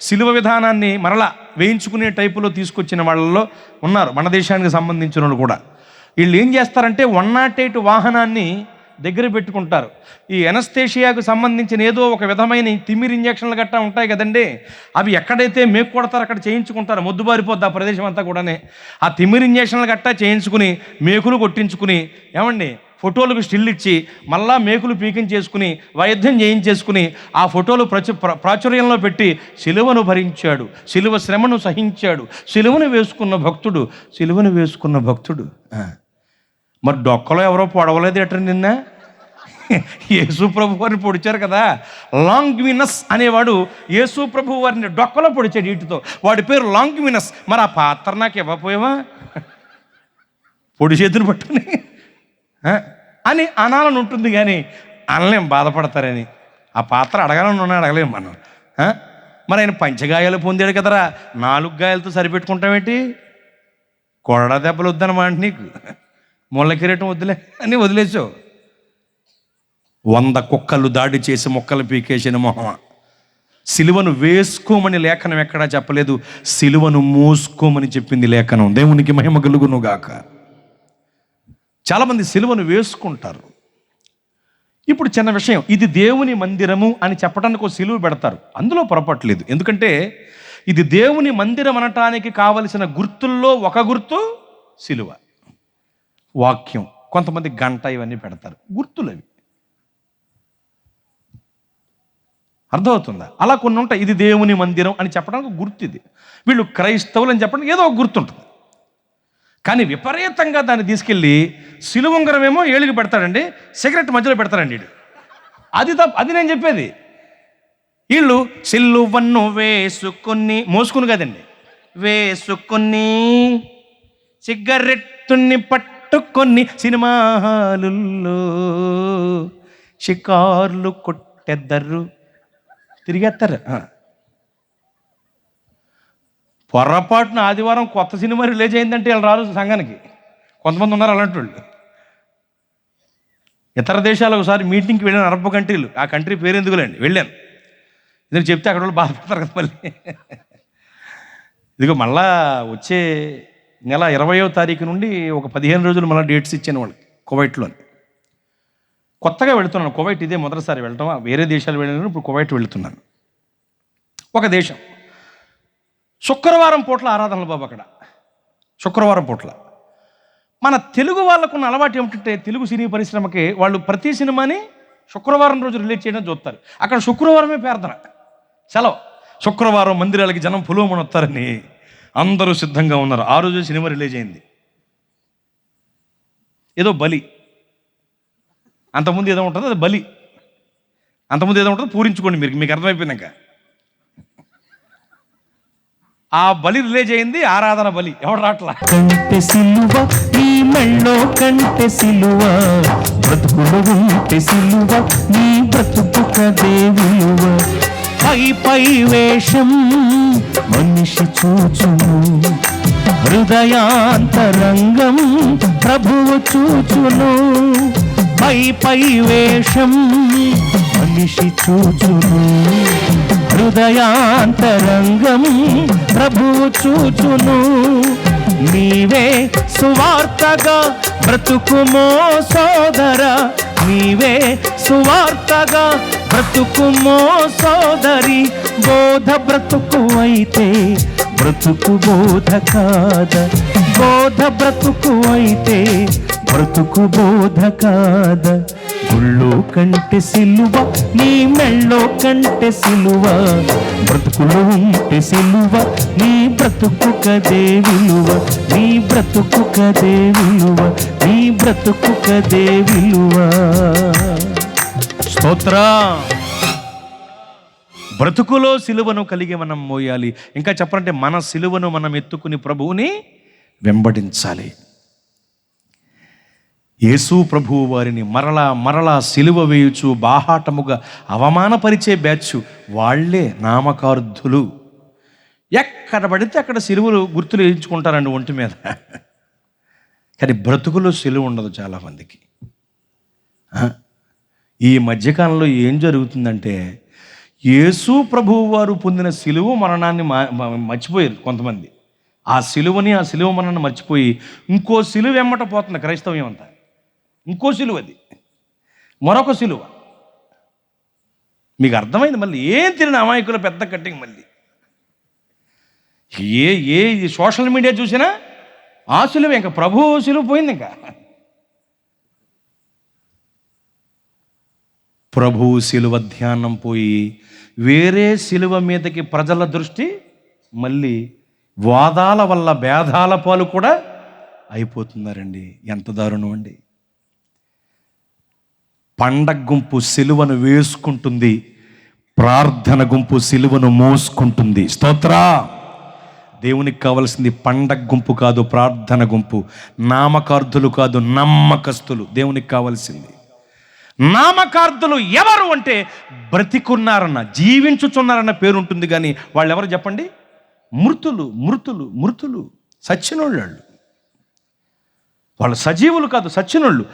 A: సిలువ విధానాన్ని మరలా వేయించుకునే టైపులో తీసుకొచ్చిన వాళ్ళలో ఉన్నారు, మన దేశానికి సంబంధించిన వాళ్ళు కూడా. వీళ్ళు ఏం చేస్తారంటే 108 వాహనాన్ని దగ్గర పెట్టుకుంటారు. ఈ ఎనస్థేషియాకు సంబంధించిన ఏదో ఒక విధమైన తిమ్మిరి ఇంజక్షన్లు గట్టా ఉంటాయి కదండి, అవి ఎక్కడైతే మేకు కొడతారో అక్కడ చేయించుకుంటారు. మొద్దుబారిపోద్ది ఆ ప్రదేశం అంతా కూడానే. ఆ తిమ్మిరి ఇంజక్షన్లు గట్టా చేయించుకుని మేకులు కొట్టించుకుని, ఏమండి, ఫోటోలకు స్టిల్ ఇచ్చి మళ్ళా మేకులు పీకించేసుకుని వైద్యం చేయించేసుకుని ఆ ఫోటోలు ప్రాచుర్యంలో పెట్టి సిలువను భరించాడు, సిలువ శ్రమను సహించాడు, సిలువను వేసుకున్న భక్తుడు. మరి డొక్కలో ఎవరో పొడవలేదు ఎట్రా నిన్న? యేసు ప్రభు వారిని పొడిచారు కదా. లాంగ్వినస్ అనేవాడు యేసు ప్రభు వారిని డొక్కలో పొడిచాడు వీటితో. వాడి పేరు లాంగ్వినస్. మరి ఆ పాత్ర నాకు ఇవ్వపోయావా, పొడి చేతులు పట్టుని అని అనాలని ఉంటుంది, కానీ అనలేం, బాధపడతారని. ఆ పాత్ర అడగాలని అడగలేము మనం. మరి ఆయన పంచగాయాలు పొందాడు కదరా, 4 గాయాలతో సరిపెట్టుకుంటామేంటి? కొరడా దెబ్బలు వద్దనమాట నీకు, ముళ్ళ కిరీటం వద్దులే అని వదిలేసావు. 100 కుక్కలు దాడి చేసి మొక్కలు పీకేసిన మొహమ. సిలువను వేసుకోమని లేఖనం ఎక్కడా చెప్పలేదు, సిలువను మోసుకోమని చెప్పింది లేఖనం. దేవునికి మహిమ కలుగును గాక. చాలామంది సిలువను వేసుకుంటారు. ఇప్పుడు చిన్న విషయం, ఇది దేవుని మందిరము అని చెప్పడానికి ఒక సిలువ పెడతారు, అందులో పొరపట్లేదు. ఎందుకంటే ఇది దేవుని మందిరం అనటానికి కావలసిన గుర్తుల్లో ఒక గుర్తు సిలువ, వాక్యం, కొంతమంది గంట, ఇవన్నీ పెడతారు, గుర్తులు అవి. అర్థమవుతుందా? అలా కొన్ని ఉంటాయి. ఇది దేవుని మందిరం అని చెప్పడానికి గుర్తు ఇది. వీళ్ళు క్రైస్తవులు అని చెప్పడానికి ఏదో ఒక గుర్తుంటుంది. కానీ విపరీతంగా దాన్ని తీసుకెళ్ళి సిలువంగరం ఏమో ఏళ్ళకి పెడతాడండి, సిగరెట్ మధ్యలో పెడతాడండి వీడు. అది నేను చెప్పేది. వీళ్ళు సిలువను వేసుకొని మోసుకుని కదండి, వేసుకొని సిగరెట్టుని పట్టుకొని సినిమా హాలుల్లో షికార్లు కొట్టెద్దరు, తిరిగేస్తారు. పొరపాటున ఆదివారం కొత్త సినిమా రిలీజ్ అయిందంటే వీళ్ళు రారు సంఘానికి. కొంతమంది ఉన్నారు అలాంటి వాళ్ళు. ఇతర దేశాలు ఒకసారి మీటింగ్కి వెళ్ళాను, అరబ్ కంట్రీలు. ఆ కంట్రీ పేరు ఎందుకులేండి, వెళ్ళాను. ఇద్దరు చెప్తే అక్కడ వాళ్ళు బాధపడతారు కదా మళ్ళీ. ఇదిగో మళ్ళా వచ్చే నెల 20వ తారీఖు నుండి ఒక 15 రోజులు మళ్ళీ డేట్స్ ఇచ్చాను వాళ్ళకి, కువైట్లోని. కొత్తగా వెళుతున్నాను కువైట్, ఇదే మొదటిసారి వెళ్ళటం. వేరే దేశాలు వెళ్ళాను, ఇప్పుడు కువైట్ వెళుతున్నాను. ఒక దేశం శుక్రవారం పూట్ల ఆరాధనలు బాబు. అక్కడ శుక్రవారం పూట్ల మన తెలుగు వాళ్ళకున్న అలవాటు ఏమిటంటే, తెలుగు సినీ పరిశ్రమకి వాళ్ళు ప్రతి సినిమాని శుక్రవారం రోజు రిలీజ్ చేయడం చూస్తారు. అక్కడ శుక్రవారమే ప్రార్థన, సెలవు. శుక్రవారం మందిరాలకి జనం పులోమని వస్తారని అందరూ సిద్ధంగా ఉన్నారు. ఆ రోజు సినిమా రిలీజ్ అయింది. ఏదో బలి, అంతకుముందు ఏదో ఉంటుంది, అది బలి. అంతకుముందు ఏదో ఉంటుంది, పూరించుకోండి మీకు అర్థమైపోయినాక. ఆ బలి రిలీజ్ అయింది, ఆరాధన బలి. ఎవడు రాట్లా.
B: కంటె సిలువ నీ మెళ్ళో, కంటె సిలువ బ్రతుకులు ఉంటే సిలువ నీ బ్రతుకు కదే విలువ. పై వేషం మనిషి చూచును, హృదయాంతరంగం ప్రభువు చూచును. పై వేషం మనిషి చూచును, హృదయాంతరంగం ప్రభువు చూచును. నీవే సువార్తగా బ్రతుకుమో సోదరా, నీవే సువార్తగా బ్రతుకుమో సోదరి. బోధ బ్రతుకు అయితే బ్రతుకు బోధ కాద, బోధ బ్రతుకు అయితే బ్రతుకు బోధ కాద. గుళ్ళో కంటె సిలువ నీ మెళ్ళో కంటె సిలువ, బ్రతుకులో ఉంటే సిలువ నీ బ్రతుకు కదే విలువ, నీ బ్రతుకు కదే విలువ, నీ బ్రతుకు కదే విలువ.
A: స్తోత్ర. బ్రతుకులో సిలువను కలిగి మనం మోయాలి. ఇంకా చెప్పాలంటే మన సిలువను మనం ఎత్తుకుని ప్రభువుని వెంబడించాలి. యేసు ప్రభువు వారిని మరలా సిలువ వేయుచు బాహాటముగా అవమానపరిచే బ్యాచ్ వాళ్లే నామకార్థులు. ఎక్కడ పడితే అక్కడ సిలువలు గుర్తులు వేయించుకుంటారండి ఒంటి మీద. కానీ బ్రతుకులో సిలువ ఉండదు చాలామందికి. ఈ మధ్యకాలంలో ఏం జరుగుతుందంటే, యేసు ప్రభువు వారు పొందిన సిలువ మరణాన్ని మర్చిపోయారు కొంతమంది. ఆ సిలువ మరణాన్ని మర్చిపోయి ఇంకో సిలువ వెమ్మట పోతుంది క్రైస్తవ్యం అంతా. ఇంకో సిలువ, అది మరొక సిలువ. మీకు అర్థమైంది? మళ్ళీ ఏం తిరిగిన అమాయకుల పెద్ద కట్టింగ్. మళ్ళీ ఏ సోషల్ మీడియా చూసినా ఆ సిలువ, ఇంకా ప్రభు సిలువ పోయింది. ఇంకా ప్రభువు సిలువ ధ్యానం పోయి వేరే సిలువ మీదకి ప్రజల దృష్టి మళ్ళీ వాదాల వల్ల భేదాల పాలు కూడా అయిపోతున్నారండి. ఎంత దారుణం అండి. పండగ గుంపు సిలువను వేసుకుంటుంది, ప్రార్థన గుంపు సిలువను మోసుకుంటుంది. స్తోత్ర. దేవునికి కావాల్సింది పండగ గుంపు కాదు, ప్రార్థన గుంపు. నామకార్థులు కాదు, నమ్మకస్తులు దేవునికి కావాల్సింది. నామకార్థులు ఎవరు అంటే బ్రతికున్నారన్న, జీవించుచున్నారన్న పేరు ఉంటుంది, కానీ వాళ్ళు ఎవరు చెప్పండి? మృతులు, మృతులు, మృతులు, సచ్చినోళ్ళు. వాళ్ళు సజీవులు కాదు, సచ్చినోళ్ళు.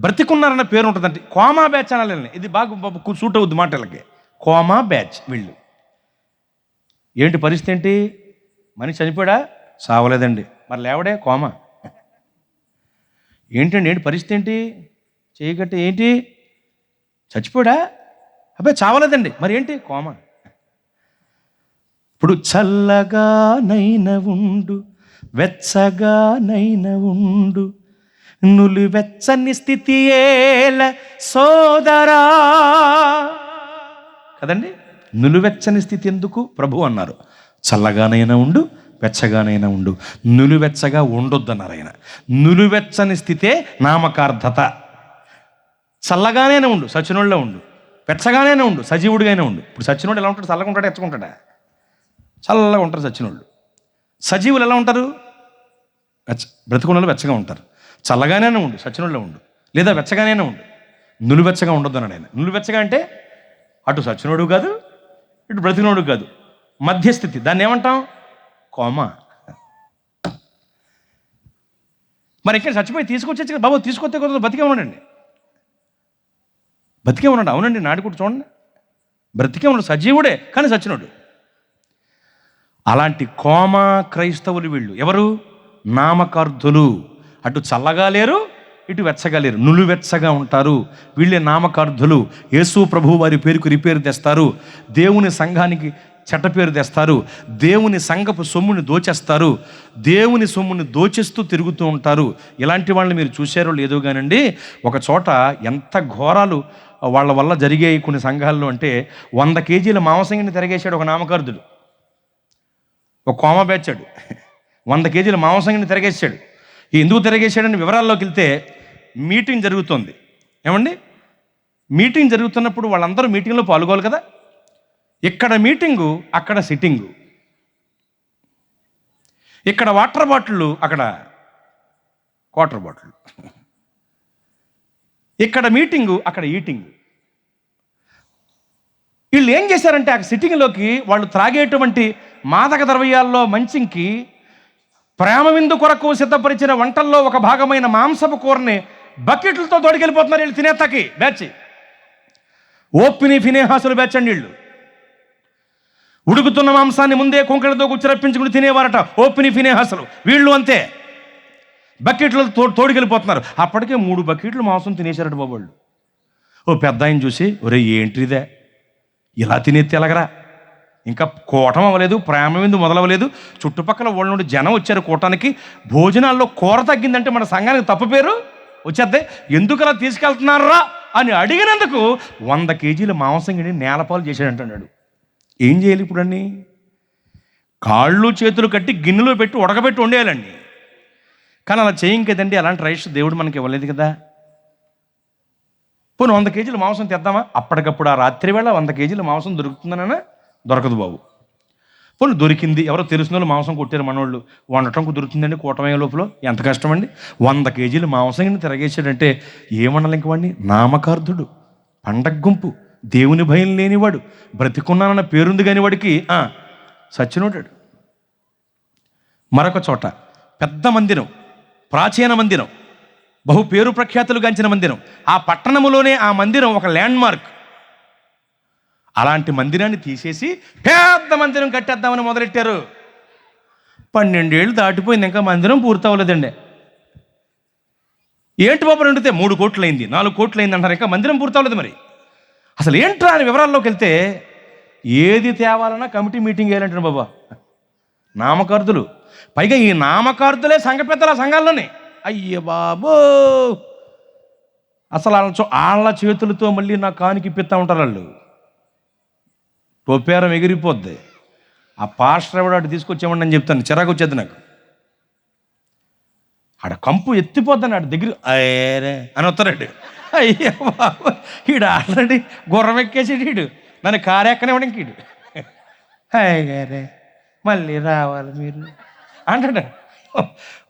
A: బ్రతికున్నారన్న పేరు ఉంటుందంటే కోమా బ్యాచ్ అనాలి. ఇది బాగా సూట్ అవుద్ది మాటలకి. కోమా బ్యాచ్ వీళ్ళు. ఏంటి పరిస్థితి? ఏంటి? మనిషి చనిపోయాడా? సావలేదండి. మరి లేవడే? కోమా. ఏంటండి ఏంటి పరిస్థితి? ఏంటి చేయగట్టి? ఏంటి చచ్చిపోయాడా? అబ్బాయి చావలేదండి. మరి ఏంటి? కోమా. ఇప్పుడు చల్లగా నైన ఉండు, వెచ్చగా నైన ఉండు, నులివెచ్చని స్థితి ఏల సోదరా. కదండి, నులివెచ్చని స్థితి ఎందుకు? ప్రభు అన్నారు చల్లగానైనా ఉండు, వెచ్చగానైనా ఉండు, నులివెచ్చగా ఉండొద్దు అన్నారు ఆయన. నులివెచ్చని స్థితే నామకార్థత. చల్లగానైనా ఉండు, సచ్చినోళ్ళలో ఉండు, వెచ్చగానైనా ఉండు, సజీవుడిగానే ఉండు. ఇప్పుడు సచ్చినోడు ఎలా ఉంటాడు? చల్లగా ఉంటాడా, ఎచ్చకుంటాడా? చల్లగా ఉంటారు సచ్చినోళ్ళు. సజీవులు ఎలా ఉంటారు? బ్రతుకున్నోళ్ళు వెచ్చగా ఉంటారు. చల్లగానే ఉండు, సచ్చినోళ్ళలో ఉండు, లేదా వెచ్చగానే ఉండు, నులివెచ్చగా ఉండొద్దు అన్నాడు ఆయన. నులివెచ్చగా అంటే అటు సచ్చినోడు కాదు, ఇటు బ్రతికినోడు కాదు, మధ్యస్థితి. దాన్ని ఏమంటాం? కోమా. మరి ఇక్కడ చచ్చిపోయి తీసుకొచ్చి బాబు తీసుకొస్తే కొద్దిగా బతికే ఉన్నాడండి, బతికే ఉన్నాడు. అవునండి, నాడుకుంటూ చూడండి, బ్రతికే ఉన్నాడు, సజీవుడే కానీ సచ్చినోడు. అలాంటి కోమా క్రైస్తవులు వీళ్ళు. ఎవరు? నామకార్థులు. అటు చల్లగా లేరు, ఇటు వెచ్చగా లేరు, నులువెచ్చగా ఉంటారు. వీళ్ళే నామకార్థులు. యేసు ప్రభు వారి పేరుకు రిపేరు తెస్తారు, దేవుని సంఘానికి చెడ్డ పేరు తెస్తారు, దేవుని సంఘపు సొమ్ముని దోచేస్తారు, దేవుని సొమ్ముని దోచేస్తూ తిరుగుతూ ఉంటారు. ఇలాంటి వాళ్ళని మీరు చూశారో లేదో కానండి, ఒక చోట ఎంత ఘోరాలు వాళ్ళ వల్ల జరిగాయి కొన్ని సంఘాల్లో అంటే, 100 కేజీల మాంసంగిని తిరగేశాడు ఒక నామకార్థుడు. ఒక కోమ బేచ్చాడు, 100 కేజీల మాంసం తిరగేసాడు. ఎందుకు తిరగేసాడని వివరాల్లోకి వెళ్తే మీటింగ్ జరుగుతుంది. ఏమండి, మీటింగ్ జరుగుతున్నప్పుడు వాళ్ళందరూ మీటింగ్లో పాల్గొవాలి కదా. ఇక్కడ మీటింగు, అక్కడ సిట్టింగు, ఇక్కడ వాటర్ బాటిళ్ళు, అక్కడ క్వార్టర్ బాటిల్, ఇక్కడ మీటింగు, అక్కడ ఈటింగు. వీళ్ళు ఏం చేశారంటే ఆ సిట్టింగ్లోకి వాళ్ళు త్రాగేటువంటి మాదక ద్రవ్యాల్లో మంచింకి ప్రేమ విందు కొరకు సిద్ధపరిచిన వంటల్లో ఒక భాగమైన మాంసపు కూరని బకెట్లతో తోడుకెళ్ళిపోతున్నారు వీళ్ళు తినేతాకి బ్యాచ్. ఓపిని ఫినేహాసులు బ్యాచ్ అండి వీళ్ళు. ఉడుకుతున్న మాంసాన్ని ముందే కుంకలతో గుచ్చిరప్పించుకుని తినేవారట ఓపిని ఫినేహాసులు. వీళ్ళు అంతే, బకెట్లు తోడుకెళ్ళిపోతున్నారు. అప్పటికే 3 బకెట్లు మాంసం తినేశారట బాబు వాళ్ళు. ఓ పెద్ద ఆయన చూసి, ఒరే ఏంటిదే ఇలా తినేది ఎలాగరా, ఇంకా కూటం అవ్వలేదు, ప్రేమ విందు మొదలవ్వలేదు, చుట్టుపక్కల వాళ్ళ నుండి జనం వచ్చారు కూటానికి, భోజనాల్లో కూర తగ్గిందంటే మన సంఘానికి తప్పు పేరు వచ్చేద్దే, ఎందుకు అలా తీసుకెళ్తున్నారా అని అడిగినందుకు 100 కేజీల మాంసం గిని నేలపాలు చేశాడంటున్నాడు. ఏం చేయాలి ఇప్పుడు అన్నీ? కాళ్ళు చేతులు కట్టి గిన్నెలో పెట్టి ఉడకబెట్టి వండేయాలండి. కానీ అలా చేయం కదండి, అలాంటి రైస్ దేవుడు మనకి ఇవ్వలేదు కదా. పోనీ 100 కేజీల మాంసం తెద్దామా? అప్పటికప్పుడు ఆ రాత్రి వేళ 100 కేజీల మాంసం దొరుకుతుందనా? దొరకదు బాబు. పోనీ దొరికింది, ఎవరో తెలిసిన వాళ్ళు మాంసం కొట్టారు మనోళ్ళు, వండటం కుదురుతుందండి కూటమయ్యే లోపల. ఎంత కష్టం అండి. 100 కేజీల మాంసం తిరగేసాడంటే ఏమనాలి ఇంక వాడిని? నామకార్థుడు, పండగ గుంపు, దేవుని భయం లేనివాడు, బ్రతికున్నానన్న పేరుంది కాని వాడికి సచ్చినోడాడు. మరొక చోట పెద్ద మందిరం, ప్రాచీన మందిరం, బహు పేరు ప్రఖ్యాతులు గాంచిన మందిరం, ఆ పట్టణములోనే ఆ మందిరం ఒక ల్యాండ్ మార్క్. అలాంటి మందిరాన్ని తీసేసి పెద్ద మందిరం కట్టేద్దామని మొదలెట్టారు. 12 ఏళ్ళు దాటిపోయింది, ఇంకా మందిరం పూర్తి అవ్వలేదండి. ఏంటి బాబు రెండితే 3 కోట్లు అయింది, 4 కోట్లు అయింది అంటారు, ఇంకా మందిరం పూర్తి అవ్వలేదు. మరి అసలు ఏంట్రా అని వివరాల్లోకి వెళ్తే ఏది తేవాలన్నా కమిటీ మీటింగ్ వేయాలంటారు బాబా. నామకార్థులు, పైగా ఈ నామకార్థులే సంఘ పెద్దల సంఘాల్లోనే. అయ్య బాబో, అసలు వాళ్ళ చేతులతో మళ్ళీ నా కానికి ఇప్పిస్తూ ఉంటారు వాళ్ళు. టోపేరం ఎగిరిపోద్ది. ఆ పాస్టర్ ఎవడు అటు తీసుకొచ్చేవాడి అని చెప్తాను, చిరాకు వచ్చేది నాకు. ఆడ కంపు ఎత్తిపోద్దని ఆడ దగ్గర అయ్యరే అని వస్తారండి. అయ్యా బాబు, ఈడు ఆల్రెడీ గుర్రం ఎక్కేసాడు, ఈడు నన్ను కారు ఎక్కనివ్వడం ఈడు. అయ్యారే మళ్ళీ రావాలి మీరు అంటాడు.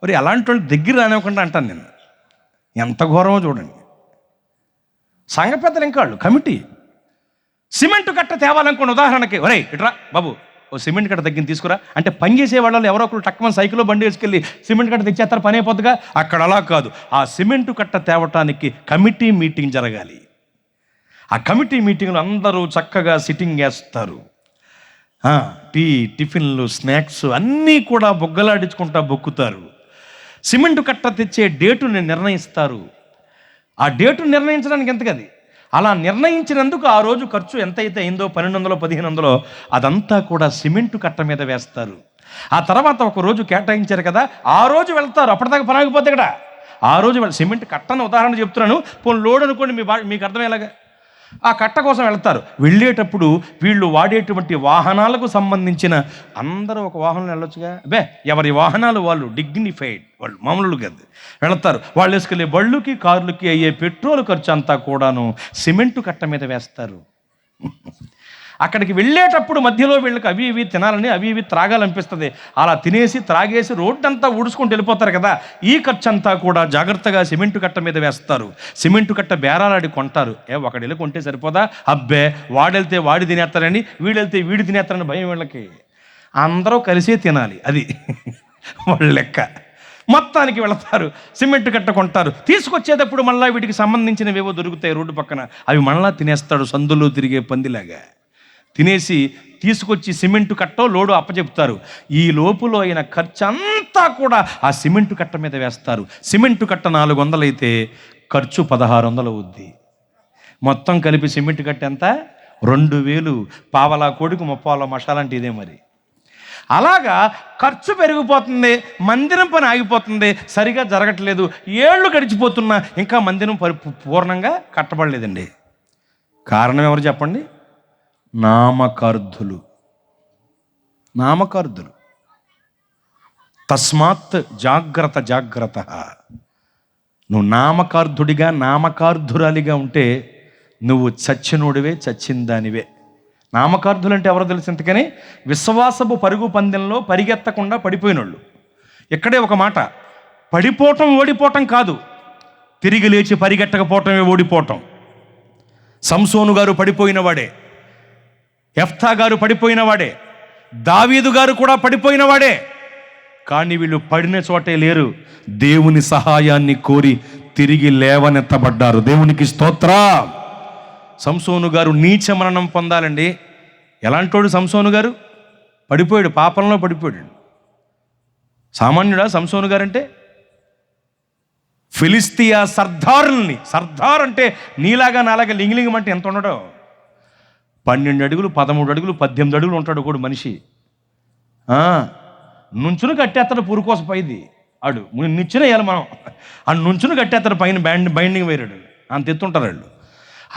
A: మరి అలాంటి వాళ్ళు దగ్గర రానివ్వకుండా అంటాను నేను. ఎంత ఘోరమో చూడండి. సంఘ పెద్దలు ఇంకా వాళ్ళు కమిటీ. సిమెంట్ కట్ట తేవాలనుకోండి, ఉదాహరణకి, ఒరే ఇట్రా బాబు ఓ సిమెంట్ కట్ట తగ్గింది తీసుకురా అంటే, పని చేసే వాళ్ళు ఎవరో ఒకరు టక్కుమని సైకిల్లో బండి వేసుకెళ్ళి సిమెంట్ కట్ట తెచ్చేస్తారు, పని అయిపోద్దుగా. అక్కడ అలా కాదు, ఆ సిమెంట్ కట్ట తేవటానికి కమిటీ మీటింగ్ జరగాలి. ఆ కమిటీ మీటింగ్లో అందరూ చక్కగా సిట్టింగ్ వేస్తారు. టీ, టిఫిన్లు, స్నాక్స్ అన్నీ కూడా బొగ్గలాడించుకుంటా బొక్కుతారు. సిమెంట్ కట్ట తెచ్చే డేటుని నిర్ణయిస్తారు. ఆ డేటును నిర్ణయించడానికి ఎంతకది అలా నిర్ణయించినందుకు ఆ రోజు ఖర్చు ఎంతైతే అయిందో 1200 1500 అదంతా కూడా సిమెంటు కట్ట మీద వేస్తారు. ఆ తర్వాత ఒక రోజు కేటాయించారు కదా, ఆ రోజు వెళ్తారు. అప్పటిదాకా పని ఆగిపోతే ఇక్కడ ఆ రోజు సిమెంట్ కట్టను ఉదాహరణ చెప్తున్నాను, పోనీ లోడ్ అనుకోండి, మీకు అర్థమయ్యేలాగా. ఆ కట్ట కోసం వెళ్తారు. వెళ్ళేటప్పుడు వీళ్ళు వాడేటువంటి వాహనాలకు సంబంధించిన అందరూ ఒక వాహనంలో వెళ్ళొచ్చుగా. ఎవరి వాహనాలు వాళ్ళు డిగ్నిఫైడ్, వాళ్ళు మామూలు కాదు. వెళతారు. వాళ్ళు వేసుకెళ్ళే బళ్ళుకి కార్లకి అయ్యే పెట్రోల్ ఖర్చు అంతా కూడాను సిమెంటు కట్ట మీద వేస్తారు. అక్కడికి వెళ్ళేటప్పుడు మధ్యలో వీళ్ళకి అవి ఇవి తినాలని, అవి ఇవి త్రాగాలనిపిస్తుంది. అలా తినేసి త్రాగేసి రోడ్డంతా ఊడ్చుకుంటూ వెళ్ళిపోతారు కదా. ఈ ఖర్చు అంతా కూడా జాగ్రత్తగా సిమెంటు కట్ట మీద వేస్తారు. సిమెంటు కట్ట బేరాలాడి కొంటారు. ఒకటి వెళ్ళి కొంటే సరిపోదా? అబ్బే, వాడెళ్తే వాడి తినేస్తారని, వీడెళ్తే వీడి తినేస్తారని భయం వీళ్ళకి. అందరూ కలిసే తినాలి, అది వాళ్ళ లెక్క. మొత్తానికి వెళతారు, సిమెంట్ కట్ట కొంటారు. తీసుకొచ్చేటప్పుడు మళ్ళీ వీటికి సంబంధించినవేవో దొరుకుతాయి రోడ్డు పక్కన, అవి మళ్ళా తినేస్తాడు సందులో తిరిగే పందిలాగా. తినేసి తీసుకొచ్చి సిమెంటు కట్టో లోడు అప్పచెప్తారు. ఈ లోపులో అయిన ఖర్చు అంతా కూడా ఆ సిమెంటు కట్ట మీద వేస్తారు. సిమెంటు కట్ట 400 అయితే ఖర్చు 1600 అవుద్ది. మొత్తం కలిపి సిమెంటు కట్ట ఎంత? 2000. పావలా కోడికి 30 మసాలా అంటే ఇదే మరి. అలాగా ఖర్చు పెరిగిపోతుంది, మందిరం పని ఆగిపోతుంది, సరిగా జరగట్లేదు. ఏళ్ళు గడిచిపోతున్నా ఇంకా మందిరం పూర్ణంగా కట్టబడలేదండి. కారణం ఎవరు చెప్పండి? నామకార్థులు. తస్మాత్ జాగ్రత్త జాగ్రత్త. నువ్వు నామకార్థుడిగా నామకార్థురాలిగా ఉంటే నువ్వు చచ్చినోడివే, చచ్చిందానివే. నామకార్థులు అంటే ఎవరో తెలుసు ఇంతకని, విశ్వాసపు పరుగు పందెంలో పరిగెత్తకుండా పడిపోయినోళ్ళు. ఇక్కడే ఒక మాట, పడిపోవటం ఓడిపోవటం కాదు, తిరిగి లేచి పరిగెట్టకపోవటమే ఓడిపోవటం. సంసోను గారు పడిపోయిన వాడే, యెఫ్తా గారు పడిపోయిన వాడే, దావీదు గారు కూడా పడిపోయిన వాడే. కానీ వీళ్ళు పడిన చోటే లేరు, దేవుని సహాయాన్ని కోరి తిరిగి లేవనెత్తబడ్డారు. దేవునికి స్తోత్రం. సంసోను గారు నీచ మరణం పొందాలండి. ఎలాంటోడు సంసోను గారు? పడిపోయాడు, పాపంలో పడిపోయాడు. సామాన్యుడా సంసోను గారంటే? ఫిలిస్తియా సర్దారుల్ని, సర్దార్ అంటే నీలాగా నాలాగా లింగిలింగం అంటే ఎంత ఉండడో, 12 అడుగులు 13 అడుగులు 18 అడుగులు ఉంటాడు కూడా మనిషి. నుంచును కట్టేస్తాడు పురుకోసం పైది, ఆడు నిచ్చిన వేయాలి మనం, ఆ నుంచును కట్టేస్తాడు పైన బైండింగ్ వేరాడు, అంత ఎత్తుంటారు వాళ్ళు.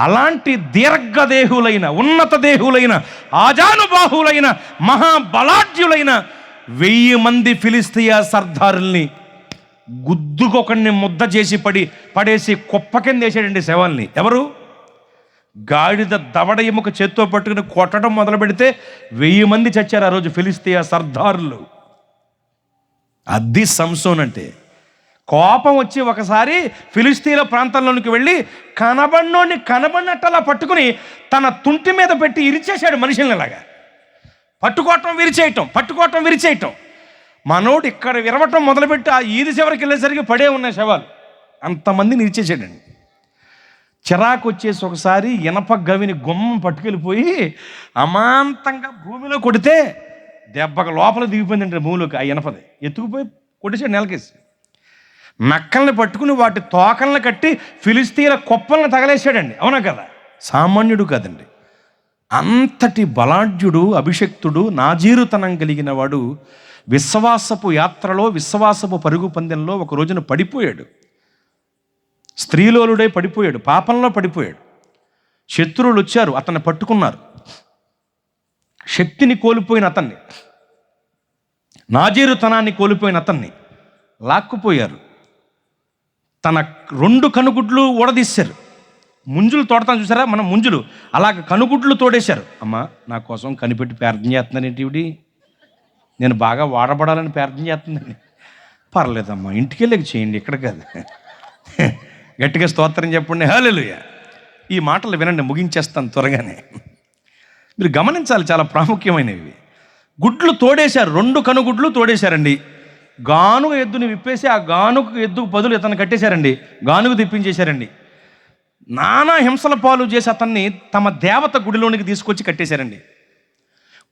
A: అలాంటి దీర్ఘదేహులైన, ఉన్నత దేహులైన, ఆజానుబాహులైన, మహాబలాఢ్యులైన 1000 మంది ఫిలిస్తియా సర్దారుల్ని గుద్దుకొకడిని ముద్ద చేసి పడేసి కుప్ప కింద వేసాడండి శవాల్ని. ఎవరు? గాడిద దవడ ఎముక చేత్తో పట్టుకుని కొట్టడం మొదలు పెడితే 1000 మంది చచ్చారు ఆ రోజు ఫిలిస్తియా సర్దారులు. అది సంసోన్ అంటే. కోపం వచ్చి ఒకసారి ఫిలిస్తీన్ల ప్రాంతంలోనికి వెళ్ళి కనబడినట్టలా పట్టుకుని తన తుంటి మీద పెట్టి ఇరిచేశాడు మనుషులలాగా. పట్టుకోవటం విరిచేయటం. మనోడు ఇక్కడ విరవటం మొదలుపెట్టి ఆ ఈది చివరికి వెళ్ళేసరికి పడే ఉన్నాయి శవాలు. అంతమందిని ఇరిచేసాడండి. చిరాకు వచ్చేసి ఒకసారి ఇనప గవిని గుమ్మం పట్టుకెళ్ళిపోయి అమాంతంగా భూమిలో కొడితే దెబ్బకు లోపల దిగిపోయిందంటే భూమిలోకి. ఆ ఇనపది ఎత్తుకుపోయి కొట్టేసాడు నేలకేసి. నక్కల్ని పట్టుకుని వాటి తోకల్ని కట్టి ఫిలిస్తీన్ల కుప్పల్ని తగలేసాడండి. అవునా కదా? సామాన్యుడు కాదండి. అంతటి బలాఢ్యుడు, అభిషక్తుడు, నాజీరుతనం కలిగిన వాడు విశ్వాసపు యాత్రలో, విశ్వాసపు పరుగు పందెంలో ఒక రోజున పడిపోయాడు. స్త్రీలోలుడై పడిపోయాడు, పాపంలో పడిపోయాడు. శత్రువులు వచ్చారు, అతన్ని పట్టుకున్నారు. శక్తిని కోల్పోయిన అతన్ని, నాజీరుతనాన్ని కోల్పోయిన అతన్ని లాక్కుపోయారు. తన 2 కనుగుడ్లు ఊడదీశారు. ముంజులు తోడతాం చూసారా మనం, ముంజులు అలాగ కనుగుడ్లు తోడేశారు. అమ్మా నా కోసం కనిపెట్టి ప్రార్థన చేస్తున్నాను ఏంటి, నేను బాగా వాడబడాలని ప్రార్థన చేస్తుందండి. పర్లేదమ్మా, ఇంటికి వెళ్ళి చేయండి, ఇక్కడ కాదు. గట్టిగా స్తోత్రం చెప్పండి, హల్లెలూయా. ఈ మాటలు వినండి, ముగించేస్తాను త్వరగానే. మీరు గమనించాలి, చాలా ప్రాముఖ్యమైనవి. గుడ్లు తోడేశారు, 2 కనుగుడ్లు తోడేశారండి. గానుగ ఎద్దుని విప్పేసి ఆ గానుగ ఎద్దుకు బదులు ఇతను కట్టేశారండి, గానుగ తెప్పించేశారండి. నానా హింసల పాలు చేసి అతన్ని తమ దేవత గుడిలోనికి తీసుకొచ్చి కట్టేశారండి.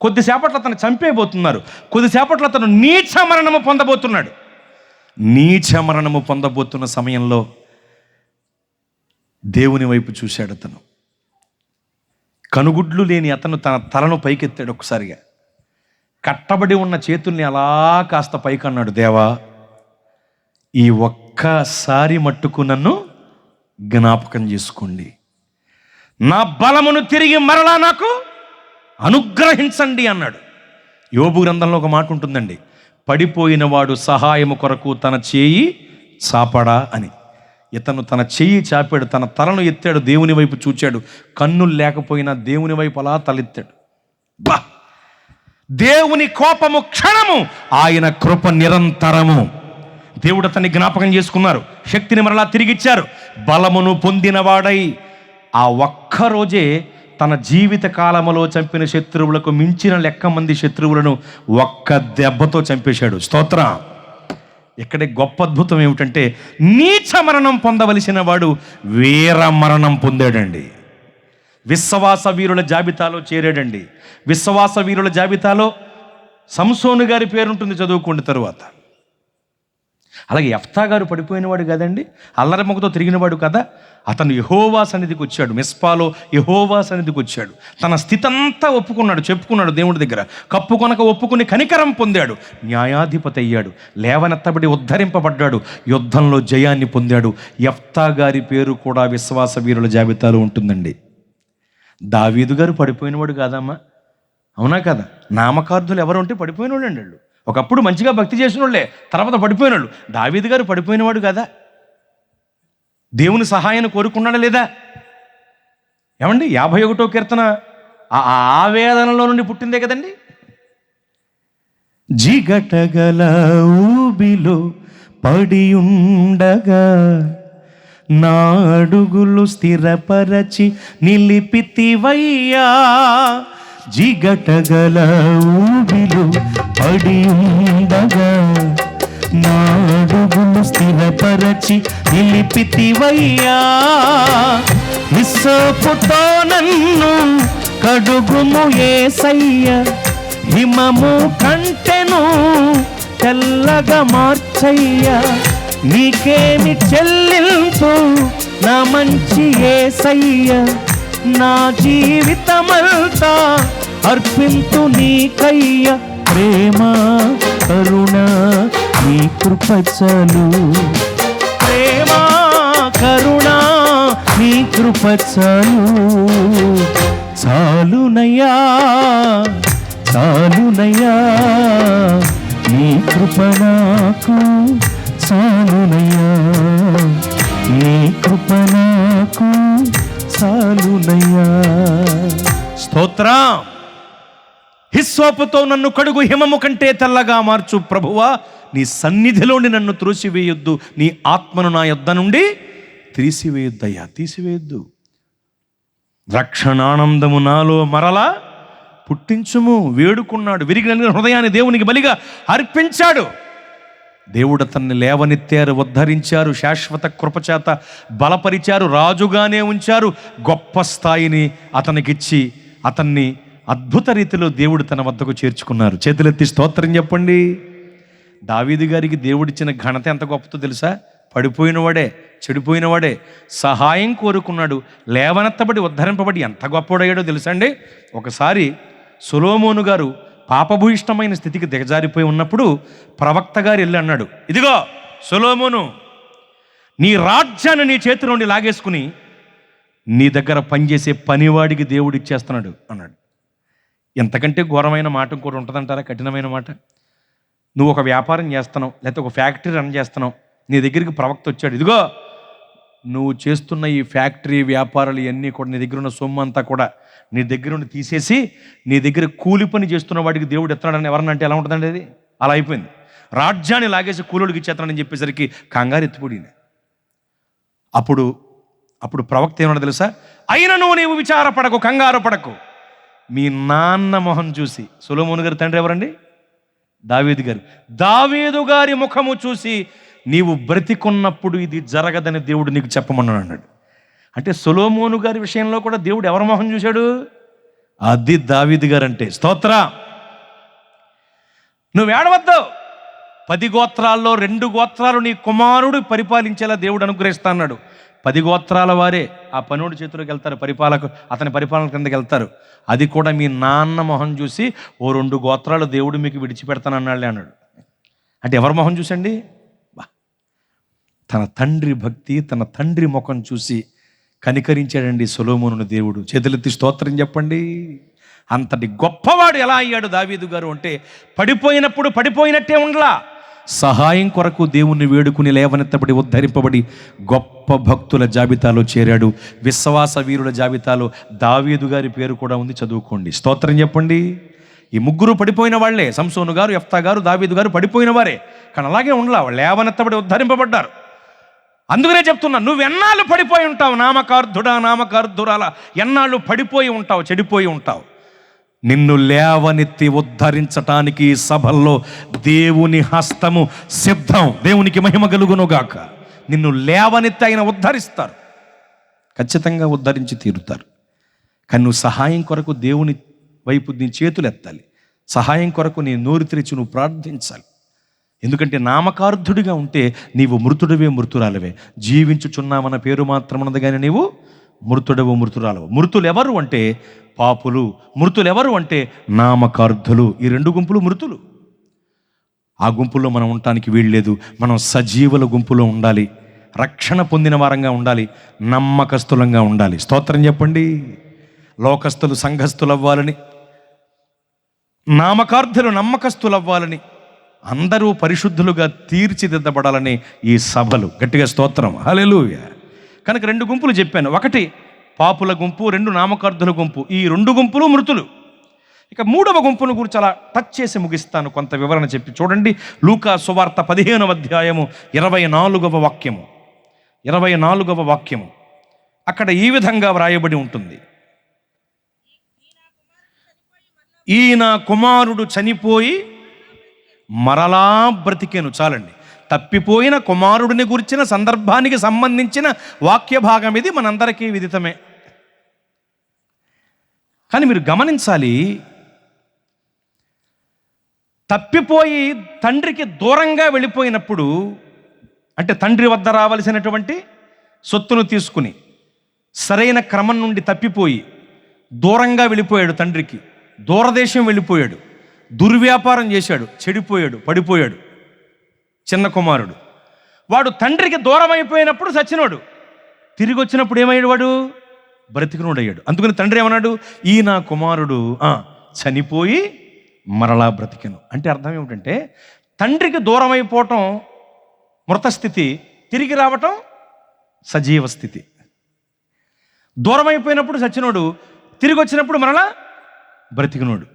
A: కొద్దిసేపట్లో అతను చంపేయబోతున్నారు, కొద్దిసేపట్లో అతను నీచ మరణము పొందబోతున్నాడు. నీచ మరణము పొందబోతున్న సమయంలో దేవుని వైపు చూశాడు అతను. కనుగుడ్లు లేని అతను తన తలను పైకెత్తాడు. ఒకసారిగా కట్టబడి ఉన్న చేతుల్ని అలా కాస్త పైకన్నాడు, దేవా ఈ ఒక్కసారి మట్టుకు నన్ను జ్ఞాపకం చేసుకోండి, నా బలమును తిరిగి మరలా నాకు అనుగ్రహించండి అన్నాడు. యోబు గ్రంథంలో ఒక మాట ఉంటుందండి, పడిపోయిన వాడు సహాయము కొరకు తన చేయి చాపడా అని. ఇతను తన చెయ్యి చాపాడు, తన తలను ఎత్తాడు, దేవుని వైపు చూచాడు. కన్నులు లేకపోయినా దేవుని వైపు అలా తలెత్తాడు. బా, దేవుని కోపము క్షణము, ఆయన కృప నిరంతరము. దేవుడు అతన్ని జ్ఞాపకం చేసుకున్నారు, శక్తిని మరలా తిరిగిచ్చారు. బలమును పొందినవాడై ఆ ఒక్కరోజే తన జీవిత కాలములో చంపిన శత్రువులకు మించిన లెక్క మంది శత్రువులను ఒక్క దెబ్బతో చంపేశాడు. స్తోత్రం. ఇక్కడే గొప్ప అద్భుతం ఏమిటంటే, నీచ మరణం పొందవలసిన వాడు వీర మరణం పొందాడండి. విశ్వాస వీరుల జాబితాలో చేరాడండి. విశ్వాస వీరుల జాబితాలో సంసోను గారి పేరుంటుంది, చదువుకోండి తరువాత. అలాగే యెఫ్తా గారు పడిపోయినవాడు కదండి, అల్లరిమొకతో తిరిగినవాడు కదా. అతను యెహోవా సన్నిధికి వచ్చాడు, మిస్పాలో యెహోవా సన్నిధికి వచ్చాడు. తన స్థితి అంతా ఒప్పుకున్నాడు, చెప్పుకున్నాడు దేవుడి దగ్గర. కప్పుకొనక ఒప్పుకుని కనికరం పొందాడు, న్యాయాధిపతి అయ్యాడు, లేవనెత్తబడి ఉద్ధరింపబడ్డాడు, యుద్ధంలో జయాన్ని పొందాడు. యెఫ్తా గారి పేరు కూడా విశ్వాస వీరుల జాబితాలో ఉంటుందండి. దావీదు గారు పడిపోయినవాడు కాదమ్మా, అవునా కదా? నామకార్థులు ఎవరు ఉంటే పడిపోయినవాడు అండి వాళ్ళు. ఒకప్పుడు మంచిగా భక్తి చేసిన వాళ్ళే, తర్వాత పడిపోయిన వాళ్ళు. దావీదు గారు పడిపోయినవాడు కదా, దేవుని సహాయాన్ని కోరుకున్నాడా లేదా? ఏమండి, 51వ కీర్తన ఆ ఆవేదనలో నుండి పుట్టిందే కదండి.
B: జిగటగల ఊబిలో పడి ఉండగా నా అడుగులు స్థిరపరచి నిలిపితివయ్యా. జిగటగల ఊబిలో పడి ఉండగా నా అడుగులు స్థిరపరచి నిలిపితివయ్యా. విశ్వపుతో నన్ను కడుగుము యేసయ్యా, హిమము కంటెను తెల్లగా మార్చయ్యా. నీకేమి చెల్లింపు నా మంచి యేసయ్యా, నా జీవితమంతా అర్పింతు నీకయ్యా. ప్రేమ కరుణ నీ కృప చాలు, ప్రేమ కరుణ నీ కృప చాలు. చాలునయ్యా చాలునయ్యా, నీ కృప నాకు చాలునయ్యా, నీ కృప నాకు చాలునయ్యా.
A: స్తోత్రం. హిస్సోపుతో నన్ను కడుగు, హిమము కంటే తెల్లగా మార్చు ప్రభువా. నీ సన్నిధిలోని నన్ను త్రోసివేయొద్దు, నీ ఆత్మను నా యొద్ద నుండి తీసివేయొద్దయ్యా, తీసివేయొద్దు. రక్షణానందము నాలో మరలా పుట్టించుము. వేడుకున్నాడు, విరిగిన హృదయాన్ని దేవునికి బలిగా అర్పించాడు. దేవుడు అతన్ని లేవనెత్తారు, ఉద్ధరించారు, శాశ్వత కృపచేత బలపరిచారు, రాజుగానే ఉంచారు. గొప్ప స్థాయిని అతనికిచ్చి అతన్ని అద్భుత రీతిలో దేవుడు తన వద్దకు చేర్చుకున్నారు. చేతులెత్తి స్తోత్రం చెప్పండి. దావీదు గారికి దేవుడిచ్చిన ఘనత ఎంత గొప్పతో తెలుసా? పడిపోయినవాడే, చెడిపోయినవాడే సహాయం కోరుకున్నాడు, లేవనెత్తబడి ఉద్ధరింపబడి ఎంత గొప్పవాడయ్యాడో తెలుసా అండి. ఒకసారి సొలొమోను గారు పాపభూయిష్టమైన స్థితికి దిగజారిపోయి ఉన్నప్పుడు ప్రవక్త గారు వెళ్ళి అన్నాడు, ఇదిగో సొలొమోను, నీ రాజ్యాన్ని నీ చేతి నుండి లాగేసుకుని నీ దగ్గర పనిచేసే పనివాడికి దేవుడు ఇచ్చేస్తున్నాడు అన్నాడు. ఎంతకంటే ఘోరమైన మాట ఇంకోటి ఉంటుందంటారా? కఠినమైన మాట. నువ్వు ఒక వ్యాపారం చేస్తున్నావు, లేకపోతే ఒక ఫ్యాక్టరీ రన్ చేస్తున్నావు, నీ దగ్గరికి ప్రవక్త వచ్చాడు, ఇదిగో నువ్వు చేస్తున్న ఈ ఫ్యాక్టరీ వ్యాపారాలు ఇవన్నీ కూడా నీ దగ్గర ఉన్న సొమ్ము అంతా కూడా నీ దగ్గర నుండి తీసేసి నీ దగ్గర కూలి పని చేస్తున్న వాడికి దేవుడు ఎత్తున్నాడని ఎవరన్నా అంటే ఎలా ఉంటుందండి? అది అలా అయిపోయింది. రాజ్యాన్ని లాగేసి కూలోడికి ఇచ్చేస్తున్నాడని చెప్పేసరికి కంగారు ఎత్తిపోయింది. అప్పుడు ప్రవక్త ఏమన్నా తెలుసా? అయినను నీవు విచారపడకు, కంగారు పడకు. మీ నాన్న మొహం చూసి, సొలొమోను గారి తండ్రి ఎవరండి? దావీదు గారు. దావీదు గారి ముఖము చూసి నీవు బ్రతికున్నప్పుడు ఇది జరగదని దేవుడు నీకు చెప్పమన్నాడు అన్నాడు. అంటే సొలొమోను గారి విషయంలో కూడా దేవుడు ఎవరి మొహం చూశాడు? అది దావీదు గారు అంటే. స్తోత్ర. నువ్వు ఏడవద్దు, 10 గోత్రాల్లో 2 గోత్రాలు నీ కుమారుడు పరిపాలించేలా దేవుడు అనుగ్రహిస్తా అన్నాడు. 10 గోత్రాల వారే ఆ పనుడి చేతిలోకి వెళ్తారు, అతని పరిపాలన కిందకి వెళ్తారు. అది కూడా మీ నాన్న మొహం చూసి ఓ 2 గోత్రాలు దేవుడు మీకు విడిచిపెడతానన్నాళ్ళే అన్నాడు. అంటే ఎవరి మొహం చూసండి? తన తండ్రి భక్తి, తన తండ్రి ముఖం చూసి కనికరించాడండి సొలొమోనును దేవుడు. చేతులెత్తి స్తోత్రం చెప్పండి. అంతటి గొప్పవాడు ఎలా అయ్యాడు దావీదు గారు అంటే, పడిపోయినప్పుడు పడిపోయినట్టే ఉండలా, సహాయం కొరకు దేవుణ్ణి వేడుకుని లేవనెత్తబడి ఉద్ధరింపబడి గొప్ప భక్తుల జాబితాలో చేరాడు. విశ్వాస వీరుల జాబితాలో దావీదు గారి పేరు కూడా ఉంది, చదువుకోండి. స్తోత్రం చెప్పండి. ఈ ముగ్గురు పడిపోయిన వాళ్లే, సంసోను గారు, యెఫ్తా గారు, దావీదు గారు పడిపోయిన వారే. కానీ అలాగే ఉండలా, వాళ్ళు లేవనెత్తబడి ఉద్ధరింపబడ్డారు. అందుకనే చెప్తున్నా, నువ్వు ఎన్నాళ్ళు పడిపోయి ఉంటావు, నామకార్థుడా నామకార్థురాల, ఎన్నాళ్ళు పడిపోయి ఉంటావు, చెడిపోయి ఉంటావు. నిన్ను లేవనెత్తి ఉద్ధరించటానికి సభల్లో దేవుని హస్తము సిద్ధం. దేవునికి మహిమ కలుగునుగాక. నిన్ను లేవనెత్తి ఆయన ఉద్ధరిస్తారు, ఖచ్చితంగా ఉద్ధరించి తీరుతారు. కానీ నువ్వు సహాయం కొరకు దేవుని వైపు నీ చేతులు ఎత్తాలి. సహాయం కొరకు నీ నోరు తెరిచి నువ్వు ప్రార్థించాలి. ఎందుకంటే నామకార్థుడిగా ఉంటే నీవు మృతుడివే, మృతురాలవే. జీవించుచున్నామన్న పేరు మాత్రమున్నది కానీ నీవు మృతుడవు, మృతురాలవు. మృతులు ఎవరు అంటే పాపులు. మృతులు ఎవరు అంటే నామకార్థులు. ఈ 2 గుంపులు మృతులు. ఆ గుంపుల్లో మనం ఉండటానికి వీల్లేదు. మనం సజీవుల గుంపులో ఉండాలి, రక్షణ పొందిన వారంగా ఉండాలి, నమ్మకస్తులంగా ఉండాలి. స్తోత్రం చెప్పండి. లోకస్తులు సంఘస్థులు అవ్వాలని, నామకార్థులు నమ్మకస్తులు అవ్వాలని అందరూ పరిశుద్ధులుగా తీర్చిదిద్దబడాలని ఈ సభలు. గట్టిగా స్తోత్రం, హల్లెలూయా. కనుక 2 గుంపులు చెప్పాను. 1 పాపుల గుంపు, 2 నామకార్థుల గుంపు. ఈ 2 గుంపులు మృతులు. ఇక 3వ గుంపును గురించి అలా టచ్ చేసి ముగిస్తాను, కొంత వివరణ చెప్పి. చూడండి, లూకా సువార్త 15వ అధ్యాయము 24వ వాక్యము. 24వ వాక్యము అక్కడ ఈ విధంగా వ్రాయబడి ఉంటుంది: ఈయన కుమారుడు చనిపోయి మరలా బ్రతికెను. చాలండి. తప్పిపోయిన కుమారుడిని గురించిన సందర్భానికి సంబంధించిన వాక్య భాగం ఇది, మనందరికీ విదితమే. కానీ మీరు గమనించాలి, తప్పిపోయి తండ్రికి దూరంగా వెళ్ళిపోయినప్పుడు, అంటే తండ్రి వద్ద రావలసినటువంటి సొత్తును తీసుకుని సరైన క్రమం నుండి తప్పిపోయి దూరంగా వెళ్ళిపోయాడు, తండ్రికి దూరదేశం వెళ్ళిపోయాడు, దుర్వ్యాపారం చేశాడు, చెడిపోయాడు, పడిపోయాడు. చిన్న కుమారుడు వాడు తండ్రికి దూరం అయిపోయినప్పుడు సచ్చినోడు, తిరిగి వచ్చినప్పుడు ఏమయ్యాడు? వాడు బ్రతికినోడు అయ్యాడు. అందుకని తండ్రి ఏమన్నాడు? ఈ నా కుమారుడు చనిపోయి మరలా బ్రతికెను. అంటే అర్థం ఏమిటంటే, తండ్రికి దూరం అయిపోవటం మృతస్థితి, తిరిగి రావటం సజీవ స్థితి. దూరం అయిపోయినప్పుడు సచ్చినోడు, తిరిగి వచ్చినప్పుడు మరలా బ్రతికినోడు.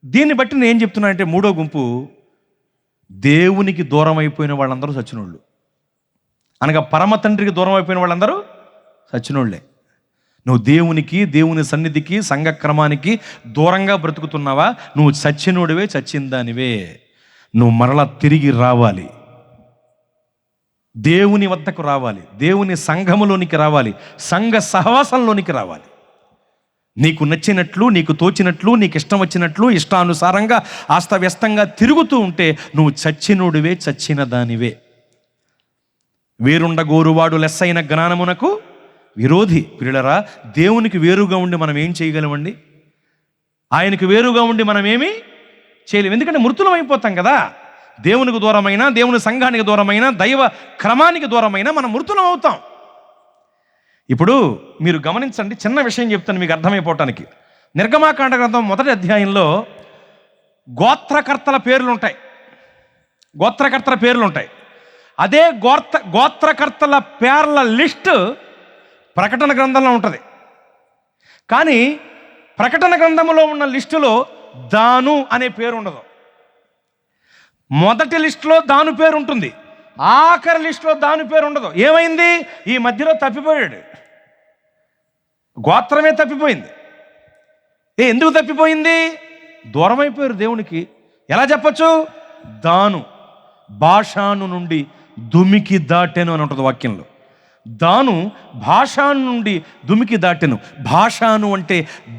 A: దీన్ని బట్టి నేను ఏం చెప్తున్నానంటే, 3వ గుంపు దేవునికి దూరం అయిపోయిన వాళ్ళందరూ సచ్చినోళ్ళు. అనగా పరమ తండ్రికి దూరం అయిపోయిన వాళ్ళందరూ సచ్చినోళ్లే. నువ్వు దేవునికి, దేవుని సన్నిధికి, సంఘక్రమానికి దూరంగా బ్రతుకుతున్నావా? నువ్వు చచ్చినోడివే, చచ్చిందానివే. నువ్వు మరలా తిరిగి రావాలి, దేవుని వద్దకు రావాలి, దేవుని సంఘములోనికి రావాలి, సంఘ సహవాసంలోనికి రావాలి. నీకు నచ్చినట్లు, నీకు తోచినట్లు, నీకు ఇష్టం వచ్చినట్లు, ఇష్టానుసారంగా అస్తవ్యస్తంగా తిరుగుతూ ఉంటే నువ్వు చచ్చినోడివే, చచ్చిన దానివే. వేరుండగోరువాడు లెస్సైన జ్ఞానమునకు విరోధి. పిల్లరా, దేవునికి వేరుగా ఉండి మనం ఏం చేయగలమండి? ఆయనకు వేరుగా ఉండి మనం ఏమీ చేయలేము. ఎందుకంటే మృతులం అయిపోతాం కదా. దేవునికి దూరమైన, దేవుని సంఘానికి దూరమైన, దైవ క్రమానికి దూరమైన మనం మృతులం అవుతాం. ఇప్పుడు మీరు గమనించండి, చిన్న విషయం చెప్తాను మీకు అర్థమైపోవటానికి. నిర్గమాకాండ గ్రంథం 1వ అధ్యాయంలో గోత్రకర్తల పేర్లు ఉంటాయి. గోత్రకర్తల పేర్లు ఉంటాయి. అదే గోత్రకర్తల పేర్ల లిస్టు ప్రకటన గ్రంథంలో ఉంటుంది. కానీ ప్రకటన గ్రంథంలో ఉన్న లిస్టులో దాను అనే పేరు ఉండదు. మొదటి లిస్టులో దాను పేరు ఉంటుంది, ఆఖరి లిస్టులో దాను పేరు ఉండదు. ఏమైంది? ఈ మధ్యలో తప్పిపోయాడు, గోత్రమే తప్పిపోయింది. ఎందుకు తప్పిపోయింది? దూరం అయిపోయారు దేవునికి. ఎలా చెప్పచ్చు? దాను భాషాను నుండి దుమికి దాటెను అని ఉంటుంది వాక్యంలో. దాను భాషాను నుండి దుమికి దాటెను. భాషాను అంటే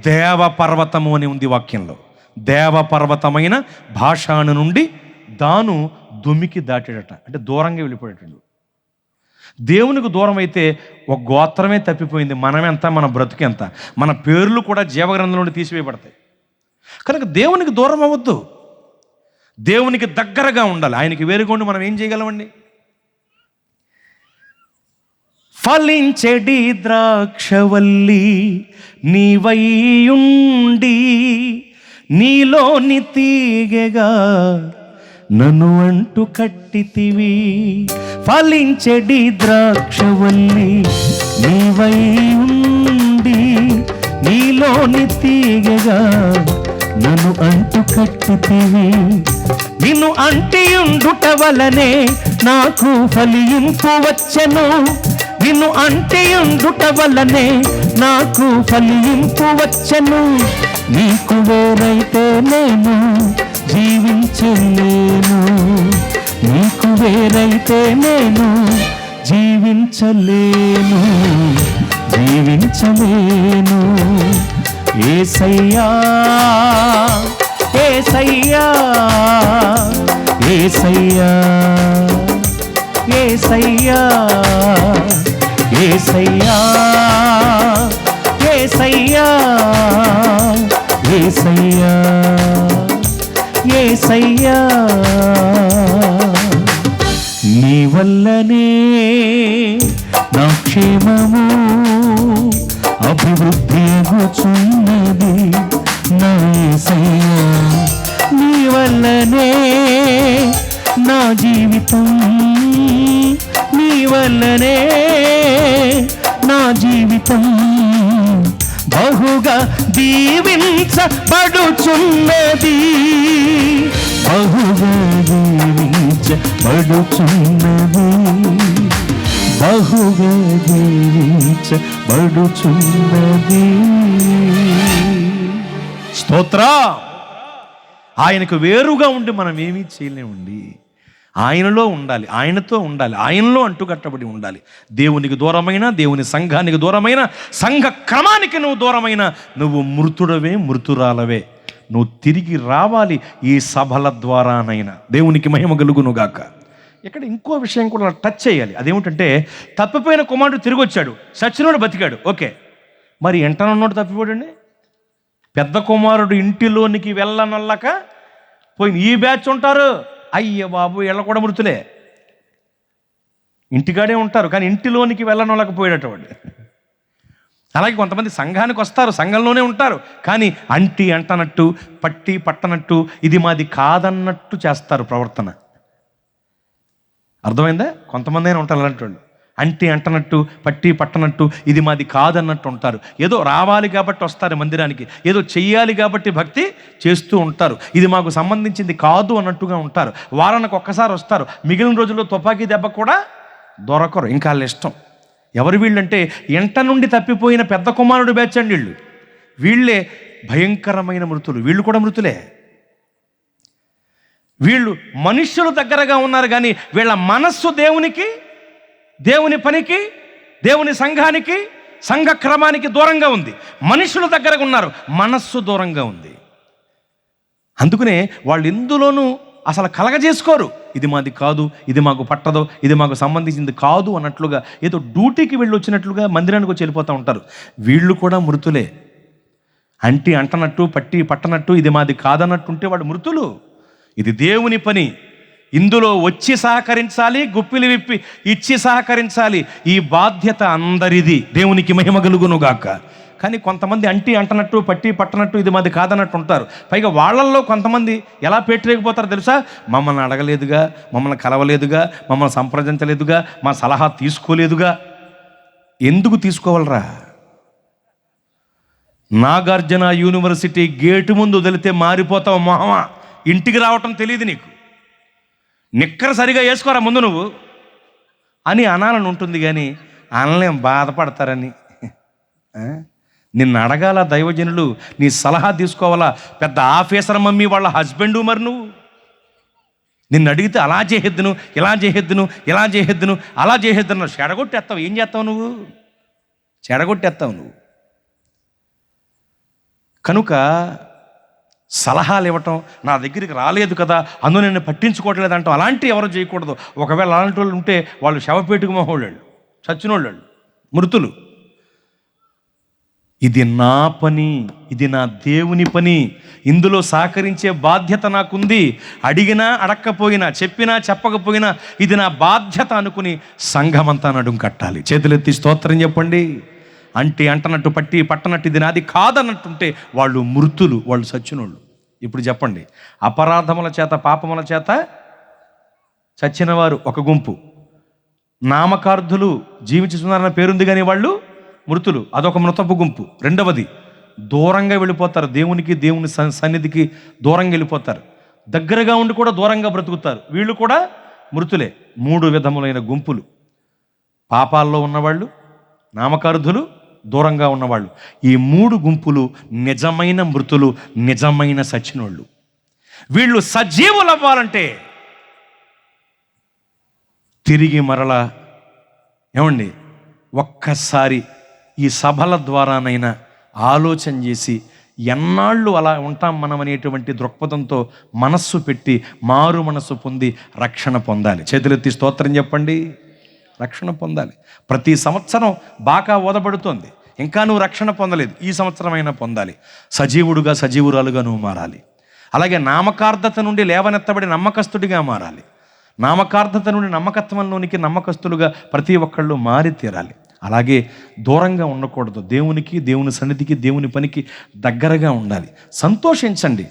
A: దేవపర్వతము అని ఉంది వాక్యంలో. దేవపర్వతమైన భాషాను నుండి దాను దుమికి దాటాడట, అంటే దూరంగా వెళ్ళిపోయాడు. దేవునికి దూరం అయితే ఒక గోత్రమే తప్పిపోయింది. మనమెంత, మన బ్రతుకెంత, మన పేర్లు కూడా జీవగ్రంథం నుండి తీసివేయబడతాయి. కనుక దేవునికి దూరం అవ్వద్దు, దేవునికి దగ్గరగా ఉండాలి. ఆయనకి వేరుగా ఉండి మనం ఏం చేయగలమండి? ఫలించెడి ద్రాక్షవల్లి నీవైయుండి, నీలోని తీగగా నన్ను అంటు కట్టితివి. ఫలించెడి ద్రాక్షవల్లి నీవైయుండి, నీలోని తీగగా నన్ను అంటు కట్టితివి. నిన్ను అంటియుండుట వలనే నాకు ఫలింపు వచ్చెను. నిన్ను అంటియుండుట వలనే నాకు ఫలింపు వచ్చెను. నీకు వేరైతే నేను జీవించలేను, నీకు వేరైతే నేను జీవించలేను, జీవించలేను. యేసయ్యా, యేసయ్యా, యేసయ్యా, యేసయ్యా, యేసయ్యా, యేసయ్యా, యేసయ్యా, యేసయ్యా. నీ వల్లనే నా క్షేమము అభివృద్ధి అగుచున్నది నా యేసయ్యా. నీ వల్లనే
B: జీవితం నీ వల్లనే, నా జీవితం బహుగా దీవించబడుచున్నది, బహుగా దీవించబడుచున్నది, బహుగా దీవించబడుచున్నది.
A: స్తోత్ర. ఆయనకు వేరుగా ఉండి మనం ఏమీ చేయలేమండి. ఆయనలో ఉండాలి, ఆయనతో ఉండాలి, ఆయనలో అంటుకట్టబడి ఉండాలి. దేవునికి దూరమైన, దేవుని సంఘానికి దూరమైన, సంఘ క్రమానికి నువ్వు దూరమైన, నువ్వు మృతుడవే, మృతురాలవే. నువ్వు తిరిగి రావాలి ఈ సభల ద్వారానైనా. దేవునికి మహిమ కలుగునుగాక. ఇక్కడ ఇంకో విషయం కూడా టచ్ చేయాలి. అదేమిటంటే, తప్పిపోయిన కుమారుడు తిరిగి వచ్చాడు, సచ్చినోడు బతికాడు, ఓకే. మరి ఎంటనున్నోడు తప్పిపోడండి. పెద్ద కుమారుడు ఇంటిలోనికి వెళ్ళనల్లక పోయి ఈ బ్యాచ్ ఉంటారు, అయ్య బాబు వీళ్ళ కూడా మృతులే, ఇంటికాడే ఉంటారు కానీ ఇంటిలోనికి వెళ్ళనలేకపోయేటటువంటి. అలాగే కొంతమంది సంఘానికి వస్తారు, సంఘంలోనే ఉంటారు కానీ అంటి అంటనట్టు, పట్టి పట్టనట్టు, ఇది మాది కాదన్నట్టు చేస్తారు ప్రవర్తన. అర్థమైందా? కొంతమంది అయినా ఉంటారు అలాంటి వాళ్ళు, అంటి అంటనట్టు, పట్టి పట్టనట్టు, ఇది మాది కాదన్నట్టు ఉంటారు. ఏదో రావాలి కాబట్టి వస్తారు మందిరానికి, ఏదో చెయ్యాలి కాబట్టి భక్తి చేస్తూ ఉంటారు, ఇది మాకు సంబంధించింది కాదు అన్నట్టుగా ఉంటారు. వారానికి ఒక్కసారి వస్తారు, మిగిలిన రోజుల్లో తుపాకీ దెబ్బ కూడా దొరకరు. ఇంకా వాళ్ళ ఇష్టం. ఎవరు వీళ్ళంటే, ఎంట నుండి తప్పిపోయిన పెద్ద కుమారుడు బ్యాచ్ అండి వీళ్ళు. వీళ్ళే భయంకరమైన మృతులు. వీళ్ళు కూడా మృతులే. వీళ్ళు మనుష్యుల దగ్గరగా ఉన్నారు కానీ వీళ్ళ మనస్సు దేవునికి, దేవుని పనికి, దేవుని సంఘానికి, సంఘ క్రమానికి దూరంగా ఉంది. మనుషుల దగ్గరగా ఉన్నారు, మనస్సు దూరంగా ఉంది. అందుకనే వాళ్ళు ఎందులోనూ అసలు కలగజేసుకోరు. ఇది మాది కాదు, ఇది మాకు పట్టదు, ఇది మాకు సంబంధించింది కాదు అన్నట్లుగా, ఏదో డ్యూటీకి వెళ్ళి వచ్చినట్లుగా మందిరానికి వచ్చి వెళ్ళిపోతూ ఉంటారు. వీళ్ళు కూడా మృతులే. అంటి అంటనట్టు, పట్టి పట్టనట్టు, ఇది మాది కాదన్నట్టుంటే వాడు మృతులు. ఇది దేవుని పని, ఇందులో వచ్చి సహకరించాలి, గుప్పిలి విప్పి ఇచ్చి సహకరించాలి. ఈ బాధ్యత అందరిది. దేవునికి మహిమ కలుగునుగాక. కానీ కొంతమంది అంటి అంటనట్టు, పట్టి పట్టనట్టు, ఇది మాది కాదన్నట్టు ఉంటారు. పైగా వాళ్ళల్లో కొంతమంది ఎలా పెట్టలేకపోతారో తెలుసా? మమ్మల్ని అడగలేదుగా, మమ్మల్ని కలవలేదుగా, మమ్మల్ని సంప్రదించలేదుగా, మా సలహా తీసుకోలేదుగా. ఎందుకు తీసుకోవాలరా? నాగార్జున యూనివర్సిటీ గేటు ముందు వదిలితే మారిపోతావు మొహమా. ఇంటికి రావటం తెలియదు నీకు. నిక్కర సరిగా వేసుకోరా ముందు నువ్వు అని అనాలని ఉంటుంది కానీ అనలేం, బాధపడతారని. నిన్ను అడగాల దైవజనులు, నీ సలహా తీసుకోవాలా పెద్ద ఆఫీసర్ మమ్మీ వాళ్ళ హస్బెండు. మరి నువ్వు నిన్ను అడిగితే అలా చేసేద్దును, ఇలా చేసేద్దును, ఇలా చేసేద్దును, అలా చేసేద్దును, చెడగొట్టేస్తావు. ఏం చేస్తావు నువ్వు? చెడగొట్టేస్తావు నువ్వు. కనుక సలహాలు ఇవ్వటం, నా దగ్గరికి రాలేదు కదా అందులో నేను పట్టించుకోవట్లేదు అంటాం, అలాంటివి ఎవరు చేయకూడదు. ఒకవేళ అలాంటి వాళ్ళు ఉంటే వాళ్ళు శవపేటుకు మోహోళ్ళు, చచ్చినోళ్ళు, మృతులు. ఇది నా పని, ఇది నా దేవుని పని, ఇందులో సహకరించే బాధ్యత నాకుంది. అడిగినా అడక్కపోయినా, చెప్పినా చెప్పకపోయినా ఇది నా బాధ్యత అనుకుని సంఘమంతా నడుం కట్టాలి. చేతులెత్తి స్తోత్రం చెప్పండి. అంటే అంటనట్టు, పట్టి పట్టనట్టు, ఇది నాది కాదన్నట్టుంటే వాళ్ళు మృతులు, వాళ్ళు చచ్చినోళ్ళు. ఇప్పుడు చెప్పండి, అపరాధముల చేత, పాపముల చేత చచ్చిన వారు ఒక గుంపు, నామకార్థులు జీవించుతున్నారన్న పేరుంది కానీ వాళ్ళు మృతులు, అదొక మృతపు గుంపు. రెండవది, దూరంగా వెళ్ళిపోతారు, దేవునికి, దేవుని సన్నిధికి దూరంగా వెళ్ళిపోతారు. దగ్గరగా ఉండి కూడా దూరంగా బ్రతుకుతారు, వీళ్ళు కూడా మృతులే. 3 విధములైన గుంపులు: పాపాల్లో ఉన్నవాళ్ళు, నామకార్థులు, దూరంగా ఉన్నవాళ్ళు. ఈ 3 గుంపులు నిజమైన మృతులు, నిజమైన సచ్చినోళ్ళు. వీళ్ళు సజీవులు అవ్వాలంటే తిరిగి మరలా ఏమండి ఒక్కసారి ఈ సభల ద్వారానైనా ఆలోచన చేసి, ఎన్నాళ్ళు అలా ఉంటాం మనం అనేటువంటి దృక్పథంతో మనస్సు పెట్టి మారు మనస్సు పొంది రక్షణ పొందాలి. చేతులెత్తి స్తోత్రం చెప్పండి. రక్షణ పొందాలి. ప్రతి సంవత్సరం బాగా ఓదబడుతోంది, ఇంకా నువ్వు రక్షణ పొందలేదు, ఈ సంవత్సరమైనా పొందాలి. సజీవుడుగా, సజీవురాలుగా నువ్వు మారాలి. అలాగే నామకార్థత నుండి లేవనెత్తబడి నమ్మకస్తుడిగా మారాలి. నామకార్థత నుండి నమ్మకత్వంలోనికి నమ్మకస్తులుగా ప్రతి ఒక్కళ్ళు మారి తీరాలి. అలాగే దూరంగా ఉండకూడదు. దేవునికి, దేవుని సన్నిధికి, దేవుని పనికి దగ్గరగా ఉండాలి. సంతోషించండి.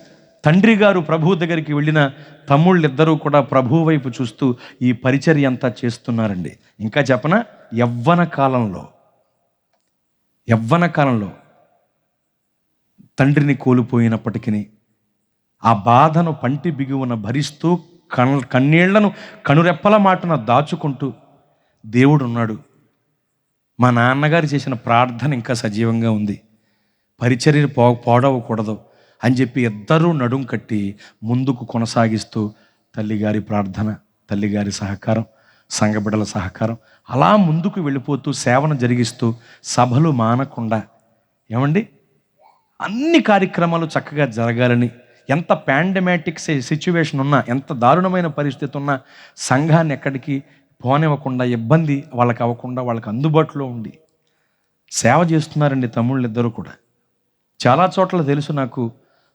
A: తండ్రి గారు ప్రభువు దగ్గరికి వెళ్ళిన తమ్ముళ్ళిద్దరూ కూడా ప్రభువు వైపు చూస్తూ ఈ పరిచర్య అంతా చేస్తున్నారండి. ఇంకా చెప్పనా, యవ్వన కాలంలో తండ్రిని కోల్పోయినప్పటికీ ఆ బాధను పంటి బిగువున భరిస్తూ కన్నీళ్లను కనురెప్పల మాటన దాచుకుంటూ దేవుడు ఉన్నాడు. మా నాన్నగారు చేసిన ప్రార్థన ఇంకా సజీవంగా ఉంది, పరిచర్య పోడవకూడదు అని చెప్పి ఇద్దరూ నడుం కట్టి ముందుకు కొనసాగిస్తూ తల్లిగారి ప్రార్థన, తల్లిగారి సహకారం, సంఘబిడ్డల సహకారం అలా ముందుకు వెళ్ళిపోతూ సేవను జరిగిస్తూ సభలు మానకుండా ఏమండి అన్ని కార్యక్రమాలు చక్కగా జరగాలని, ఎంత పాండమాటిక్ సిచ్యువేషన్ ఉన్నా, ఎంత దారుణమైన పరిస్థితి ఉన్నా సంఘాన్ని ఎక్కడికి పోనివ్వకుండా, ఇబ్బంది వాళ్ళకి అవ్వకుండా వాళ్ళకి అందుబాటులో ఉండి సేవ చేస్తున్నారండి తమ్ముళ్ళిద్దరూ కూడా. చాలా చోట్ల తెలుసు నాకు,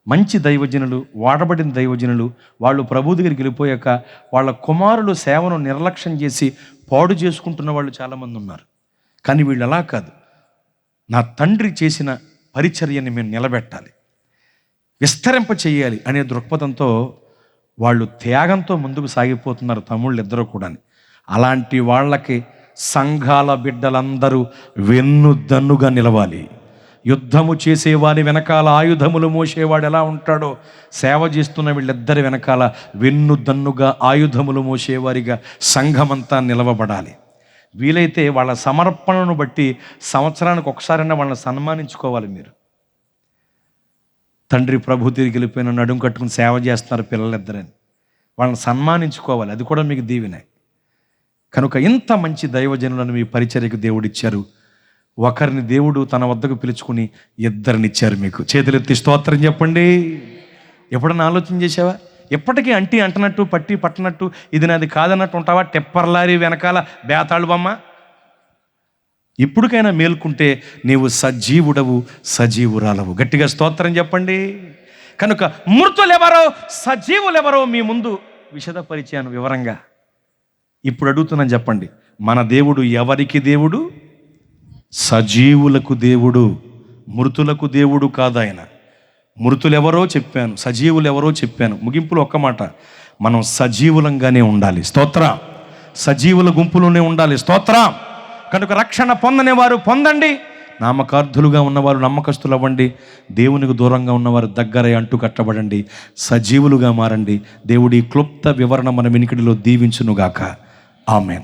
A: మంచి దైవజనులు, వాడబడిన దైవజనులు వాళ్ళు ప్రభు దగ్గరికి వెళ్ళిపోయాక వాళ్ళ కుమారులు సేవను నిర్లక్ష్యం చేసి పాడు చేసుకుంటున్న వాళ్ళు చాలామంది ఉన్నారు. కానీ వీళ్ళు అలా కాదు, నా తండ్రి చేసిన పరిచర్యని మేము నిలబెట్టాలి, విస్తరింప చేయాలి అనే దృక్పథంతో వాళ్ళు త్యాగంతో ముందుకు సాగిపోతున్నారు తమ్ముళ్ళు ఇద్దరు కూడా. అలాంటి వాళ్ళకి సంఘాల బిడ్డలందరూ వెన్నుదన్నుగా నిలవాలి. యుద్ధము చేసేవాని వెనకాల ఆయుధములు మోసేవాడు ఎలా ఉంటాడో, సేవ చేస్తున్న వీళ్ళిద్దరి వెనకాల వెన్నుదన్నుగా ఆయుధములు మోసేవారిగా సంఘమంతా నిలవబడాలి. వీలైతే వాళ్ళ సమర్పణను బట్టి సంవత్సరానికి ఒకసారైనా వాళ్ళని సన్మానించుకోవాలి. మీరు తండ్రి ప్రభు తిరిగి వెళ్ళిపోయిన నడుం కట్టుకుని సేవ చేస్తున్నారు పిల్లలిద్దరని, వాళ్ళని సన్మానించుకోవాలి. అది కూడా మీకు దీవెనే. కనుక ఇంత మంచి దైవజనులను మీ పరిచర్యకు దేవుడిచ్చారు. ఒకరిని దేవుడు తన వద్దకు పిలుచుకుని ఇద్దరినిచ్చారు మీకు. చేతులెత్తి స్తోత్రం చెప్పండి. ఎప్పుడన్నా ఆలోచన చేసావా? ఎప్పటికీ అంటనట్టు పట్టి పట్టనట్టు ఇది నాది కాదన్నట్టు ఉంటావా? టెప్పర్లారీ వెనకాల బేతాళు బొమ్మ. ఇప్పటికైనా మేల్కుంటే నీవు సజీవుడవు, సజీవురాలవు. గట్టిగా స్తోత్రం చెప్పండి. కనుక మృతులెవరో సజీవులెవరో మీ ముందు విశదపరిచాను వివరంగా. ఇప్పుడు అడుగుతున్నాను, చెప్పండి, మన దేవుడు ఎవరికి దేవుడు? సజీవులకు దేవుడు, మృతులకు దేవుడు కాదు ఆయన. మృతులెవరో చెప్పాను, సజీవులెవరో చెప్పాను. ముగింపులో ఒక్క మాట, మనం సజీవులంగానే ఉండాలి. స్తోత్రం. సజీవుల గుంపులోనే ఉండాలి. స్తోత్రం. కనుక రక్షణ పొందని వారు పొందండి, నామకార్థులుగా ఉన్నవారు నమ్మకస్తులు అవ్వండి, దేవునికి దూరంగా ఉన్నవారు దగ్గర అంటు కట్టబడండి, సజీవులుగా మారండి. దేవుడి క్లుప్త వివరణ మన వినికిడిలో దీవించునుగాక. ఆమేన్.